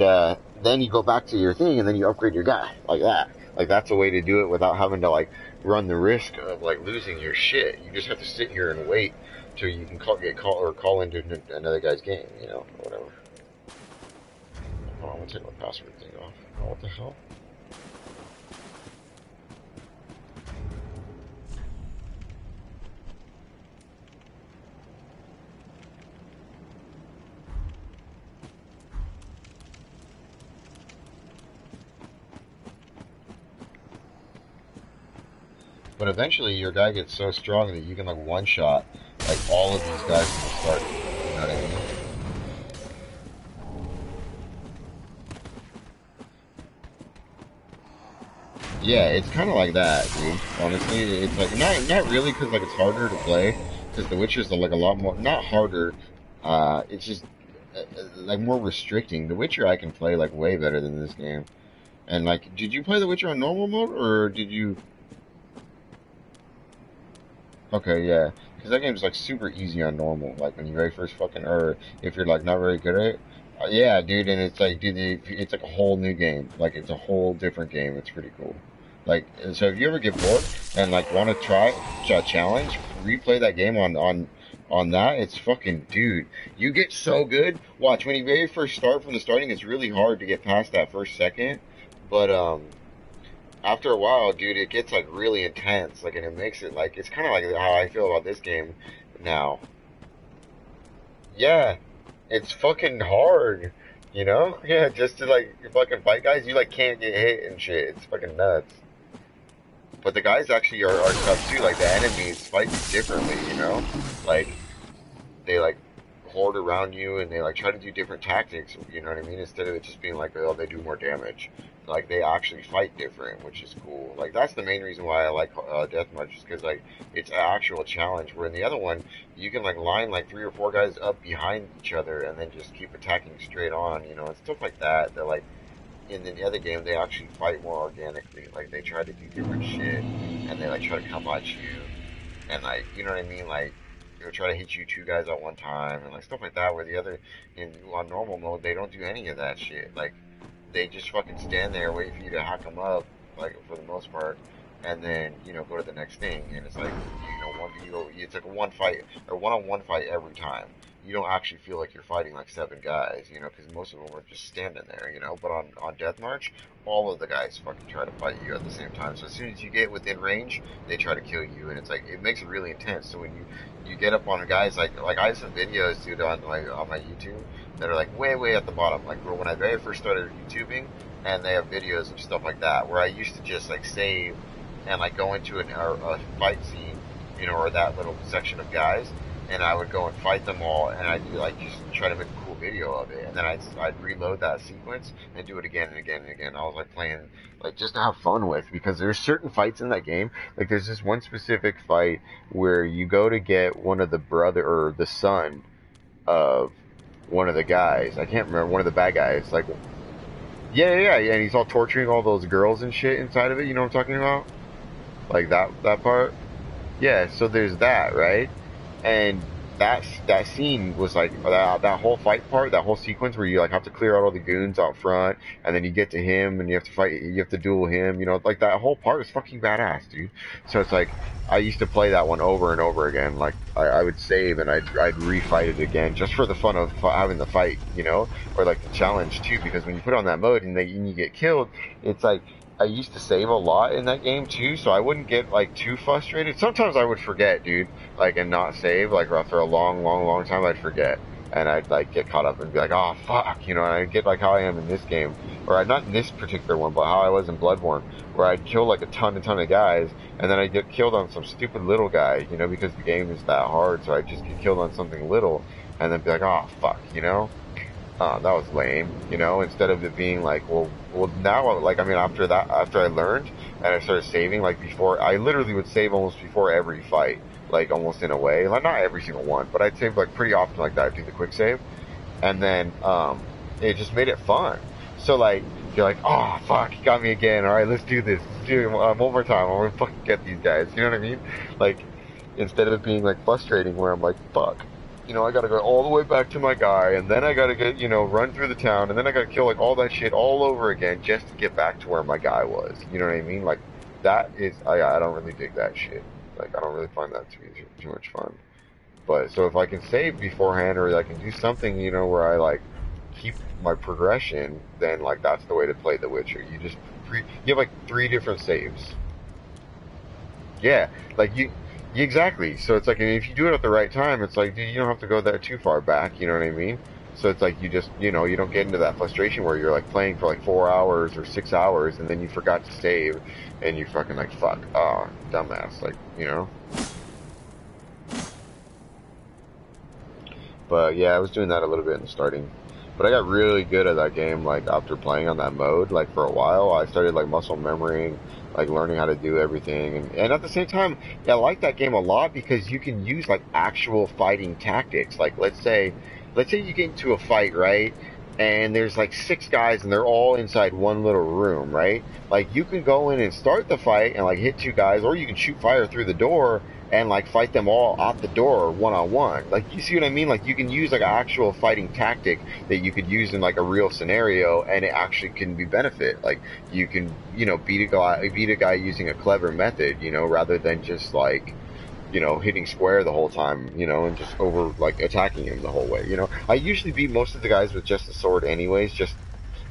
then you go back to your thing, and then you upgrade your guy like that. Like that's a way to do it without having to like run the risk of like losing your shit. You just have to sit here and wait till you can call into another guy's game, you know, or whatever. Hold on, I'm gonna take my password thing off. Oh, what the hell? But eventually your guy gets so strong that you can like one-shot like all of these guys from the start. You know what I mean? Yeah, it's kind of like that, dude. Honestly, it's like not really because like it's harder to play because The Witcher's like a lot more not harder. It's just like more restricting. The Witcher I can play like way better than this game. And like, did you play The Witcher on normal mode or did you? Okay, yeah, because that game's like super easy on normal. Like when you very first fucking, or if you're like not very good at it, yeah, dude. And it's like, dude, it's like a whole new game. Like it's a whole different game. It's pretty cool. Like, so if you ever get bored and like want to try a challenge, replay that game on that. It's fucking, dude. You get so good. Watch when you very first start from the starting. It's really hard to get past that first second, but after a while, dude, it gets like really intense, like, and it makes it like it's kind of like how I feel about this game now. Yeah, it's fucking hard, you know? Yeah, just to like fucking fight guys, you like can't get hit and shit. It's fucking nuts. But the guys actually are tough too. Like the enemies fight differently, you know? Like they like horde around you and they like try to do different tactics, you know what I mean? Instead of it just being like, oh, they do more damage. Like they actually fight different, which is cool. Like that's the main reason why I like Deathmatch, is because like it's an actual challenge. Where in the other one, you can like line like 3 or 4 guys up behind each other and then just keep attacking straight on, you know, and stuff like that. They're like in the other game, they actually fight more organically. Like they try to do different shit and they like try to come at you and like, you know what I mean, like they'll try to hit you 2 guys at one time and like stuff like that. Where the other on normal mode, they don't do any of that shit. Like they just fucking stand there, wait for you to hack them up, like for the most part, and then you know go to the next thing. And it's like it's like a one fight or one-on-one fight every time. You don't actually feel like you're fighting like 7 guys, you know, because most of them are just standing there, you know. But on Death March, all of the guys fucking try to fight you at the same time. So as soon as you get within range, they try to kill you, and it's like it makes it really intense. So when you get up on guys like I have some videos, dude, on my YouTube that are like way at the bottom, like when I very first started YouTubing, and they have videos of stuff like that where I used to just like save and like go into a fight scene, you know, or that little section of guys, and I would go and fight them all, and I'd like just try to make a cool video of it, and then I'd reload that sequence and do it again and again and again. I was like playing like just to have fun with, because there's certain fights in that game. Like there's this one specific fight where you go to get one of the brother or the son of one of the guys. I can't remember, one of the bad guys. Like yeah, and he's all torturing all those girls and shit inside of it. You know what I'm talking about? Like that part. Yeah, so there's that, right? And that scene was like that whole fight part, that whole sequence where you like have to clear out all the goons out front, and then you get to him and you have to duel him, you know, like that whole part is fucking badass, dude. So it's like I used to play that one over and over again. Like I would save and I'd refight it again just for the fun of having the fight, you know, or like the challenge too, because when you put on that mode and you get killed, it's like I used to save a lot in that game too, so I wouldn't get like too frustrated. Sometimes I would forget, dude, like and not save. Like after a long time, I'd forget, and I'd like get caught up and be like, oh fuck, you know. And I'd get like how I am in this game, or not in this particular one, but how I was in Bloodborne, where I'd kill like a ton of guys, and then I'd get killed on some stupid little guy, you know, because the game is that hard. So I'd just get killed on something little, and then be like, oh fuck, you know. That was lame, you know, instead of it being like, well, now, like, I mean, after that, after I learned and I started saving, like, before, I literally would save almost before every fight, like, almost in a way, like, not every single one, but I'd save, like, pretty often like that, I'd do the quick save, and then, it just made it fun. So, like, you're like, oh, fuck, he got me again, alright, let's do this, let's do it one more time, I'm gonna fucking get these guys, you know what I mean? Like, instead of it being, like, frustrating where I'm like, fuck. You know, I gotta go all the way back to my guy, and then I gotta get, you know, run through the town, and then I gotta kill, like, all that shit all over again just to get back to where my guy was. You know what I mean? Like, that is, I don't really dig that shit. Like, I don't really find that to be too much fun. But, so if I can save beforehand, or I can do something, you know, where I, like, keep my progression, then, like, that's the way to play The Witcher. You just, you have, like, 3 different saves. Yeah, like, exactly. So it's like if you do it at the right time, it's like dude, you don't have to go that too far back. You know what I mean? So it's like you just you know you don't get into that frustration where you're like playing for like 4 hours or 6 hours and then you forgot to save and you fucking like fuck oh dumbass like you know. But yeah, I was doing that a little bit in the starting. But I got really good at that game, like, after playing on that mode, like, for a while. I started, like, muscle memorying, like, learning how to do everything. And at the same time, yeah, I like that game a lot because you can use, like, actual fighting tactics. Like, let's say you get into a fight, right? And there's, like, 6 guys and they're all inside one little room, right? Like, you can go in and start the fight and, like, hit 2 guys, or you can shoot fire through the door and like fight them all out the door one on one. Like you see what I mean? Like you can use like an actual fighting tactic that you could use in like a real scenario, and it actually can be benefit. Like you can you know beat a guy using a clever method, you know, rather than just like you know hitting square the whole time, you know, and just over like attacking him the whole way. You know, I usually beat most of the guys with just a sword anyways, just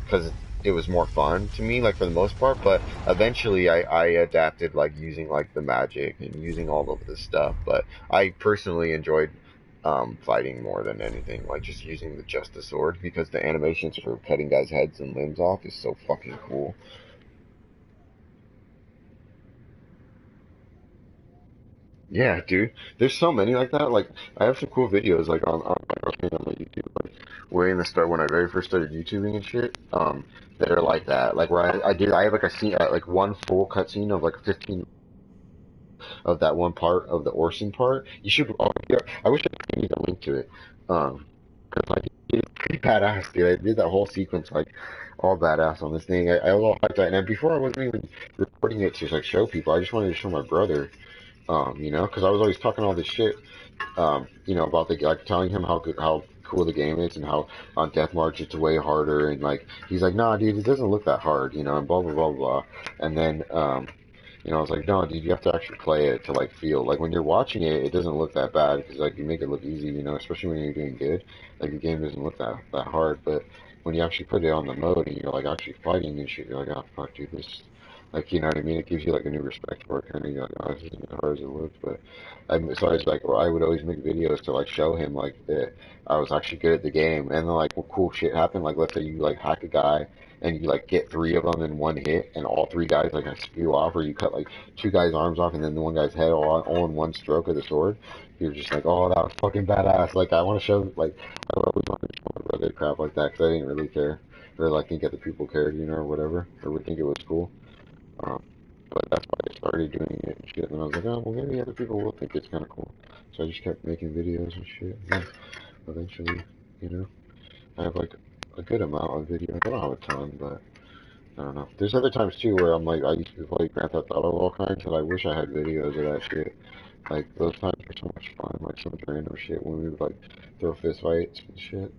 because it was more fun to me, like for the most part. But eventually, I adapted like using like the magic and using all of this stuff. But I personally enjoyed fighting more than anything, like just using the just a sword because the animations for cutting guys' heads and limbs off is so fucking cool. Yeah, dude. There's so many like that. Like I have some cool videos like on my YouTube, like way in the start when I very first started YouTubing and shit. That are like that. Like where I have like a scene like one full cutscene of like 15 of that one part of the Orson part. You should oh, yeah, I wish I could give you the link to it. Cause like it's pretty badass, dude. I did that whole sequence like all badass on this thing. I was all hyped out and before I wasn't even recording it to like show people. I just wanted to show my brother you know, because I was always talking all this shit, you know, about the like telling him how good, how cool the game is, and how on Death March it's way harder, and like he's like, nah, dude, it doesn't look that hard, you know, and blah blah blah blah, and then you know, I was like, no, dude, you have to actually play it to like feel like when you're watching it, it doesn't look that bad because like you make it look easy, you know, especially when you're doing good, like the game doesn't look that hard, but when you actually put it on the mode and you're like actually fighting and shit, you're like, oh fuck, dude, this like, you know what I mean? It gives you like a new respect for it, kind of. You're like, oh, this isn't as hard as it looks. But so I was like, well, I would always make videos to like show him like that I was actually good at the game. And then like, well, cool shit happened. Like, let's say you like hack a guy and you like get 3 of them in one hit, and all 3 guys like spew off, or you cut like 2 guys' arms off and then the one guy's head all in one stroke of the sword. You're just like, oh, that was fucking badass. Like, I want to show like I always wanted to show my brother crap like that because I didn't really care or like think other people cared, you know, or whatever, or would think it was cool. Um, but that's why I started doing it and shit. And I was like, oh, well, maybe other people will think it's kind of cool. So I just kept making videos and shit. And then eventually, you know, I have like a good amount of videos. I don't have a ton, but I don't know. There's other times too where I'm like, I used to play Grand Theft Auto all kinds, and I wish I had videos of that shit. Like those times were so much fun. Like some random shit when we would like throw fist fights and shit.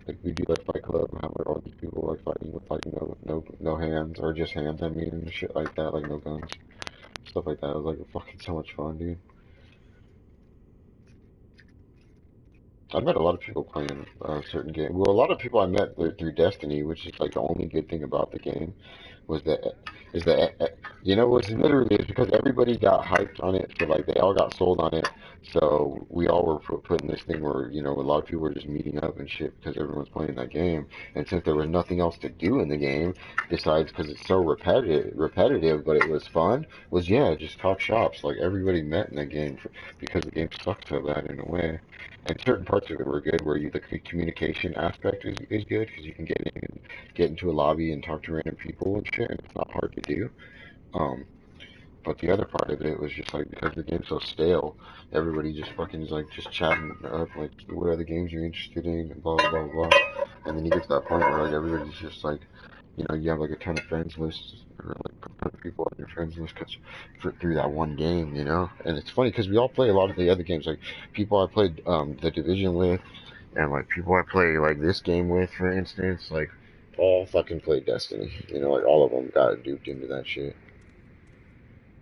Like we do like Fight Club, and have like all these people like fighting with like no hands or just hands. I mean, and shit like that, like no guns, stuff like that. It was like fucking so much fun, dude. I met a lot of people playing certain games. Well, a lot of people I met through Destiny, which is like the only good thing about the game, was that is that you know what's literally it's because everybody got hyped on it, but like they all got sold on it. So we all were put in this thing where a lot of people were just meeting up and shit because everyone's playing that game. And since there was nothing else to do in the game besides because it's so repetitive, but it was fun. Was yeah, just talk shops. Like everybody met in that game because the game sucked so bad in a way. And certain parts of it were good, where the communication aspect is good because you can get into a lobby and talk to random people and shit, and it's not hard to do. Um, but the other part of it was just like because the game's so stale, everybody just fucking is like just chatting up like what other games you're interested in and blah blah blah blah. And then you get to that point where like everybody's just like, you have like a ton of friends lists or like a ton of people on your friends list cause through that one game, And it's funny because we all play a lot of the other games. Like people I played the Division with, and like people I play like this game with, for instance, like all fucking played Destiny. Like all of them got duped into that shit.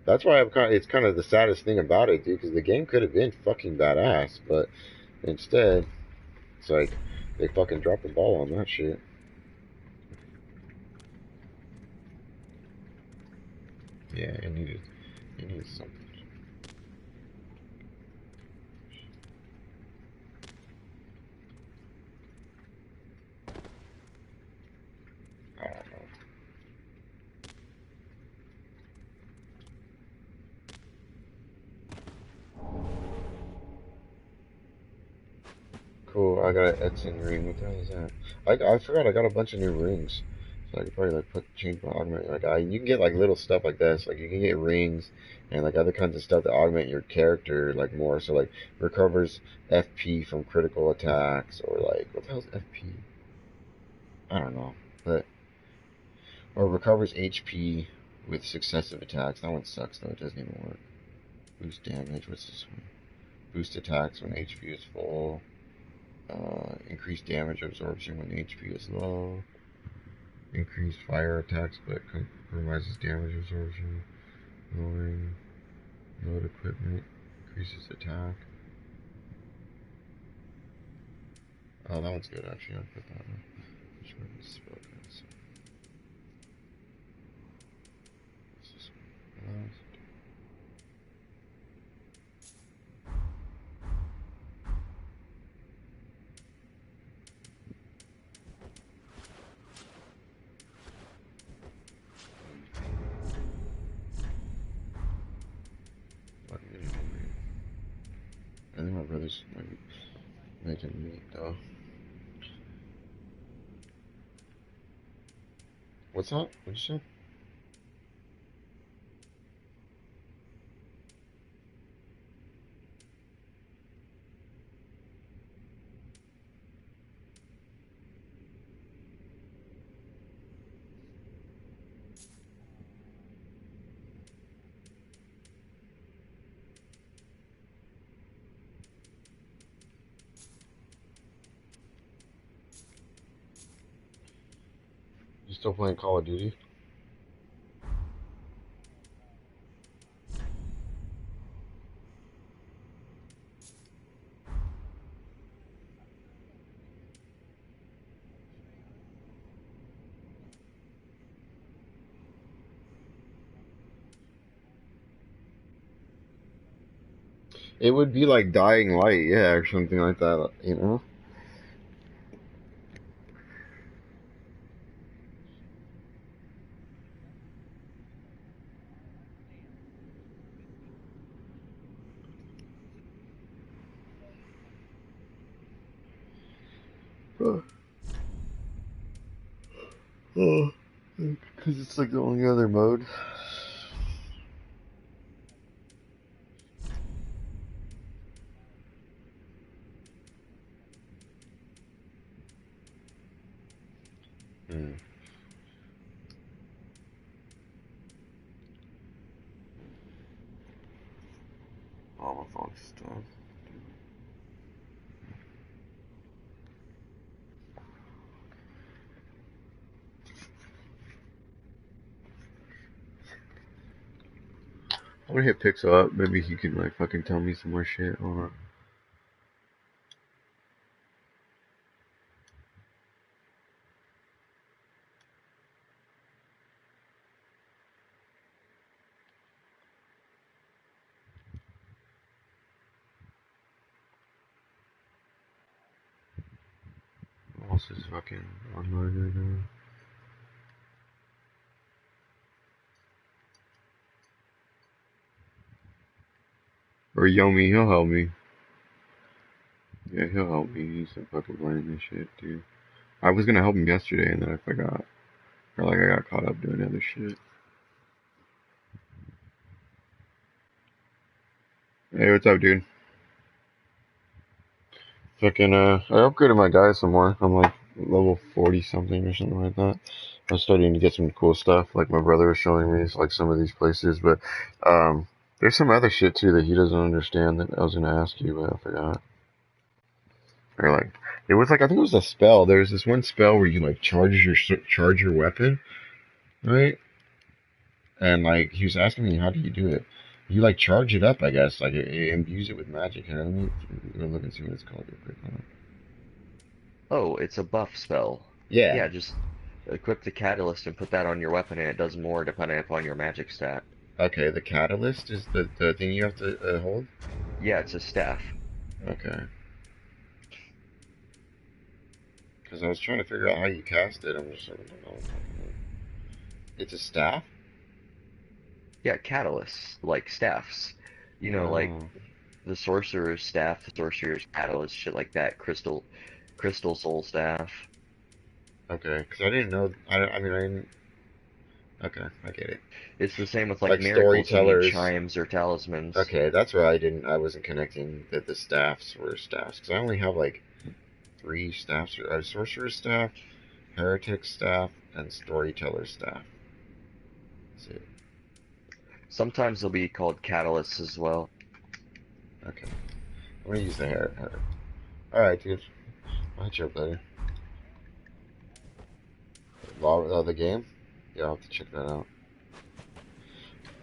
That's why it's kind of the saddest thing about it, dude, because the game could have been fucking badass, but instead, it's like they fucking dropped the ball on that shit. Yeah, it needed something. I don't know. Cool, I got an Edson ring. What the hell is that? I forgot I got a bunch of new rings. So I could probably like change my augment. Like you can get like little stuff like this. Like you can get rings and like other kinds of stuff to augment your character like more. So like recovers FP from critical attacks or like what the hell's FP? I don't know. But or recovers HP with successive attacks. That one sucks though. It doesn't even work. Boost damage. What's this one? Boost attacks when HP is full. Increase damage absorption when HP is low. Increase fire attacks but compromises damage absorption. Lowering load equipment. Increases attack. Oh, that one's good actually. I'll put that one. Which one is spell guns? What's this one? I think my brother's making meat though. What's that? What'd you say? You still playing Call of Duty? It would be like Dying Light, yeah, or something like that. Oh, because it's like the only other mode. Hmm. All my phone stuff. I'm gonna hit Pixel up. Maybe he can like fucking tell me some more shit. Hold on. else is fucking online right now. Or Yomi, he'll help me. Yeah, he'll help me. He's a fucking playing this shit, dude. I was gonna help him yesterday and then I forgot. Or like I got caught up doing other shit. Hey, what's up, dude? Fucking, I upgraded my guy some more. I'm like level 40 something or something like that. I was starting to get some cool stuff, like my brother was showing me, like some of these places, but, there's some other shit too that he doesn't understand that I was gonna ask you, but I forgot. Or like, it was like, I think it was a spell. There's this one spell where you like charge your weapon, right? And like, he was asking me, how do you do it? You like charge it up, I guess, like it imbues it with magic. And let me go look and see what it's called real quick. Oh, it's a buff spell. Yeah. Yeah, just equip the catalyst and put that on your weapon, and it does more depending upon your magic stat. Okay, the catalyst is the thing you have to hold? Yeah, it's a staff. Okay. Because I was trying to figure out how you cast it. I'm just like, I don't know. It's a staff? Yeah, catalysts, like staffs. You know, like the sorcerer's staff, the sorcerer's catalyst, shit like that. Crystal soul staff. Okay, because I didn't know. I mean, I didn't. Okay, I get it. It's the same with like miracles, storytellers, chimes or talismans. Okay, that's where I wasn't connecting that the staffs were staffs. Because I only have like 3 staffs. I have sorcerer's staff, heretic staff, and storyteller staff. That's it. Sometimes they'll be called catalysts as well. Okay. I'm gonna use the heretic. Alright, dude. I'll hit you up later. The game? Yeah, I'll have to check that out.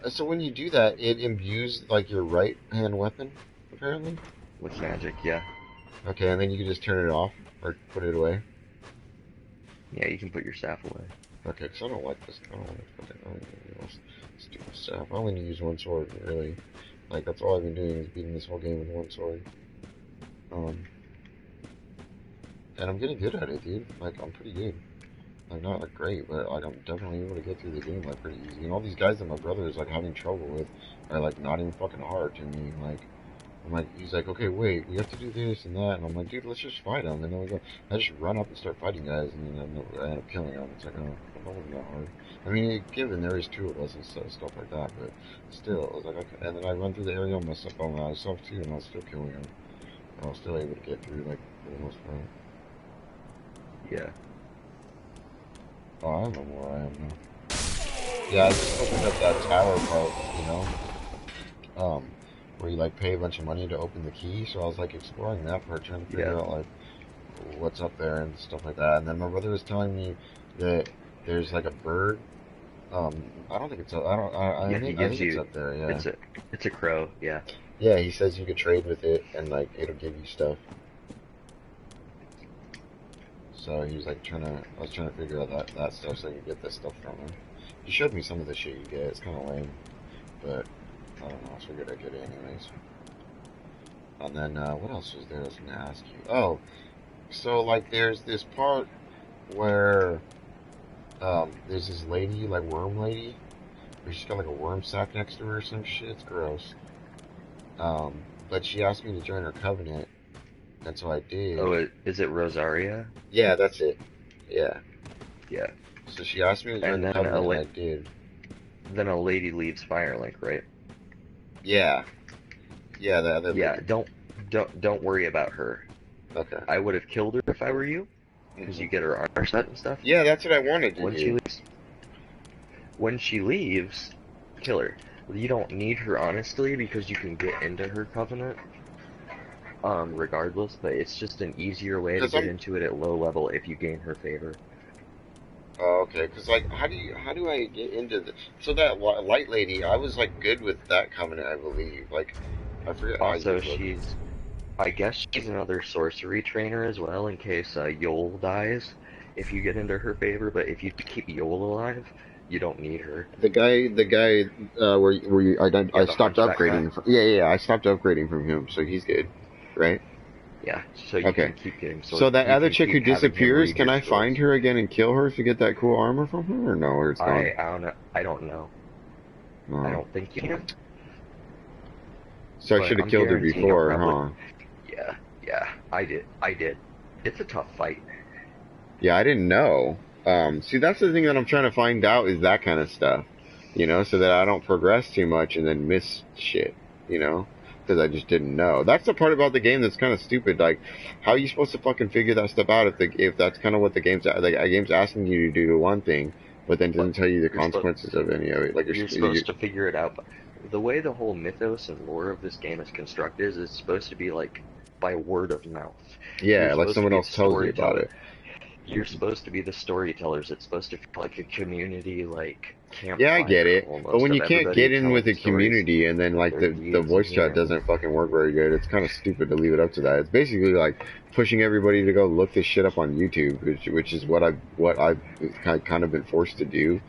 So when you do that, it imbues like your right hand weapon, apparently? With magic, yeah. Okay, and then you can just turn it off or put it away? Yeah, you can put your staff away. Okay, because I don't like this. I don't like this stupid stuff. I only need to use one sword, really. Like, that's all I've been doing is beating this whole game with one sword. And I'm getting good at it, dude. Like, I'm pretty good. Like, not like great, but like I'm definitely able to get through the game like pretty easy. And all these guys that my brother is like having trouble with are like not even fucking hard to me. Like, I'm like, he's like, okay, wait, we have to do this and that, and I'm like, dude, let's just fight them. And then we go, I just run up and start fighting guys, and then I end up killing them. It's like, oh, that wasn't that hard. I mean, given there is 2 of us and stuff like that, but still, it was like, okay. And then I run through the area on myself too, and I was still killing them. I was still able to get through, like, for the most part. Yeah. Oh, I don't know where I am now. Yeah, I just opened up that tower part, you know? Where you, like, pay a bunch of money to open the key, so I was, like, exploring that part, trying to figure out, like, what's up there and stuff like that. And then my brother was telling me that there's, like, a bird. I don't think it's up, I think it's up there, yeah. It's a crow, yeah. Yeah, he says you could trade with it, and, like, it'll give you stuff. So he was like I was trying to figure out that stuff so I could get this stuff from him. He showed me some of the shit you get. It's kind of lame, but I don't know. I figured I'd get it anyways. And then what else was there I was gonna ask you? Oh, so like there's this part where there's this lady, like worm lady, where she's got like a worm sack next to her or some shit. It's gross. But she asked me to join her covenant. And so I did. Oh, is it Rosaria? Yeah, that's it. Yeah. Yeah. So she asked me to join the covenant, and I did. Then a lady leaves Firelink, right? Yeah. Yeah, the other lady. Yeah, don't worry about her. Okay. I would have killed her if I were you, because you get her armor set and stuff. Yeah, that's what I wanted to do. When she leaves, kill her. You don't need her, honestly, because you can get into her covenant. Regardless, but it's just an easier way to get into it at low level if you gain her favor. Oh, okay, because like, how do I get into the? So that light lady, I was like good with that covenant, I believe. Like, I forget. Also, I guess she's another sorcery trainer as well, in case Yol dies. If you get into her favor, but if you keep Yol alive, you don't need her. The guy, where I stopped upgrading. Yeah, I stopped upgrading from him, so he's good. Right? Yeah, so you Okay. can keep getting swords. So that You other can chick who keep having him disappears, read can your I find swords. her again and kill her to get that cool armor from her, or no? Or it's gone? I don't know. I don't know. I Oh. don't think you can. So I But should have I'm killed her guaranteeing I'll before, probably. huh? Yeah, yeah. I did. It's a tough fight. Yeah, I didn't know. See, that's the thing that I'm trying to find out is that kind of stuff, you know, so that I don't progress too much and then miss shit, you know, because I just didn't know. That's the part about the game that's kind of stupid. Like, how are you supposed to fucking figure that stuff out if that's kind of what the game's asking you to do one thing, but then But doesn't tell you the you're supposed consequences of any of it? Like, you're supposed to figure it out. The way the whole mythos and lore of this game is constructed is it's supposed to be like by word of mouth. You're yeah, like supposed to someone be the else tells you about storyteller. it. You're supposed to be the storytellers. It's supposed to feel like a community, like Yeah, I get campfire it. But almost when of you can't everybody get in with telling a stories community and then of like their the deeds and voice chat heroes. doesn't fucking work very good, it's kind of stupid to leave it up to that. It's basically like pushing everybody to go look this shit up on YouTube, which is what I've kind of been forced to do,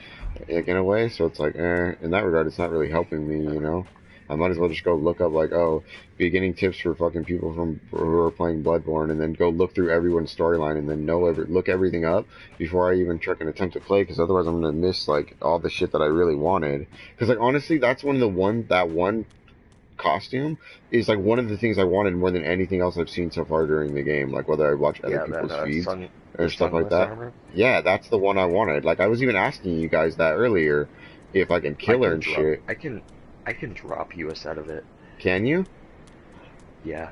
like, in a way. So it's like, in that regard, it's not really helping me, you know. I might as well just go look up like, oh, beginning tips for fucking people who are playing Bloodborne, and then go look through everyone's storyline and then look everything up before I even try and attempt to play, because otherwise I'm gonna miss like all the shit that I really wanted. Because like honestly, that's that one costume is like one of the things I wanted more than anything else I've seen so far during the game. Like whether I watch other Yeah, that people's feeds the or stuff like sunless that. armor. Yeah, that's the one I wanted. Like I was even asking you guys that earlier if I can kill her and shit. I can drop you a set of it. Can you? Yeah.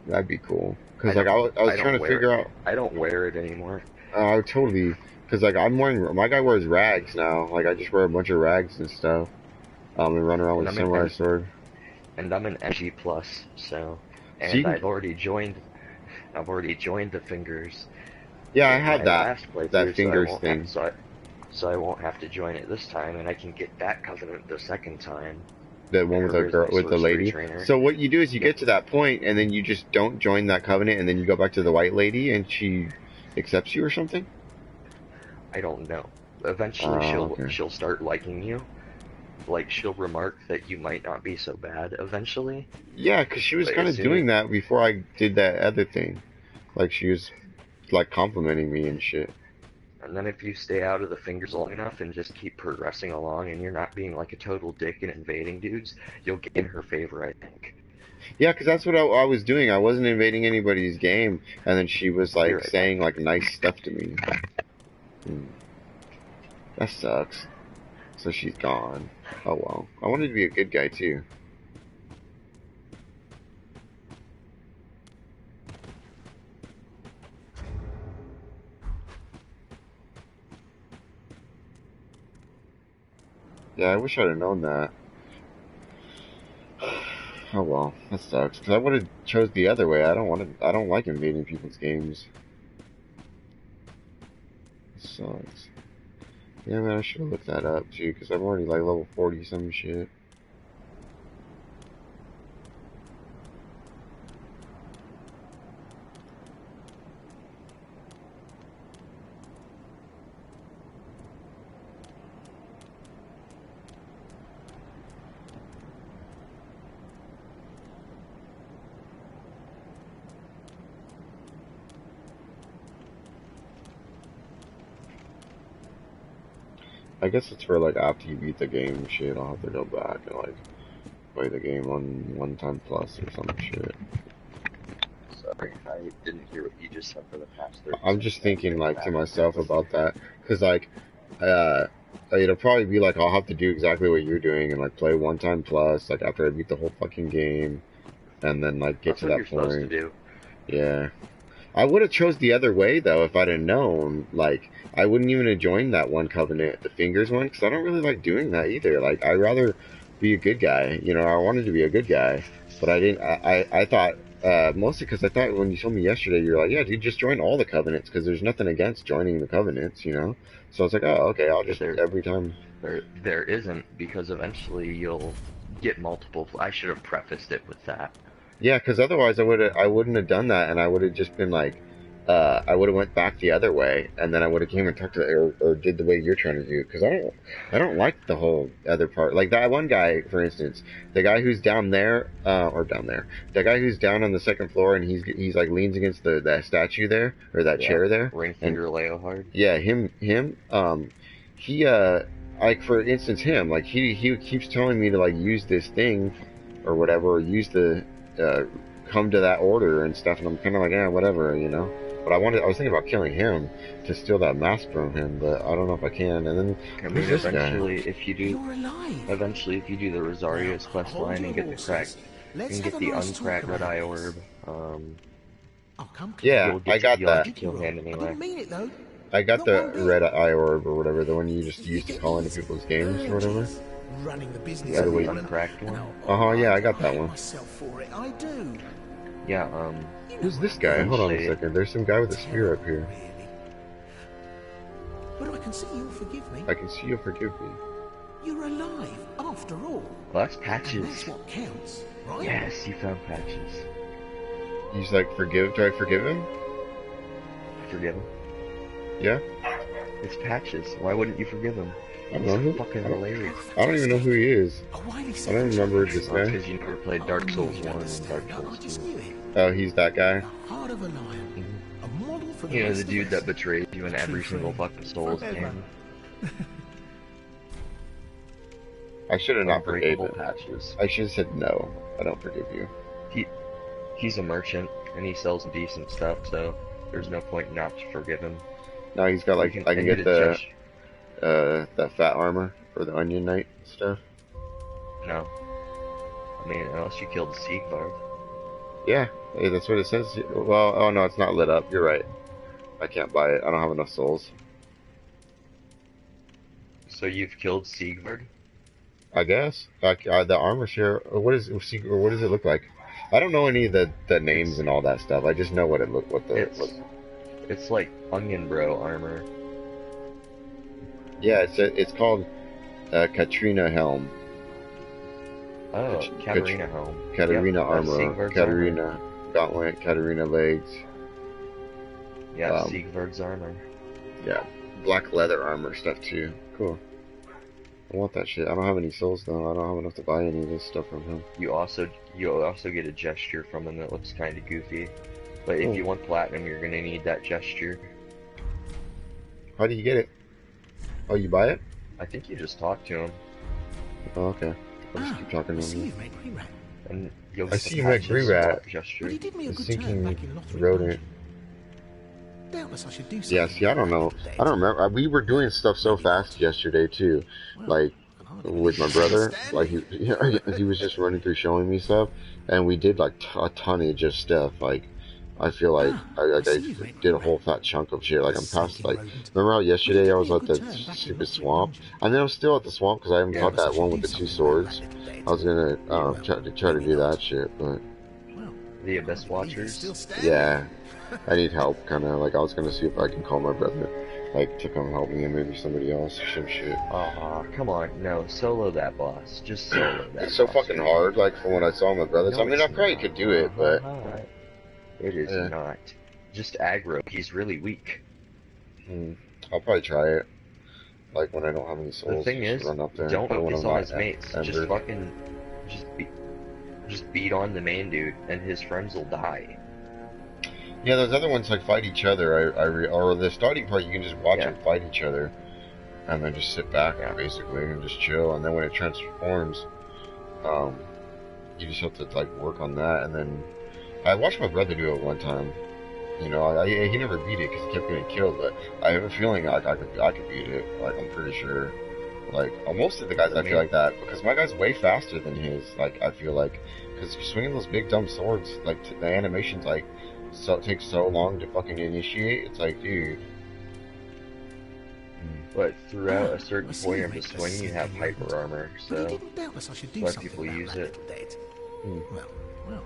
That'd be cool. Because I like don't I was I trying don't to wear figure it. out. I don't wear it anymore. I would totally. Because like I'm wearing my guy wears rags now. Like I just wear a bunch of rags and stuff. And run around And with a samurai sword. I'm an MG plus, so So you and can, I've already joined the fingers yeah, I in my had that last playthrough, fingers thing. So I won't have to join it this time, and I can get that covenant the second time. The one with the Her is girl my with the sorcery lady. trainer. So what you do is you Yeah. get to that point and then you just don't join that covenant and then you go back to the white lady and she accepts you or something? I don't know. Eventually, Okay. she'll start liking you. Like she'll remark that you might not be so bad eventually. Yeah, because she was But kind as of soon as doing that before I did that other thing. Like she was like complimenting me and shit. And then if you stay out of the fingers long enough and just keep progressing along and you're not being like a total dick and invading dudes, you'll gain her favor, I think. Yeah, because that's what I was doing. I wasn't invading anybody's game, and then she was like You're right. saying like nice stuff to me. That sucks. So she's gone. Oh well. I wanted to be a good guy too. Yeah, I wish I'd have known that. Oh well, that sucks. Because I would have chose the other way. I don't like invading people's games. It sucks. Yeah, man, I should have looked that up too. Because I'm already like level 40 some shit. I guess it's for like after you beat the game and shit. I'll have to go back and like play the game on one time plus or some shit. Sorry, I didn't hear what you just said for the past 30 I'm just seconds. thinking like to myself about that because like it'll probably be like I'll have to do exactly what you're doing and like play one time plus like after I beat the whole fucking game and then like get That's to what that you're supposed to point. do. Yeah. I would have chose the other way though if I'd have known. Like I wouldn't even have joined that one covenant, the fingers one, because I don't really like doing that either. Like I'd rather be a good guy. You know, I wanted to be a good guy, but I didn't. I thought mostly because I thought when you told me yesterday, you're like, yeah, dude, just join all the covenants because there's nothing against joining the covenants. You know. So I was like, oh, okay, I'll just every time. There isn't, because eventually you'll get multiple. I should have prefaced it with that. Yeah, because otherwise I wouldn't have done that, and I would have just been like I would have went back the other way, and then I would have came and talked to, or did the way you're trying to do. Because I don't like the whole other part. Like that one guy, for instance, the guy who's down there, the guy who's down on the second floor, and he's like leans against that statue there, or that chair there, Ring and finger Leohard. yeah, him, he, like for instance, him, like he keeps telling me to like use this thing, or whatever, or use the, come to that order and stuff, and I'm kind of like, yeah, whatever, you know. But I was thinking about killing him to steal that mask from him, but I don't know if I can. And then I mean, who's this eventually, guy? if you do, the Rosario's quest line and get the cracked, and get the uncracked red eye orb, Yeah, I got you'll that. have to kill him anyway. I got the red eye orb or whatever, the one you just use to call into people's games or whatever. Yeah, the uncracked one. Yeah, I got that one. Yeah, Who's this guy? Hold on a second. There's some guy with a spear up here. But I can see you'll forgive me. I can see you'll forgive me. You're alive, after all. Well, that's Patches. And that's what counts, right? Yes, you found Patches. He's like, forgive? Do I forgive him? Forgive him. Yeah? It's Patches. Why wouldn't you forgive him? I He's don't know. fucking hilarious. I don't even know who he is. I don't remember this guy. Because you never played Dark Souls 1 and Dark Souls 2. Oh, he's that guy? Heart of a lion. A model for You know, the rest of dude us. that betrays you in every single fucking Souls game. I should have not forgave Unbreakable him. Patches. I should have said no. I don't forgive you. He's a merchant, and he sells decent stuff, so there's no point not to forgive him. Now he's got like, I can get the fat armor for the Onion Knight stuff. No. I mean, unless you killed Siegvard. Yeah, hey, that's what it says. Well, oh no, it's not lit up. You're right. I can't buy it. I don't have enough souls. So you've killed Siegvard? I guess. Like the armor share. What does it look like? I don't know any of the names and all that stuff. I just know what it look. It's like Onion Bro armor. Yeah, it's called Katrina Helm. Oh, Katarina Helm. Katarina Yep, armor. Siegvard's Katarina gauntlet. Katarina legs. Yeah, Siegvard's armor. Yeah, black leather armor stuff too. Cool. I want that shit. I don't have any souls though. I don't have enough to buy any of this stuff from him. You also get a gesture from him that looks kind of goofy. But if you want platinum, you're gonna need that gesture. How do you get it? Oh, you buy it? I think you just talk to him. Oh, okay. I'll just keep talking I to see him. you've met Gree-Rat. And you'll I get see the you met Patches Gree-Rat. swap gesture. But he did me a The good turn sinking back in Lothric rodent. Dungeon. Doubtless I should do something. Yeah, see, I don't know. I don't remember. We were doing stuff so fast yesterday too, like with my brother. Like he was just running through showing me stuff, and we did like a ton of just stuff. Like I feel like I did a whole fat chunk of shit. Like I'm past like. Remember how yesterday I was at the stupid swamp, and then I'm still at the swamp because I haven't fought that one with the two swords. I was gonna try to do that shit, but The Abyss Watchers. yeah. I need help, kind of. Like, I was gonna see if I can call my brother, like, to come help me, and maybe somebody else or some shit. Come on, no, solo that boss. Just solo that. It's so boss. fucking hard, like, from when I saw my brothers. No, I mean, I it's probably could do it, but... not. It is not. Just aggro. He's really weak. I'll probably try it. Like, when I don't have any souls, The thing just is, run up there. don't or when focus I'm on not his mates. Just embered. fucking... Just beat on the main dude, and his friends will die. Yeah, those other ones, like, fight each other. Or the starting part, you can just watch them fight each other. And then just sit back, basically, and just chill. And then when it transforms, you just have to, like, work on that. And then... I watched my brother do it one time. You know, he never beat it because he kept getting killed. But I have a feeling like I could beat it. Like, I'm pretty sure. Like, most of the guys I feel like that. Because my guy's way faster than his, like, I feel like. Because swinging those big dumb swords, like, the animation's, like... So it takes so long to fucking initiate. It's like, dude. But throughout a certain point of the swing, you have hyper armor, But he so didn't doubtless I should do let something people about use that it. little dead. Well.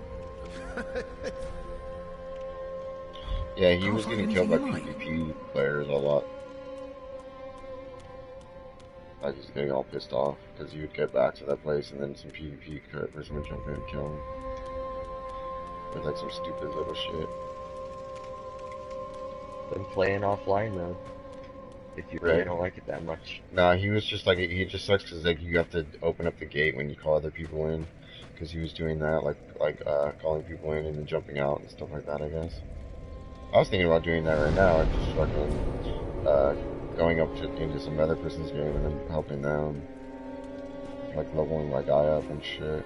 Yeah, he Can't was find getting killed by anything you like. PvP players a lot. I was just getting all pissed off because you would get back to that place and then some PvP person would jump in and kill him with like some stupid little shit. Then playing offline though, if you really don't like it that much. Nah, he was just like, he just sucks because like you have to open up the gate when you call other people in, because he was doing that, calling people in and then jumping out and stuff like that, I guess. I was thinking about doing that right now, just fucking, going up into some other person's game and then helping them, like leveling my guy up and shit.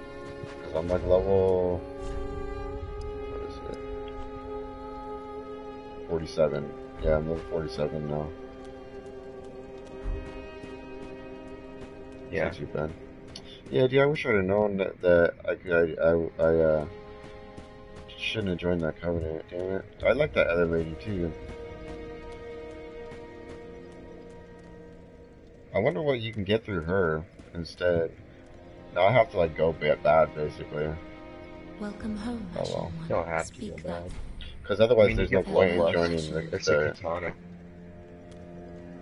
Because I'm like level, what is it? 47. Yeah, I'm level 47 now. Yeah. Not too bad. Yeah, dude, I wish I'd have known that I shouldn't have joined that covenant, damn it. I like that other lady too. I wonder what you can get through her instead. Now I have to like go bad basically. Welcome home. Oh well. You don't have to Speak go bad. Because otherwise I mean, there's you no get point in bloodlust. joining It's a katana.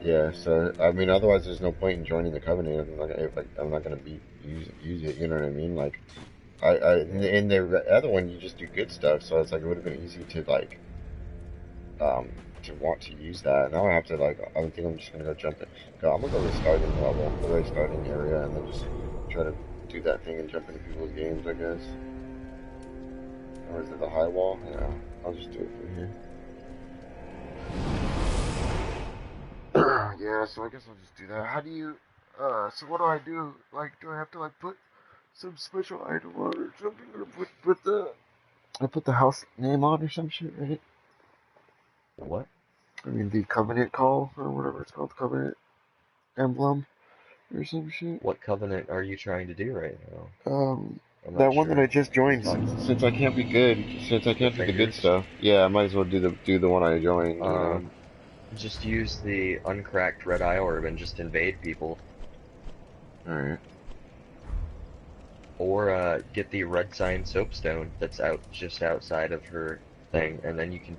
Yeah, so I mean, otherwise there's no point in joining the covenant. I'm not gonna use it. You know what I mean? Like, in the other one you just do good stuff, so it's like it would have been easy to like, to want to use that. Now I have to like, I think I'm just gonna go jump it. I'm gonna go to the starting level, the very starting area, and then just try to do that thing and jump into people's games, I guess. Or is it the high wall? Yeah, I'll just do it from here. Yeah, so I guess I'll just do that. How do you, so what do I do? Like, do I have to, like, put some special item on or something? Or put the house name on or some shit, right? What? I mean, the covenant call, or whatever it's called, covenant emblem, or some shit. What covenant are you trying to do right now? I'm not That one sure. that I just joined, since I can't be good, since I can't do the good stuff. Yeah, I might as well do the one I joined, you know? Just use the uncracked red eye orb and just invade people. Alright. Or get the red sign soapstone that's just outside of her thing, and then you can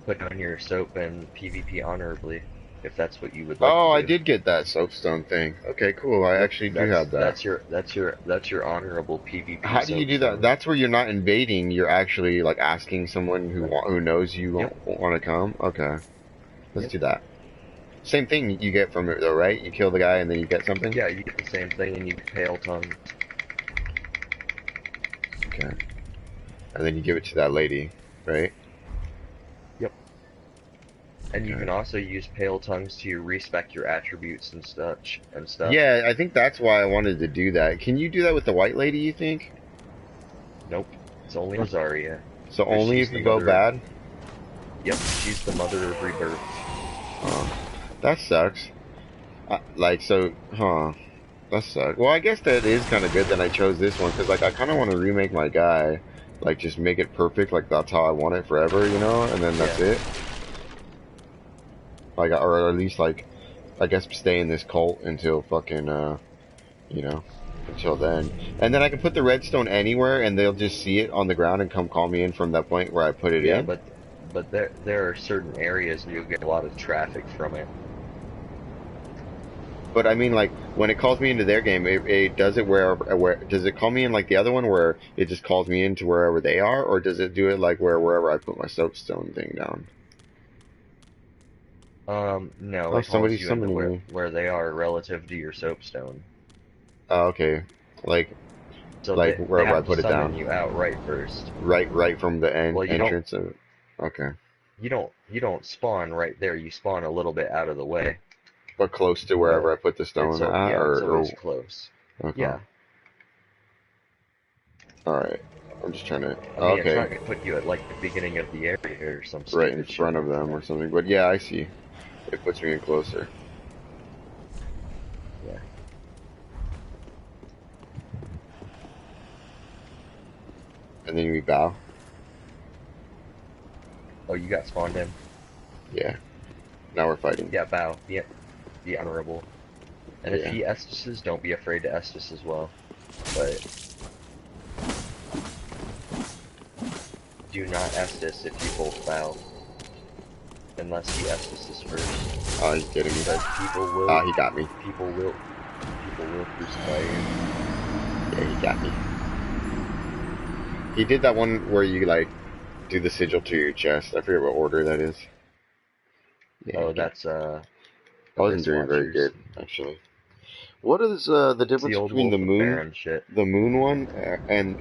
put on your soap and PvP honorably, if that's what you would like. Oh, to I do. did get that soapstone thing. Okay, cool. I actually do have that. That's your honorable PvP. How do you do that? That's where you're not invading. You're actually like asking someone who knows you want to come. Okay, let's do that. Same thing you get from it though, right? You kill the guy and then you get something. Yeah, you get the same thing and you pale tongue. Okay, and then you give it to that lady, right? Yep. And you can also use pale tongues to respec your attributes and stuff. Yeah, I think that's why I wanted to do that. Can you do that with the white lady, you think? Nope. It's only Rosaria. So only if you go bad? Yep, she's the mother of rebirth. That sucks. That sucks. Well, I guess that is kind of good that I chose this one, because like I kind of want to remake my guy, like just make it perfect, like that's how I want it forever, you know, and then that's it. Like, or at least like, I guess stay in this cult until fucking, you know, until then. And then I can put the redstone anywhere, and they'll just see it on the ground and come call me in from that point where I put it in. Yeah, but there are certain areas where you'll get a lot of traffic from it. But I mean, like, when it calls me into their game, it does it where does it call me in like the other one where it just calls me into wherever they are, or does it do it like wherever I put my soapstone thing down? No, like it calls you into where they are relative to your soapstone. Oh, okay. Like, so like wherever I put it down. You out right first. Right from the entrance of. Okay. You don't spawn right there. You spawn a little bit out of the way. But close to wherever I put the stone it's always close. Okay. Yeah. Alright. I'm just trying to... I mean, it's not going to put you at, like, the beginning of the area or something. Right in front of them or something. But yeah, I see. It puts me in closer. Yeah. And then we bow. Oh, you got spawned in? Yeah. Now we're fighting. Yeah, bow. Yeah. The honorable. And if he Estises, don't be afraid to Estus as well. But do not Estus if you both bow. Unless he Estises first. Oh, he's getting me. Because people will... Ah, he got me. People will crucify you. Yeah, he got me. He did that one where you, like, do the sigil to your chest. I forget what order that is. Yeah, Oh, that's I wasn't doing very Watchers. good, actually. What is the It's the difference old between Wolf the of moon, Baron shit. the moon one,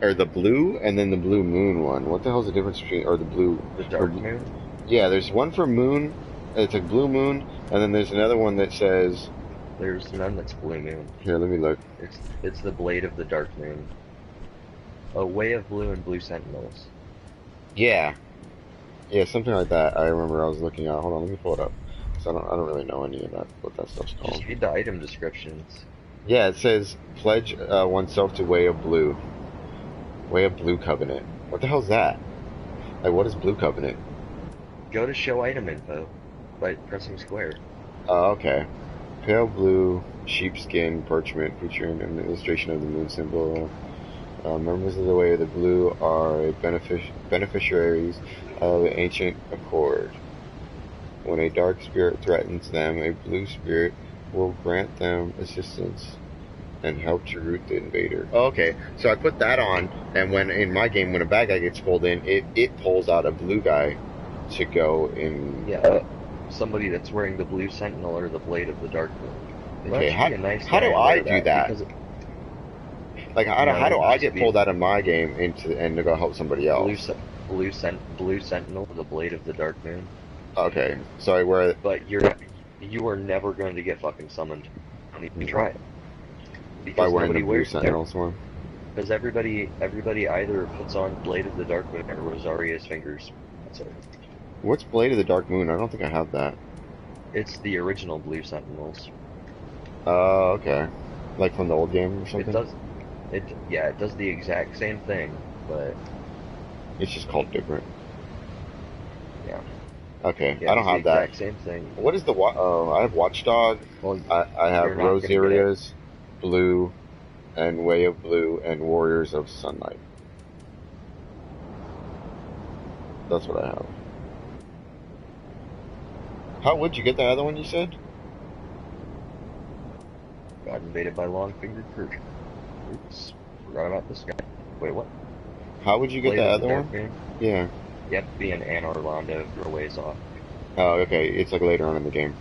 or the blue, and then the blue moon one? What the hell's the difference between, or the blue, The or Dark Moon? yeah, there's one for moon, it's a blue moon, and then there's another one that says, There's none that's Blue Moon. here, let me look. It's the Blade of the Dark Moon. A Way of Blue and Blue Sentinels. Yeah, yeah, something like that. I remember I was looking at. Hold on, let me pull it up. 'Cause I don't really know any of that, what that stuff's called. Just read the item descriptions. Yeah, it says pledge oneself to Way of Blue. Way of Blue Covenant. What the hell's that? Like, what is Blue Covenant? Go to show item info by pressing square. Oh, okay. Pale blue sheepskin parchment featuring an illustration of the moon symbol. Members of the Way of the Blue are beneficiaries of the ancient accord. When a dark spirit threatens them, a blue spirit will grant them assistance and help to root the invader. Oh, okay, so I put that on, and when in my game, when a bad guy gets pulled in, it pulls out a blue guy to go in. Yeah, somebody that's wearing the Blue Sentinel or the Blade of the Dark Moon. Okay, how Nice do I do that? Because Like, how do I get pulled out of my game and to go help somebody else? Blue Sentinel, the Blade of the Dark Moon. Okay, so I wear. But you are never going to get fucking summoned. Don't even try it. By Because wearing nobody the Blue wears Sentinels one. Because everybody either puts on Blade of the Dark Moon or Rosaria's Fingers. That's it. What's Blade of the Dark Moon? I don't think I have that. It's the original Blue Sentinels. Oh, okay. Like from the old game or something? It does the exact same thing, but It's just called different. yeah. Okay, Yeah, I don't it's have the that. exact same thing. What is the I have Watchdog. Well, I have you're not gonna get it. Rosaria's Blue, and Way of Blue, and Warriors of Sunlight. That's what I have. How would you get that other one you said? Got invaded by long-fingered Persian. Oops, forgot about this guy. Wait, what? How would you get Blade that of the other Dark one? Moon? Yeah. You have to be in Anne Orlando for a ways off. Oh, okay. It's like later on in the game.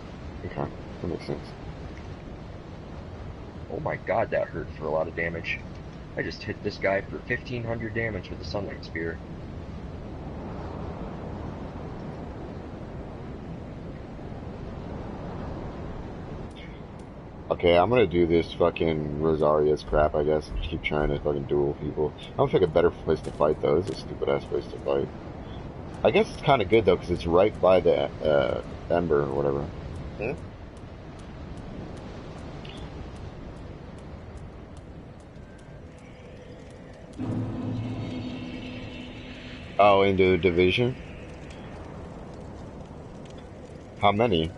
Okay, that makes sense. Oh my god, that hurt for a lot of damage. I just hit this guy for 1500 damage with the Sunlight Spear. Okay, I'm gonna do this fucking Rosaria's crap, I guess. Keep trying to fucking duel people. I don't think a better place to fight, though. This is a stupid-ass place to fight. I guess it's kind of good, though, because it's right by the Ember or whatever. Hmm? Oh, into Division? How many?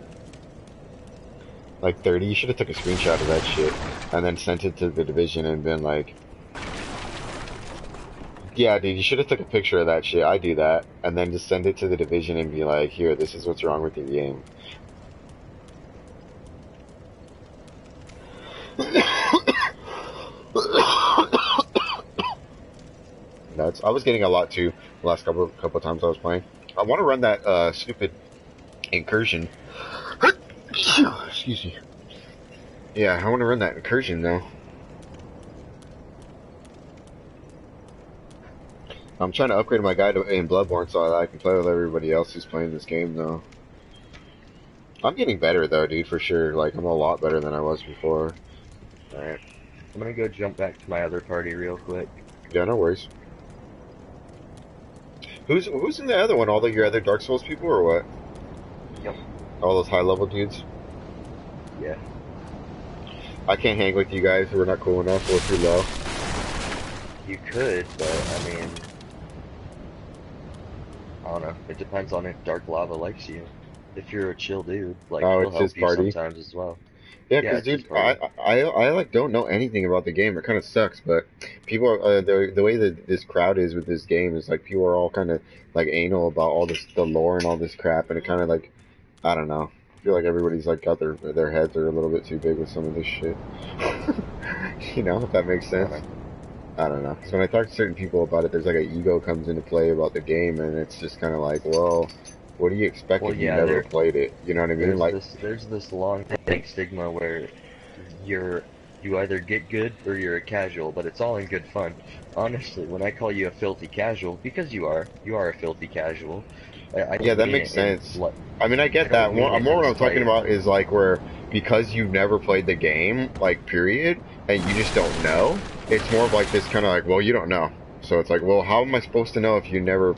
Like 30? You should have took a screenshot of that shit and then sent it to the Division and been like, yeah, dude, you should have took a picture of that shit. I do that. And then just send it to the Division and be like, here, this is what's wrong with your game. I was getting a lot too the last couple times I was playing. I want to run that stupid incursion. Excuse me. Yeah, I want to run that incursion though. I'm trying to upgrade my guy in Bloodborne so I can play with everybody else who's playing this game though. I'm getting better though, dude, for sure. Like, I'm a lot better than I was before. Alright. I'm gonna go jump back to my other party real quick. Yeah, no worries. Who's in the other one? All your other Dark Souls people or what? Yep. All those high level dudes? Yeah. I can't hang with you guys. We're not cool enough. We're too low. You could, but I mean, I don't know. It depends on if Dark Lava likes you. If you're a chill dude, like, Oh, he'll it's his help you party? sometimes as well. Yeah, Yeah, because it's his dude, party. I like don't know anything about the game. It kind of sucks, but people are the way that this crowd is with this game is like people are all kind of like anal about all this the lore and all this crap, and it kind of like I don't know. I feel like everybody's like got their heads are a little bit too big with some of this shit. You know, if that makes sense. I don't know. Because when I talk to certain people about it, there's like an ego comes into play about the game, and it's just kind of like, well, what do you expect Well, if you yeah, never played it? You know what I mean? Like, there's this long-standing stigma where you either get good or you're a casual, but it's all in good fun. Honestly, when I call you a filthy casual, because you are a filthy casual. I yeah, don't that mean makes it in sense. what I mean, I I get don't that. mean it More in what I'm talking spite. about is like where because you've never played the game, like period, and you just don't know. It's more of like this kind of like, well, you don't know. So it's like, well, how am I supposed to know if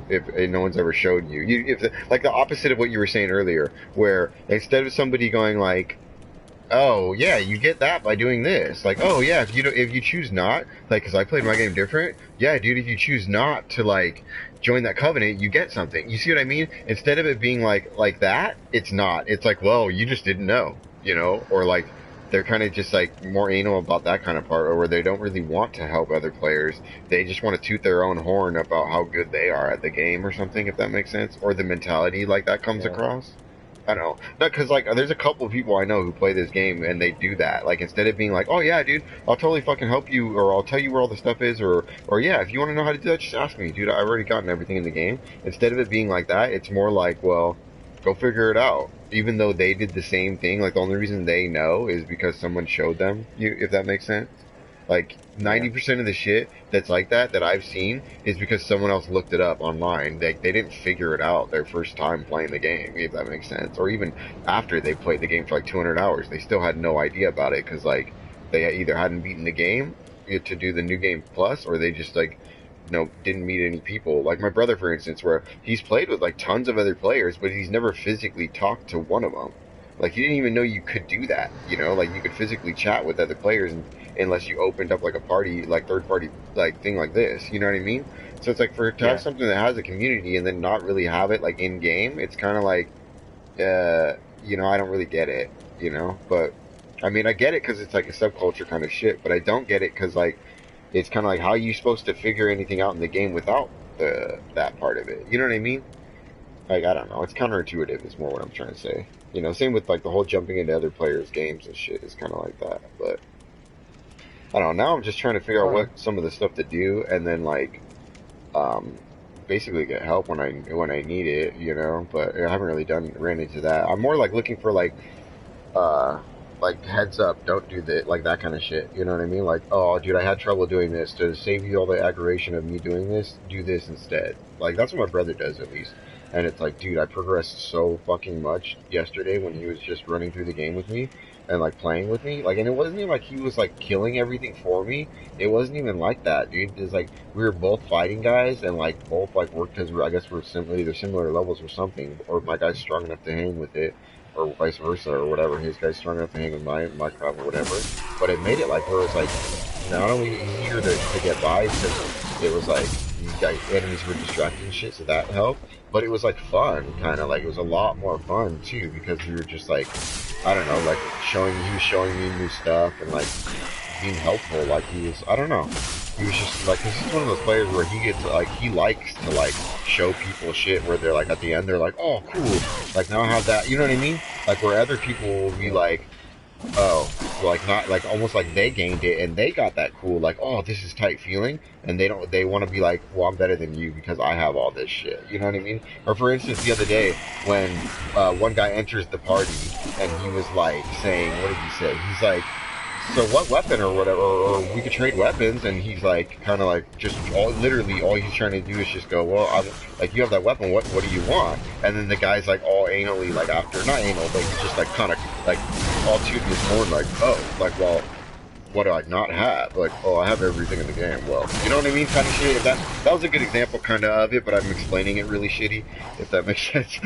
if no one's ever showed you? Like the opposite of what you were saying earlier, where instead of somebody going like, oh yeah, you get that by doing this. Like, oh yeah, if you choose not, like, because I played my game different. Yeah, dude, if you choose not to like join that covenant, you get something. You see what I mean? Instead of it being like that, it's not. It's like, well, you just didn't know, or like they're kind of just like more anal about that kind of part, or where they don't really want to help other players. They just want to toot their own horn about how good they are at the game or something, if that makes sense, or the mentality like that comes Yeah. across. I don't know. Not because, like, there's a couple of people I know who play this game and they do that. Like, instead of being like, oh, yeah, dude, I'll totally fucking help you, or I'll tell you where all the stuff is, or yeah, if you want to know how to do that, just ask me, dude. I've already gotten everything in the game. Instead of it being like that, it's more like, well, go figure it out. Even though they did the same thing, like, the only reason they know is because someone showed them, if that makes sense. Like, 90% of the shit that's like that I've seen is because someone else looked it up online. They didn't figure it out their first time playing the game, if that makes sense. Or even after they played the game for like 200 hours, they still had no idea about it because, like, they either hadn't beaten the game to do the new game plus, or they just, like, didn't meet any people. Like my brother, for instance, where he's played with, like, tons of other players, but he's never physically talked to one of them. Like, he didn't even know you could do that, like you could physically chat with other players unless you opened up like a party, like third party, like thing like this, you know what I mean? So it's like to have something that has a community and then not really have it like in game, it's kind of like, I don't really get it, but I mean, I get it because it's like a subculture kind of shit, but I don't get it because like, it's kind of like, how are you supposed to figure anything out in the game without that part of it? You know what I mean? Like, I don't know. It's counterintuitive is more what I'm trying to say. Same with, like, the whole jumping into other players' games and shit is kind of like that. But, I don't know. Now I'm just trying to figure out what some of the stuff to do and then, like, basically get help when I need it, But I haven't really ran into that. I'm more, like, looking for, like, heads up, don't do that, like, that kind of shit. You know what I mean? Like, oh, dude, I had trouble doing this. To save you all the aggravation of me doing this, do this instead. Like, that's what my brother does, at least. And it's like, dude, I progressed so fucking much yesterday when he was just running through the game with me and, like, playing with me. Like, and it wasn't even like he was, like, killing everything for me. It wasn't even like that, dude. It's like, we were both fighting guys and, like, both, like, worked because I guess we're either similar levels or something. Or my guy's strong enough to hang with it. Or vice versa, or whatever. His guy's strong enough to hang with my crowd or whatever. But it made it, like, where it's, like, not only easier to get by because it was, like, enemies were distracting shit, so that helped. But it was, like, fun, kind of. Like, it was a lot more fun, too, because we were just, like, I don't know, like, he was showing me new stuff and, like, being helpful. Like, he was, I don't know. He was just, like, this is one of those players where he gets, like, he likes to, like, show people shit where they're, like, at the end, they're like, oh, cool. Like, now I have that, you know what I mean? Like, where other people will be like, oh, like, not, like, almost like they gained it and they got that cool, like, oh, this is tight feeling, and they want to be like, well, I'm better than you because I have all this shit, you know what I mean? Or for instance, the other day, when, one guy enters the party, and he was like, saying, what did he say? He's like, so what weapon or whatever, or we could trade weapons, and he's like, kind of like, just literally all he's trying to do is just go, well, like, you have that weapon, what do you want? And then the guy's like, all anally, like, after, not anal, but he's just like, kind of, like, all tooting his horn, like, oh, like, well, what do I not have? Like, oh, I have everything in the game. Well, you know what I mean? Kind of shit. That was a good example, kind of it, but I'm explaining it really shitty, if that makes sense.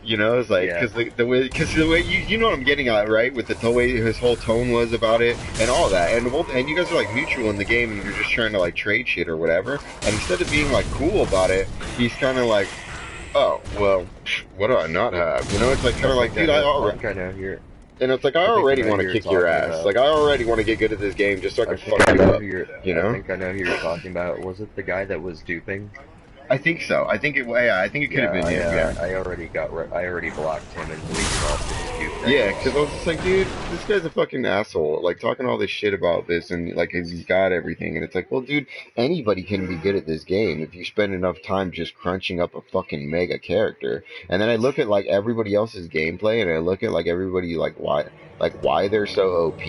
It's like, because the way you know what I'm getting at, right? With the way his whole tone was about it and all that, and you guys are like mutual in the game, and you're just trying to like trade shit or whatever. And instead of being like cool about it, he's kind of like, oh, well, what do I not have? It's like kind of like, dude, I already. And it's like, I already want to kick your ass. Like, I already want to get good at this game just so I can fuck you up. I think I know who you're talking about. Was it the guy that was duping? I think so. I think it. Yeah, I think it could have been him. Yeah. I already blocked him and deleted off the dispute. Yeah, because I was just like, dude, this guy's a fucking asshole. Like, talking all this shit about this and, like, he's got everything. And it's like, well, dude, anybody can be good at this game if you spend enough time just crunching up a fucking mega character. And then I look at, like, everybody else's gameplay and I look at, like, everybody, like, why they're so OP.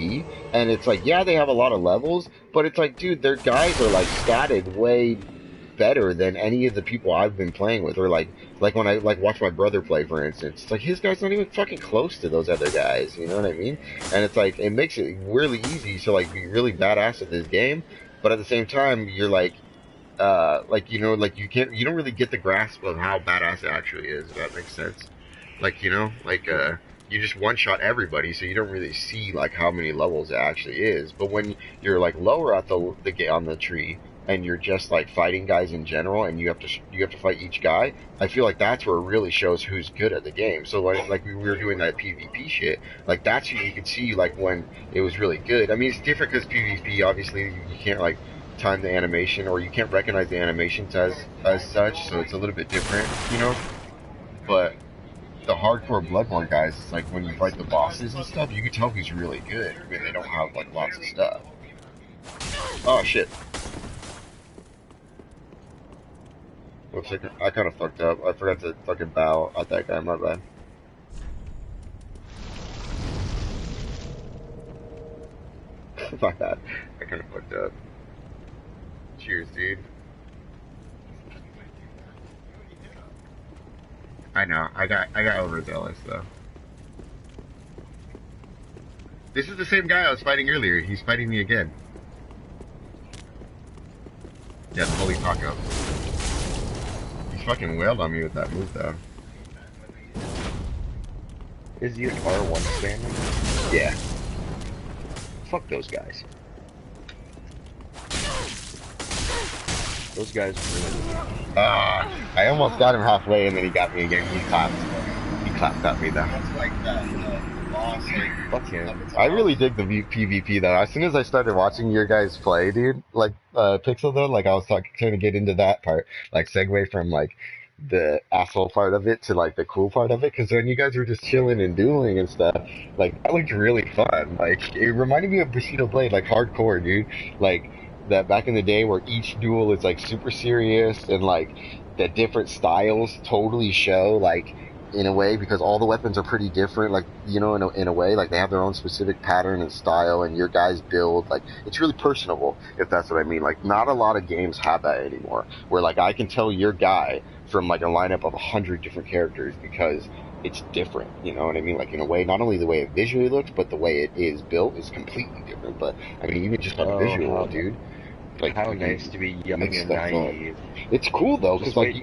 And it's like, yeah, they have a lot of levels, but it's like, dude, their guys are, like, statted way better than any of the people I've been playing with, or like when I watch my brother play, for instance. It's like his guy's not even fucking close to those other guys, you know what I mean? And it's like it makes it really easy to like be really badass at this game, but at the same time you're like you know, like you don't really get the grasp of how badass it actually is, if that makes sense. Like, you know, like you just one shot everybody, so you don't really see like how many levels it actually is. But when you're like lower at the on the tree, and you're just like fighting guys in general, and you have to fight each guy, I feel like that's where it really shows who's good at the game. So like we were doing that PvP shit, like that's when you could see like when it was really good. I mean, it's different because PvP, obviously you can't like time the animation, or you can't recognize the animations as such, so it's a little bit different, you know. But the hardcore Bloodborne guys, it's like when you fight the bosses and stuff, you can tell who's really good when they don't have like lots of stuff. Oh shit. Looks like I kind of fucked up. I forgot to fucking bow at that guy, my bad. My bad. I kind of fucked up. Cheers, dude. I know. I got overzealous though. This is the same guy I was fighting earlier. He's fighting me again. Yeah, the Holy Taco. Fucking wailed on me with that move though. Is he an R1 spammer? Yeah. Fuck those guys. Those guys ruined me. I almost got him halfway and then he got me again. He clapped at me though. That's like that boss, like, fuck him. I really dig the PvP though. As soon as I started watching your guys play, dude, like Pixel though, like I was trying to get into that part, like segue from like the asshole part of it to like the cool part of it, because when you guys were just chilling and dueling and stuff, like that looked really fun. Like it reminded me of Bushido Blade, like hardcore, dude. Like that back in the day where each duel is like super serious and like the different styles totally show, like in a way, because all the weapons are pretty different, like, you know, in a way, like they have their own specific pattern and style, and your guys build, like, it's really personable, if that's what I mean. Like, not a lot of games have that anymore, where like I can tell your guy from like a lineup of 100 different characters because it's different, you know what I mean? Like in a way, not only the way it visually looks, but the way it is built is completely different. But I mean, even just on visual, dude. Like, how nice to be young and naive. It's cool though, because like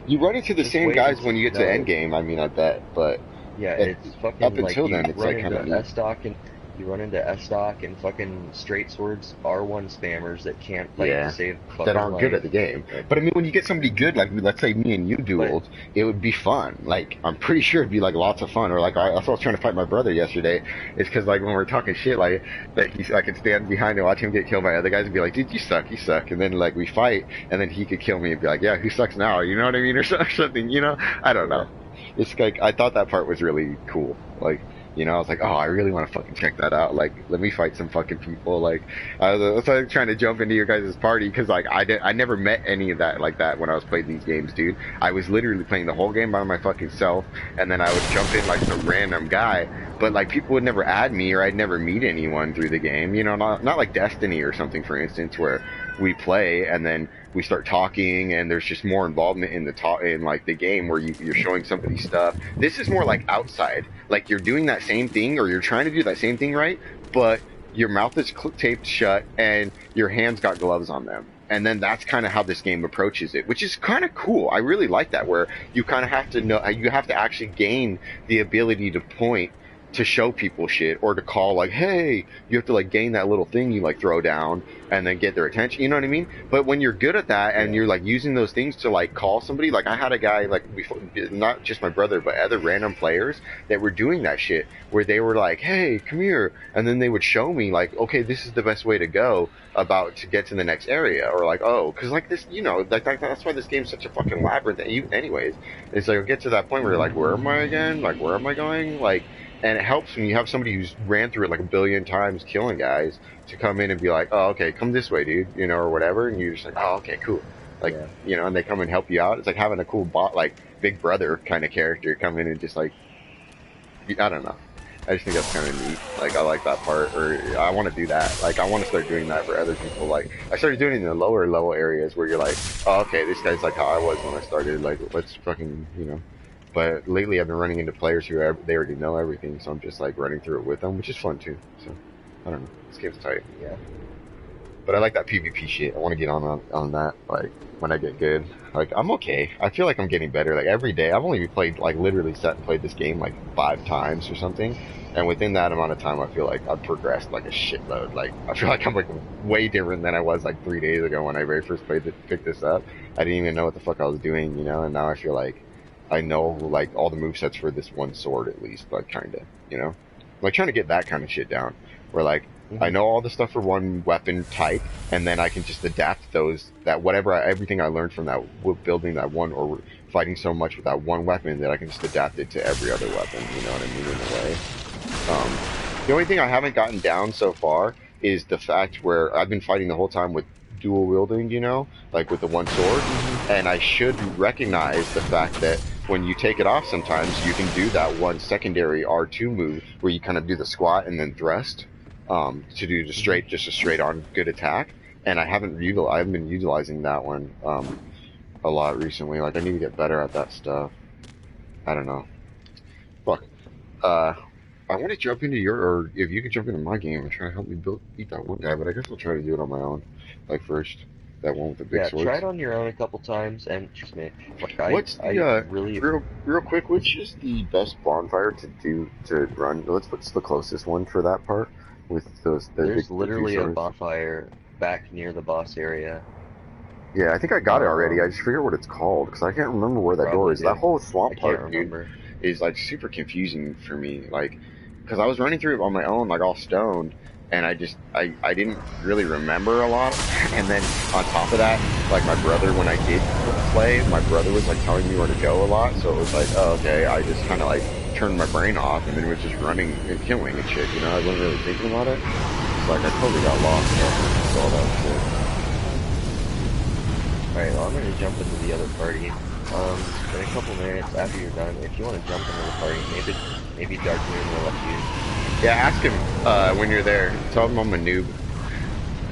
you run into the same guys when you get to endgame. I mean, I bet, but yeah, it's fucking up until like then, it's like kind of S-Stock, and you run into S-Stock and fucking straight swords R1 spammers that can't like save fucking that aren't life. good at the game. But I mean, when you get somebody good, like let's say me and you dueled, it would be fun. Like I'm pretty sure it'd be like lots of fun. Or like that's what I was trying to fight my brother yesterday. It's because like when we're talking shit, like that I could stand behind and watch him get killed by other guys and be like, dude, you suck, and then like we fight, and then he could kill me and be like, yeah, who sucks now? You know what I mean, or something. You know, I don't know. It's like I thought that part was really cool. Like. You know, I was like, oh, I really want to fucking check that out. Like, let me fight some fucking people. Like, I was like trying to jump into your guys' party because, like, I never met any of that like that when I was playing these games, dude. I was literally playing the whole game by my fucking self, and then I would jump in like some random guy. But like, people would never add me, or I'd never meet anyone through the game. You know, not like Destiny or something, for instance, where we play and then we start talking and there's just more involvement in like the game where you're showing somebody stuff. This is more like outside, like you're doing that same thing, or you're trying to do that same thing, right? But your mouth is taped shut and your hands got gloves on them. And then that's kind of how this game approaches it, which is kind of cool. I really like that, where you kind of have to know, you have to actually gain the ability to point to show people shit or to call like, hey, you have to like gain that little thing you like throw down and then get their attention. You know what I mean? But when you're good at that and you're like using those things to like call somebody, like I had a guy like before, not just my brother, but other random players that were doing that shit where they were like, hey, come here. And then they would show me like, okay, this is the best way to go about to get to the next area, or like, oh, cause like this, you know, like that's why this game's such a fucking labyrinth. Anyways, it's like, get to that point where you're like, where am I again? Like, where am I going? Like, and it helps when you have somebody who's ran through it like a billion times killing guys to come in and be like, oh, okay, come this way, dude, you know, or whatever. And you're just like, oh, okay, cool. Like, you know, and they come and help you out. It's like having a cool like big brother kind of character come in and just like, I don't know. I just think that's kind of neat. Like, I like that part, or I want to do that. Like, I want to start doing that for other people. Like, I started doing it in the lower level areas where you're like, oh, okay, this guy's like how I was when I started. Like, let's fucking, you know. But lately I've been running into players who they already know everything, so I'm just like running through it with them, which is fun too. So, I don't know. This game's tight. Yeah. But I like that PvP shit. I want to get on that, like, when I get good. Like, I'm okay. I feel like I'm getting better. Like, every day. I've only played, like, literally sat and played this game, like, 5 times or something. And within that amount of time, I feel like I've progressed, like, a shitload. Like, I feel like I'm, like, way different than I was, like, 3 days ago when I very first picked this up. I didn't even know what the fuck I was doing, you know? And now I feel like I know, like, all the movesets for this one sword, at least, like, kinda, you know? Like, trying to get that kind of shit down. Where, like, I know all the stuff for one weapon type, and then I can just adapt those, everything I learned from that, building that one, or fighting so much with that one weapon, that I can just adapt it to every other weapon, you know what I mean, in a way. The only thing I haven't gotten down so far is the fact where I've been fighting the whole time with dual wielding, you know, like with the one sword, and I should recognize the fact that when you take it off sometimes, you can do that one secondary R2 move where you kind of do the squat and then thrust. To do just a straight on good attack, and I haven't been utilizing that one a lot recently. Like, I need to get better at that stuff. I don't know. Fuck. I want to jump into or if you could jump into my game and try to help me beat that one guy, but I guess I'll try to do it on my own. Like, first, that one with the big swords. Yeah, try it on your own a couple times, and trust me, like, what's the, real quick, which is the best bonfire to run? What's the closest one for that part? With there's literally a bonfire back near the boss area. Yeah, I think I got it already. I just forget what it's called because I can't remember where that door is. That whole swamp part, dude, is like super confusing for me. Like, because I was running through it on my own, like all stoned, and I didn't really remember a lot. And then on top of that, like my brother, when I did play, my brother was like telling me where to go a lot, so it was like, oh, okay, I just kind of like turned my brain off and then was just running and killing and shit, you know? I wasn't really thinking about it. It's like I totally got lost with all that shit. Alright, well, I'm gonna jump into the other party. In a couple minutes after you're done, if you want to jump into the party, maybe Dark Moon will let you. Yeah, ask him when you're there. Tell him I'm a noob.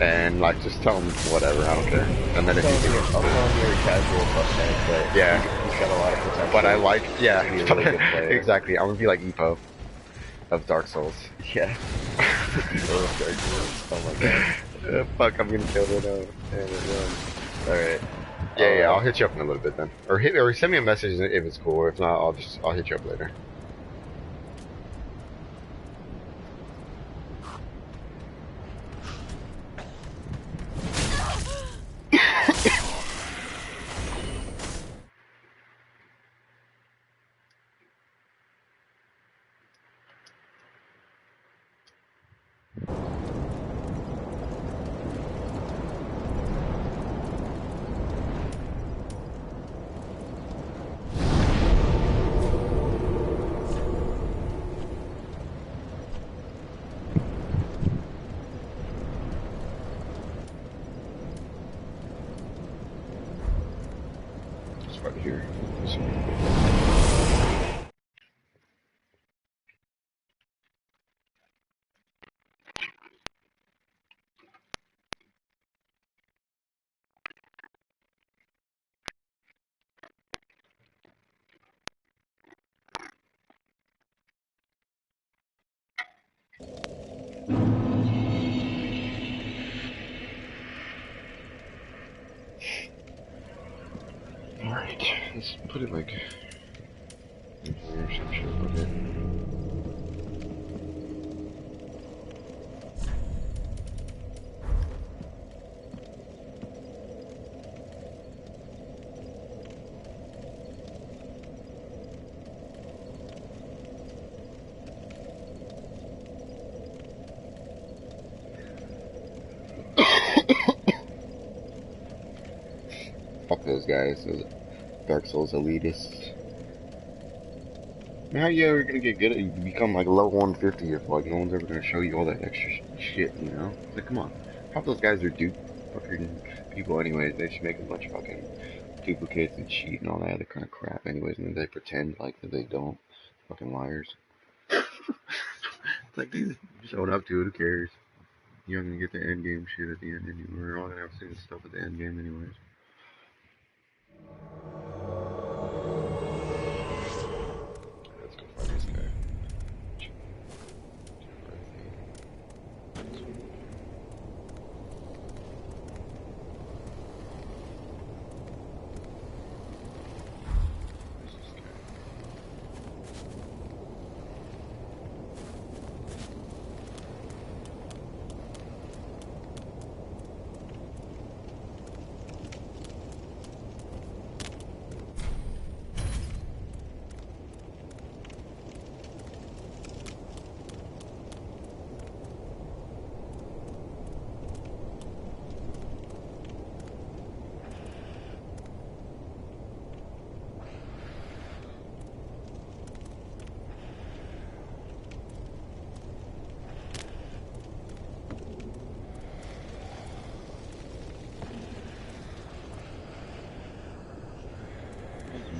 And like, just tell him whatever, I don't care. And then if you do, I'll tell him you're a casual fuckhead, but yeah, he's got a lot of potential. But I like, yeah, He's a really good player. Exactly. I'm gonna be like Epo of Dark Souls. Yeah. Epo of Dark Souls. Oh my god. Fuck, I'm gonna kill it out. Alright. Yeah, I'll hit you up in a little bit then, or send me a message if it's cool. If not, I'll hit you up later. Right here. Alright, let's put it like in here or some shit. Okay. Fuck those guys, those Dark Souls elitists. Man, how you ever gonna get good at you become like level 150 if like no one's ever gonna show you all that extra shit, you know? It's like, come on. Half those guys are dupe fucking people anyways. They should make a bunch of fucking duplicates and cheat and all that other kind of crap anyways, and then they pretend like that they don't. Fucking liars. It's like, dude, showing up to it, who cares? You're not gonna get the end game shit at the end anyway. We're all gonna have to see the stuff at the end game anyways. Let's go find this guy.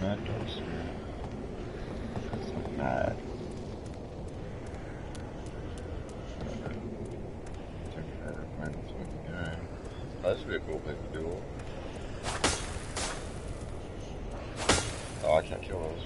Mad Dark Spirit. That's like mad. Take forever to find this fucking guy. Oh, this would be a cool place to duel. Oh, I can't kill those.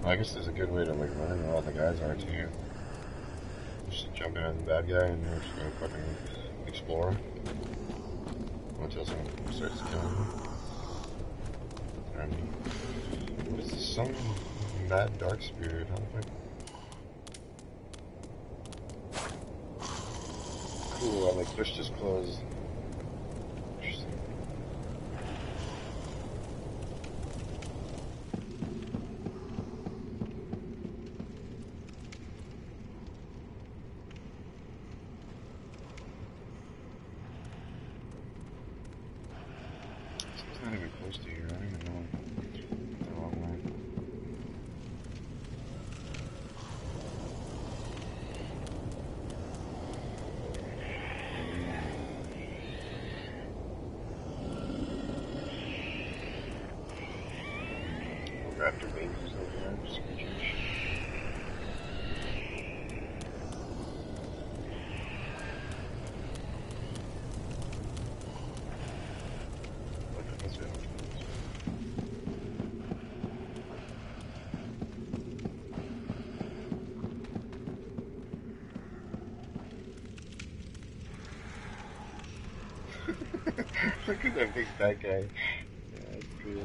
I guess there's a good way to like learn where all the guys are too. Just jump in as the bad guy and you're just gonna fucking explore until someone starts killing you. And what is this? Some mad dark spirit? How the fuck? Cool. I like pushed his clothes. Interesting. It's not even close to here. I don't even know. The wrong way. Raptor babies over there. Screechers. Look at this video. Look at that big fat guy. Yeah, that's cool.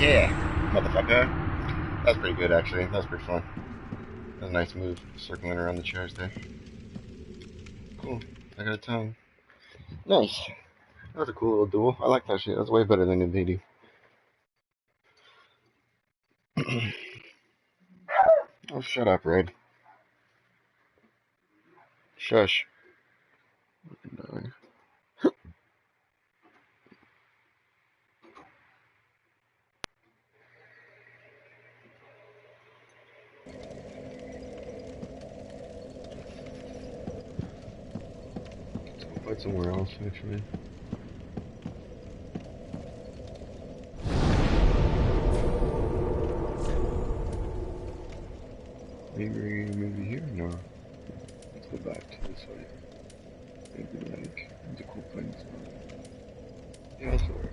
Yeah, motherfucker. That's pretty good, actually. That's pretty fun. That's a nice move, circling around the chairs there. Cool. I got a tongue. Nice. That was a cool little duel. I like that shit. That's way better than Invading. Oh, shut up, Red. Shush. Darling. Let's go fight somewhere else, actually. Maybe here? No. Let's go back to this way. Maybe like the cool things. Yeah, that's alright.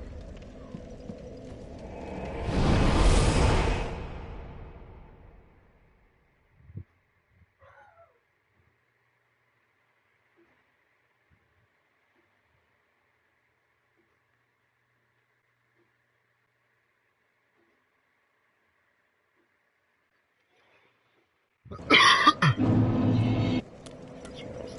That's what else.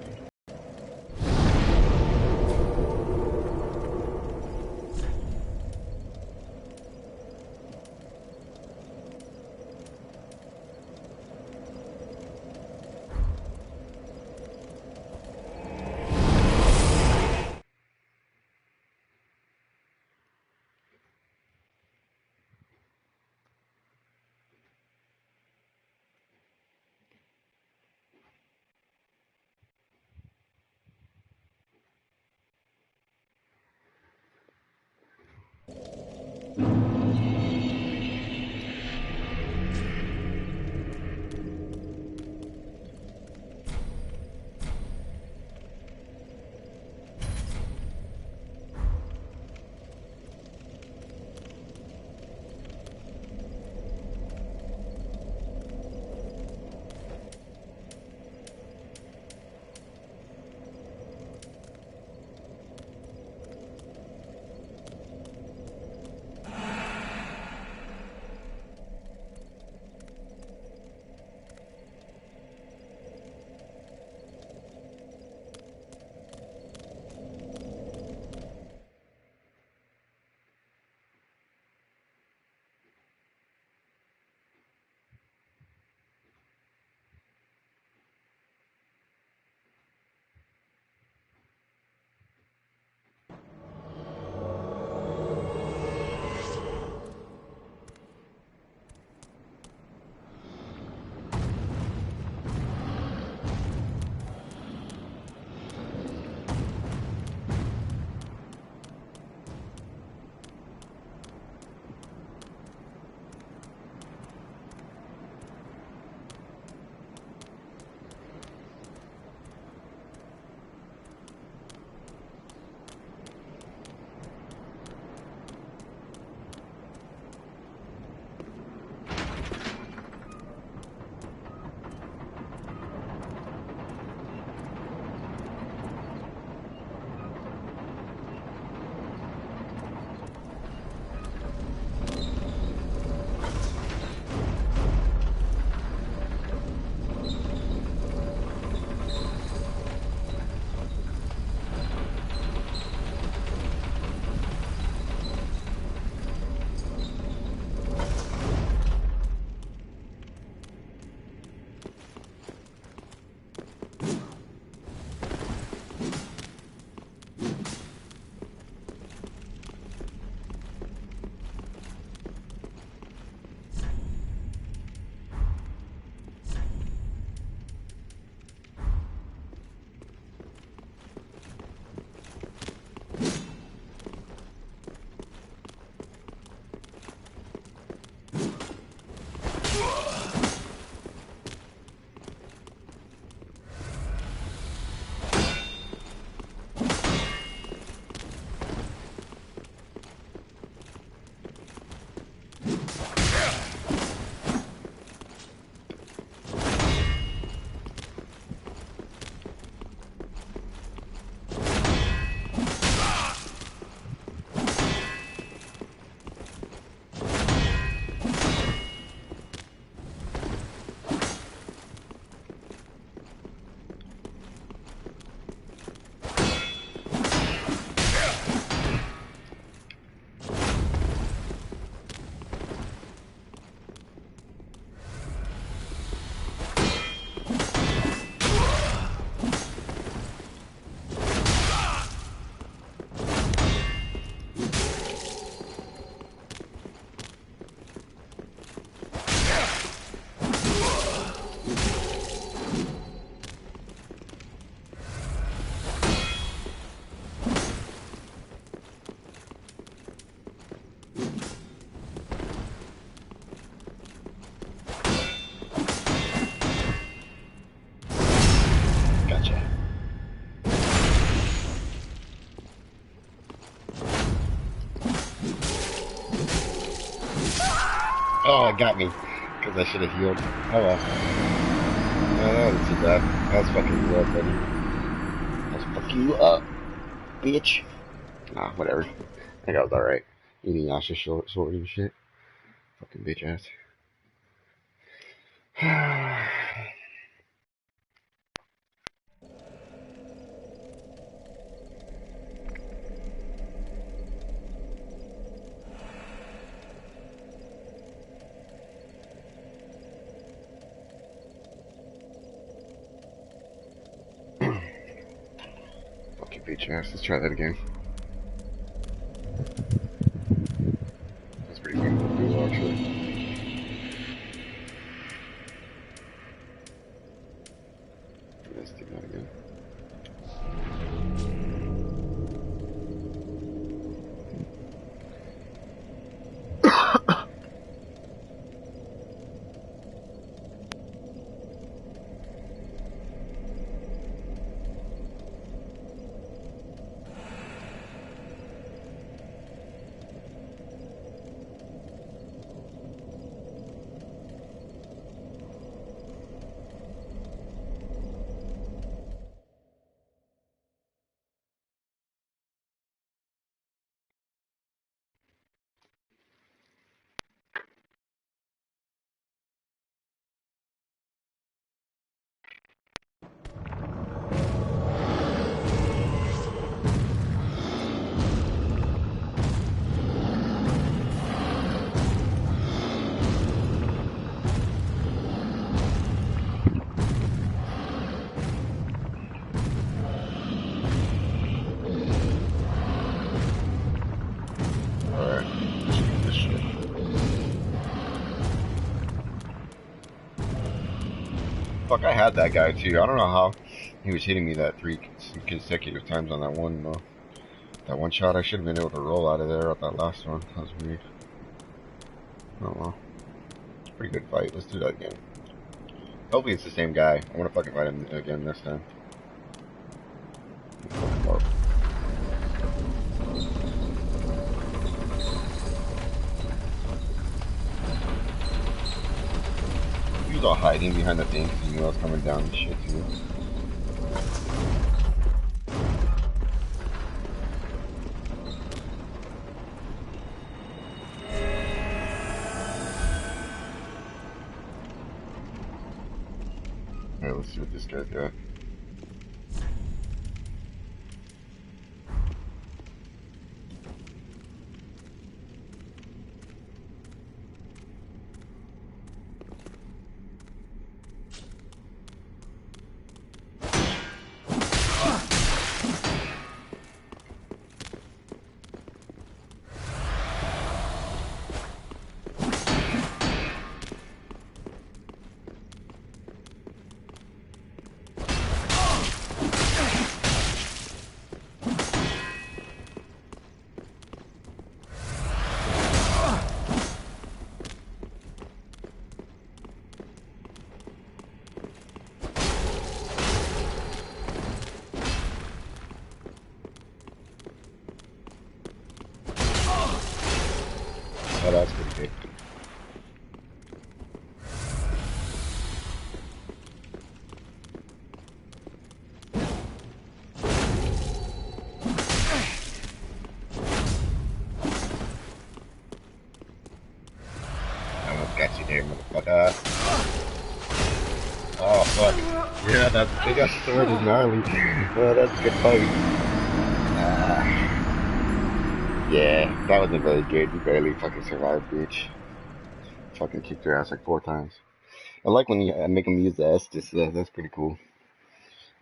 Oh, it got me. Because I should have healed. Oh well. No, that wasn't too bad. I was fucking you up, buddy. I was fucking you up, bitch. Nah, whatever. I think I was alright. Eating Yasha's sword and shit. Fucking bitch ass. Fucking bitch ass. Let's try that again. That's pretty fun to do, actually. Let's do that again. Fuck, I had that guy too. I don't know how he was hitting me that 3 consecutive times on that one, though. That one shot, I should have been able to roll out of there at that last one. That was weird. Oh well. It's a pretty good fight. Let's do that again. Hopefully it's the same guy. I want to fucking fight him again this time. He was all hiding behind the thing because he knew I was coming down and shit too. Alright, let's see what this guy's got. Oh, that's pretty big. I almost got you there, motherfucker. Oh, fuck. Yeah, that big ass sword is gnarly. Oh, that's a good fight. Yeah, that wasn't very good. You barely fucking survived, bitch. Fucking kicked your ass like 4 times. I like when you make them use the Estus. That's pretty cool.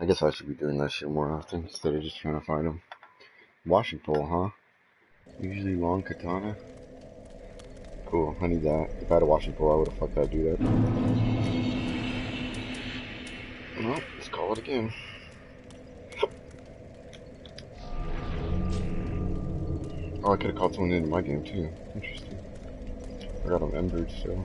I guess I should be doing that shit more often instead of just trying to find them. Washing pole, huh? Usually long katana. Cool, I need that. If I had a washing pole, I would have fucked that dude up. Well, let's call it again. Oh, I could have called someone into my game too. Interesting. I got them embered, so.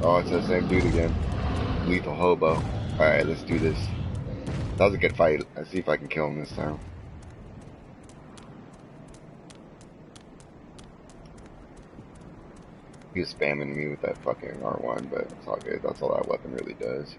Oh, it's the same dude again. Lethal Hobo. Alright, let's do this. That was a good fight. Let's see if I can kill him this time. He was spamming me with that fucking R1, but it's all good. That's all that weapon really does.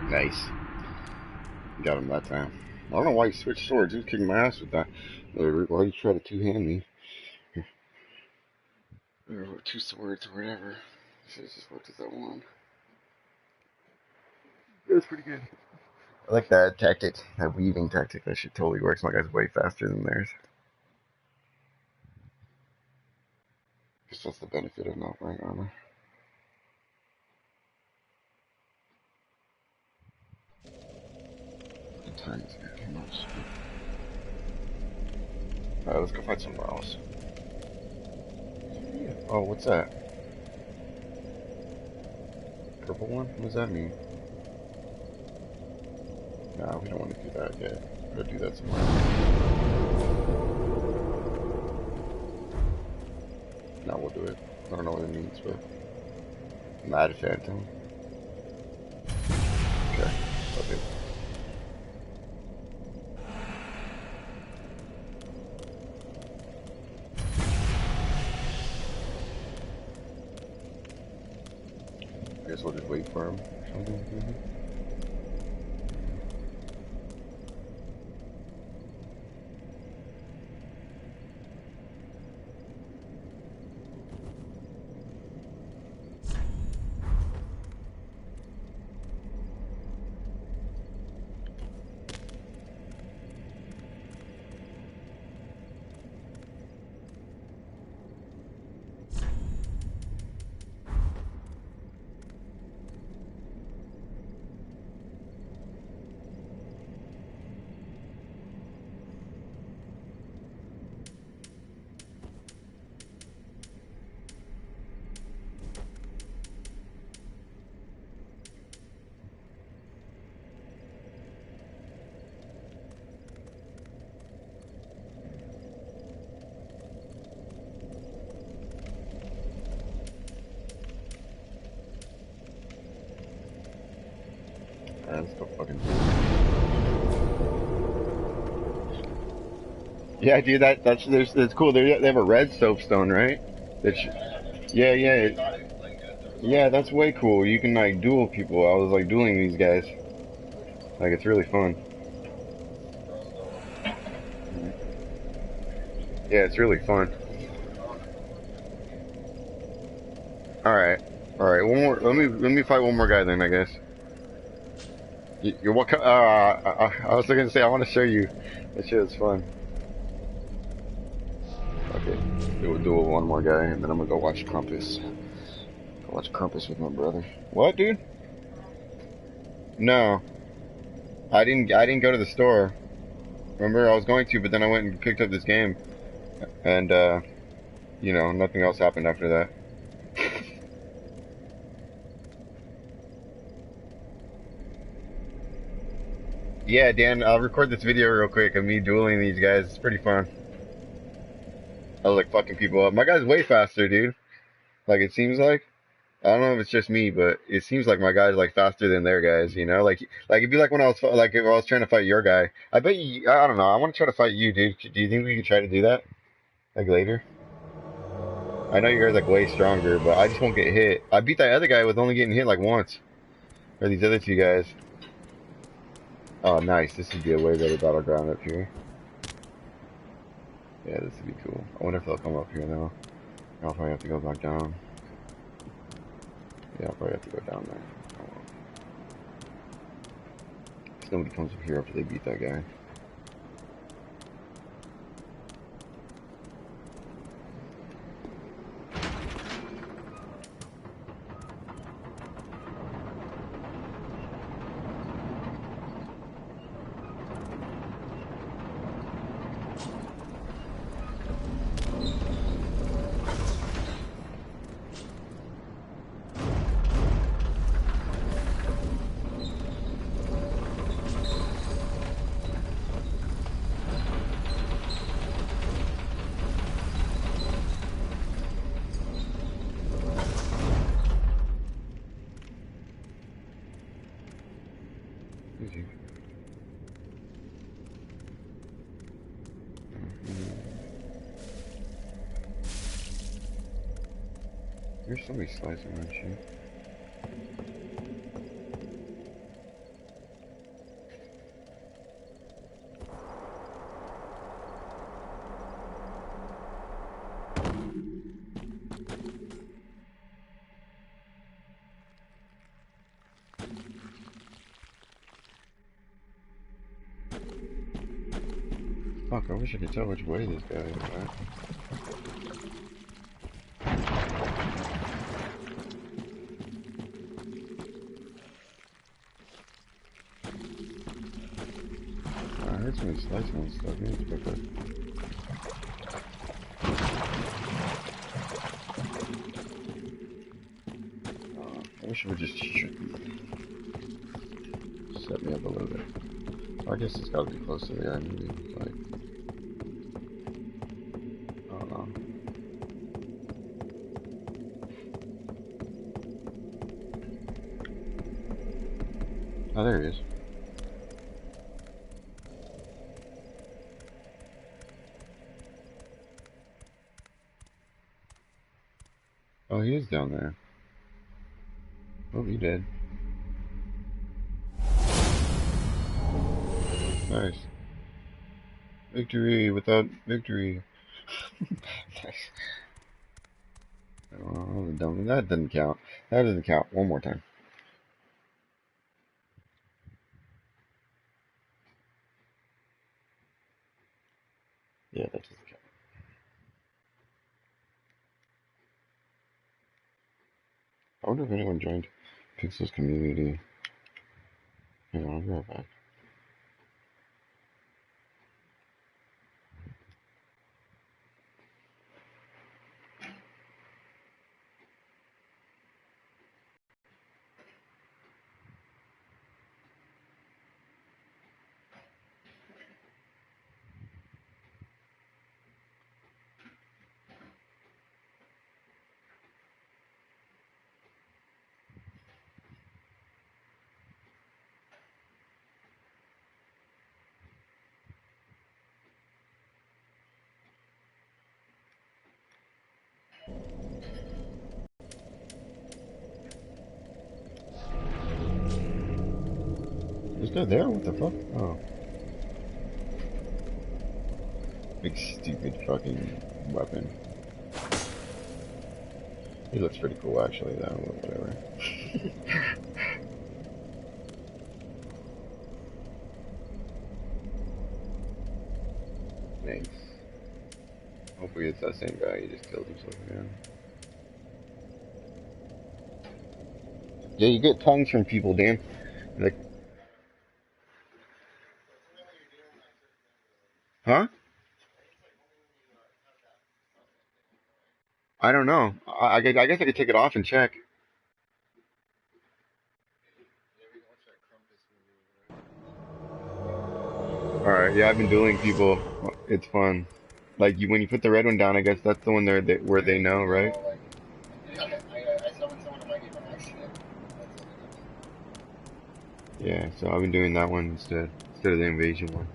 Nice. Got him that time. I don't know why you switched swords. He was kicking my ass with that. Why you try to two-hand me? Or two swords or whatever. Should've just worked with that one. It was pretty good. I like that tactic, that weaving tactic. That shit totally works. My guy's way faster than theirs. Guess that's the benefit of not wearing armor. What time is it? Alright, let's go find somewhere else. Oh, what's that? Purple one? What does that mean? Nah, we don't want to do that yet. We'll do that somewhere else. No, we'll do it. I don't know what it means, but... Mad Phantom. Okay, okay. I guess we'll just wait for him or something, maybe? Let's go fucking do it. Yeah, dude, that's cool. They have a red soapstone, right? Yeah, that's way cool. You can like duel people. I was like dueling these guys. Like it's really fun. Yeah, it's really fun. All right. One more. Let me fight one more guy then, I guess. You're what? I was gonna say I want to show you. That shit was fun. Okay, we'll do one more guy, and then I'm gonna go watch Krampus. Go watch Krampus with my brother. What, dude? No, I didn't go to the store. Remember, I was going to, but then I went and picked up this game, and you know, nothing else happened after that. Yeah, Dan, I'll record this video real quick of me dueling these guys. It's pretty fun. I was like fucking people up. My guy's way faster, dude. Like it seems like. I don't know if it's just me, but it seems like my guy's like faster than their guys. You know, like it'd be like when I was like if I was trying to fight your guy. I bet you. I don't know. I want to try to fight you, dude. Do you think we could try to do that like later? I know you guys like way stronger, but I just won't get hit. I beat that other guy with only getting hit like once, or these other two guys. Oh, nice. This would be a way better battleground up here. Yeah, this would be cool. I wonder if they'll come up here now. I'll probably have to go back down. Yeah, I'll probably have to go down there. Oh, well. If nobody comes up here after they beat that guy. There's somebody slicing that shit. Fuck, I wish I could tell which way this guy is, right? I heard somebody slicing on stuff. You need to pick up. I wish it would just set me up a little bit. I guess it's gotta be close to the guy, maybe. Like, I don't know. Oh, there he is. Oh, he is down there. Oh, he did. Nice. Victory without victory. Nice. Oh, that didn't count. That doesn't count. One more time. Yeah, that doesn't count. I wonder if anyone joined Pixel's community. Hang on, I'll be right back. Is that there? What the fuck? Oh. Big stupid fucking weapon. He looks pretty cool actually though, whatever. Nice. Hopefully it's that same guy, he just killed himself again. Yeah, you get tongues from people, Dan. Like, huh? I don't know. I guess I could take it off and check. Alright, yeah, I've been dueling people. It's fun. Like, when you put the red one down, I guess that's the one where they know, right? Yeah, so I've been doing that one instead of the invasion one,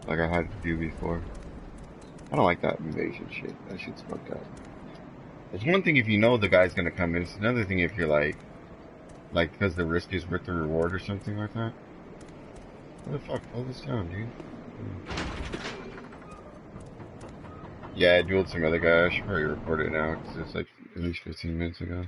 like I had to do before. I don't like that invasion shit. That shit's fucked up. It's one thing if you know the guy's gonna come in. It's another thing if you're like because the risk is worth the reward or something like that. What the fuck? Pull this down, dude. Yeah, I dueled some other guy. I should probably record it now because it's like at least 15 minutes ago.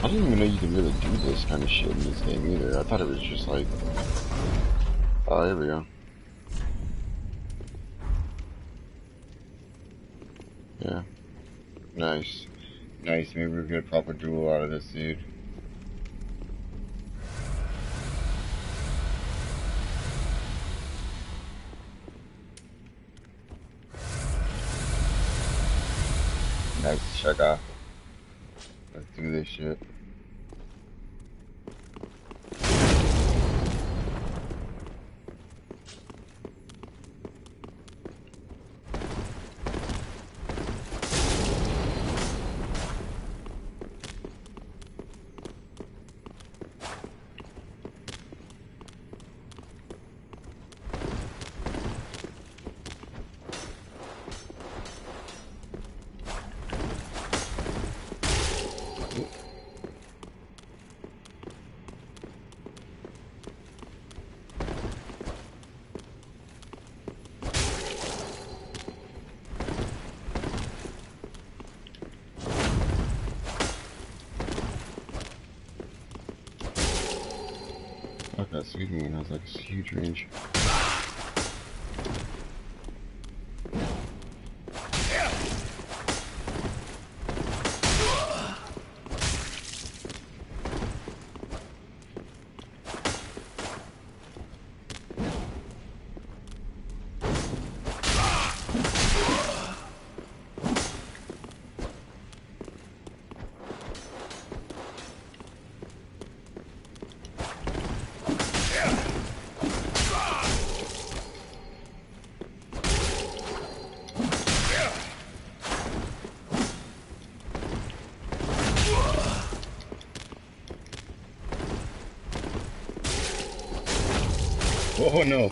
I didn't even know you could really do this kind of shit in this game either. I thought it was just like... Oh, there we go. Yeah. Nice. Nice, maybe we'll get a proper duel out of this dude. Nice, check off. Let's do this shit. Fuck, that sweet one has like a huge range. Oh no.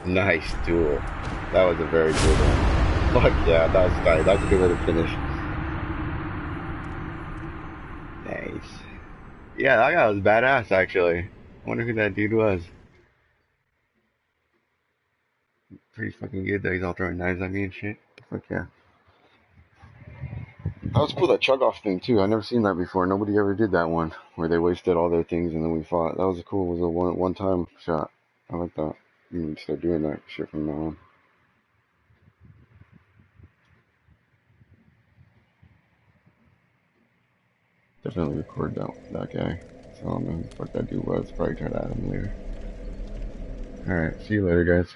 Nice duel. That was a very good one. Fuck yeah, that was nice. That was a good way to finish. Nice. Yeah, that guy was badass actually. I wonder who that dude was. Pretty fucking good though. He's all throwing knives at me and shit. Fuck yeah. That was cool, that chug off thing too. I never seen that before. Nobody ever did that one where they wasted all their things and then we fought. That was cool. It was a one time shot. I like that. I'm gonna start doing that shit from now on. Definitely record that guy. So I don't know who the fuck that dude was. Probably try to add him later. Alright, see you later guys.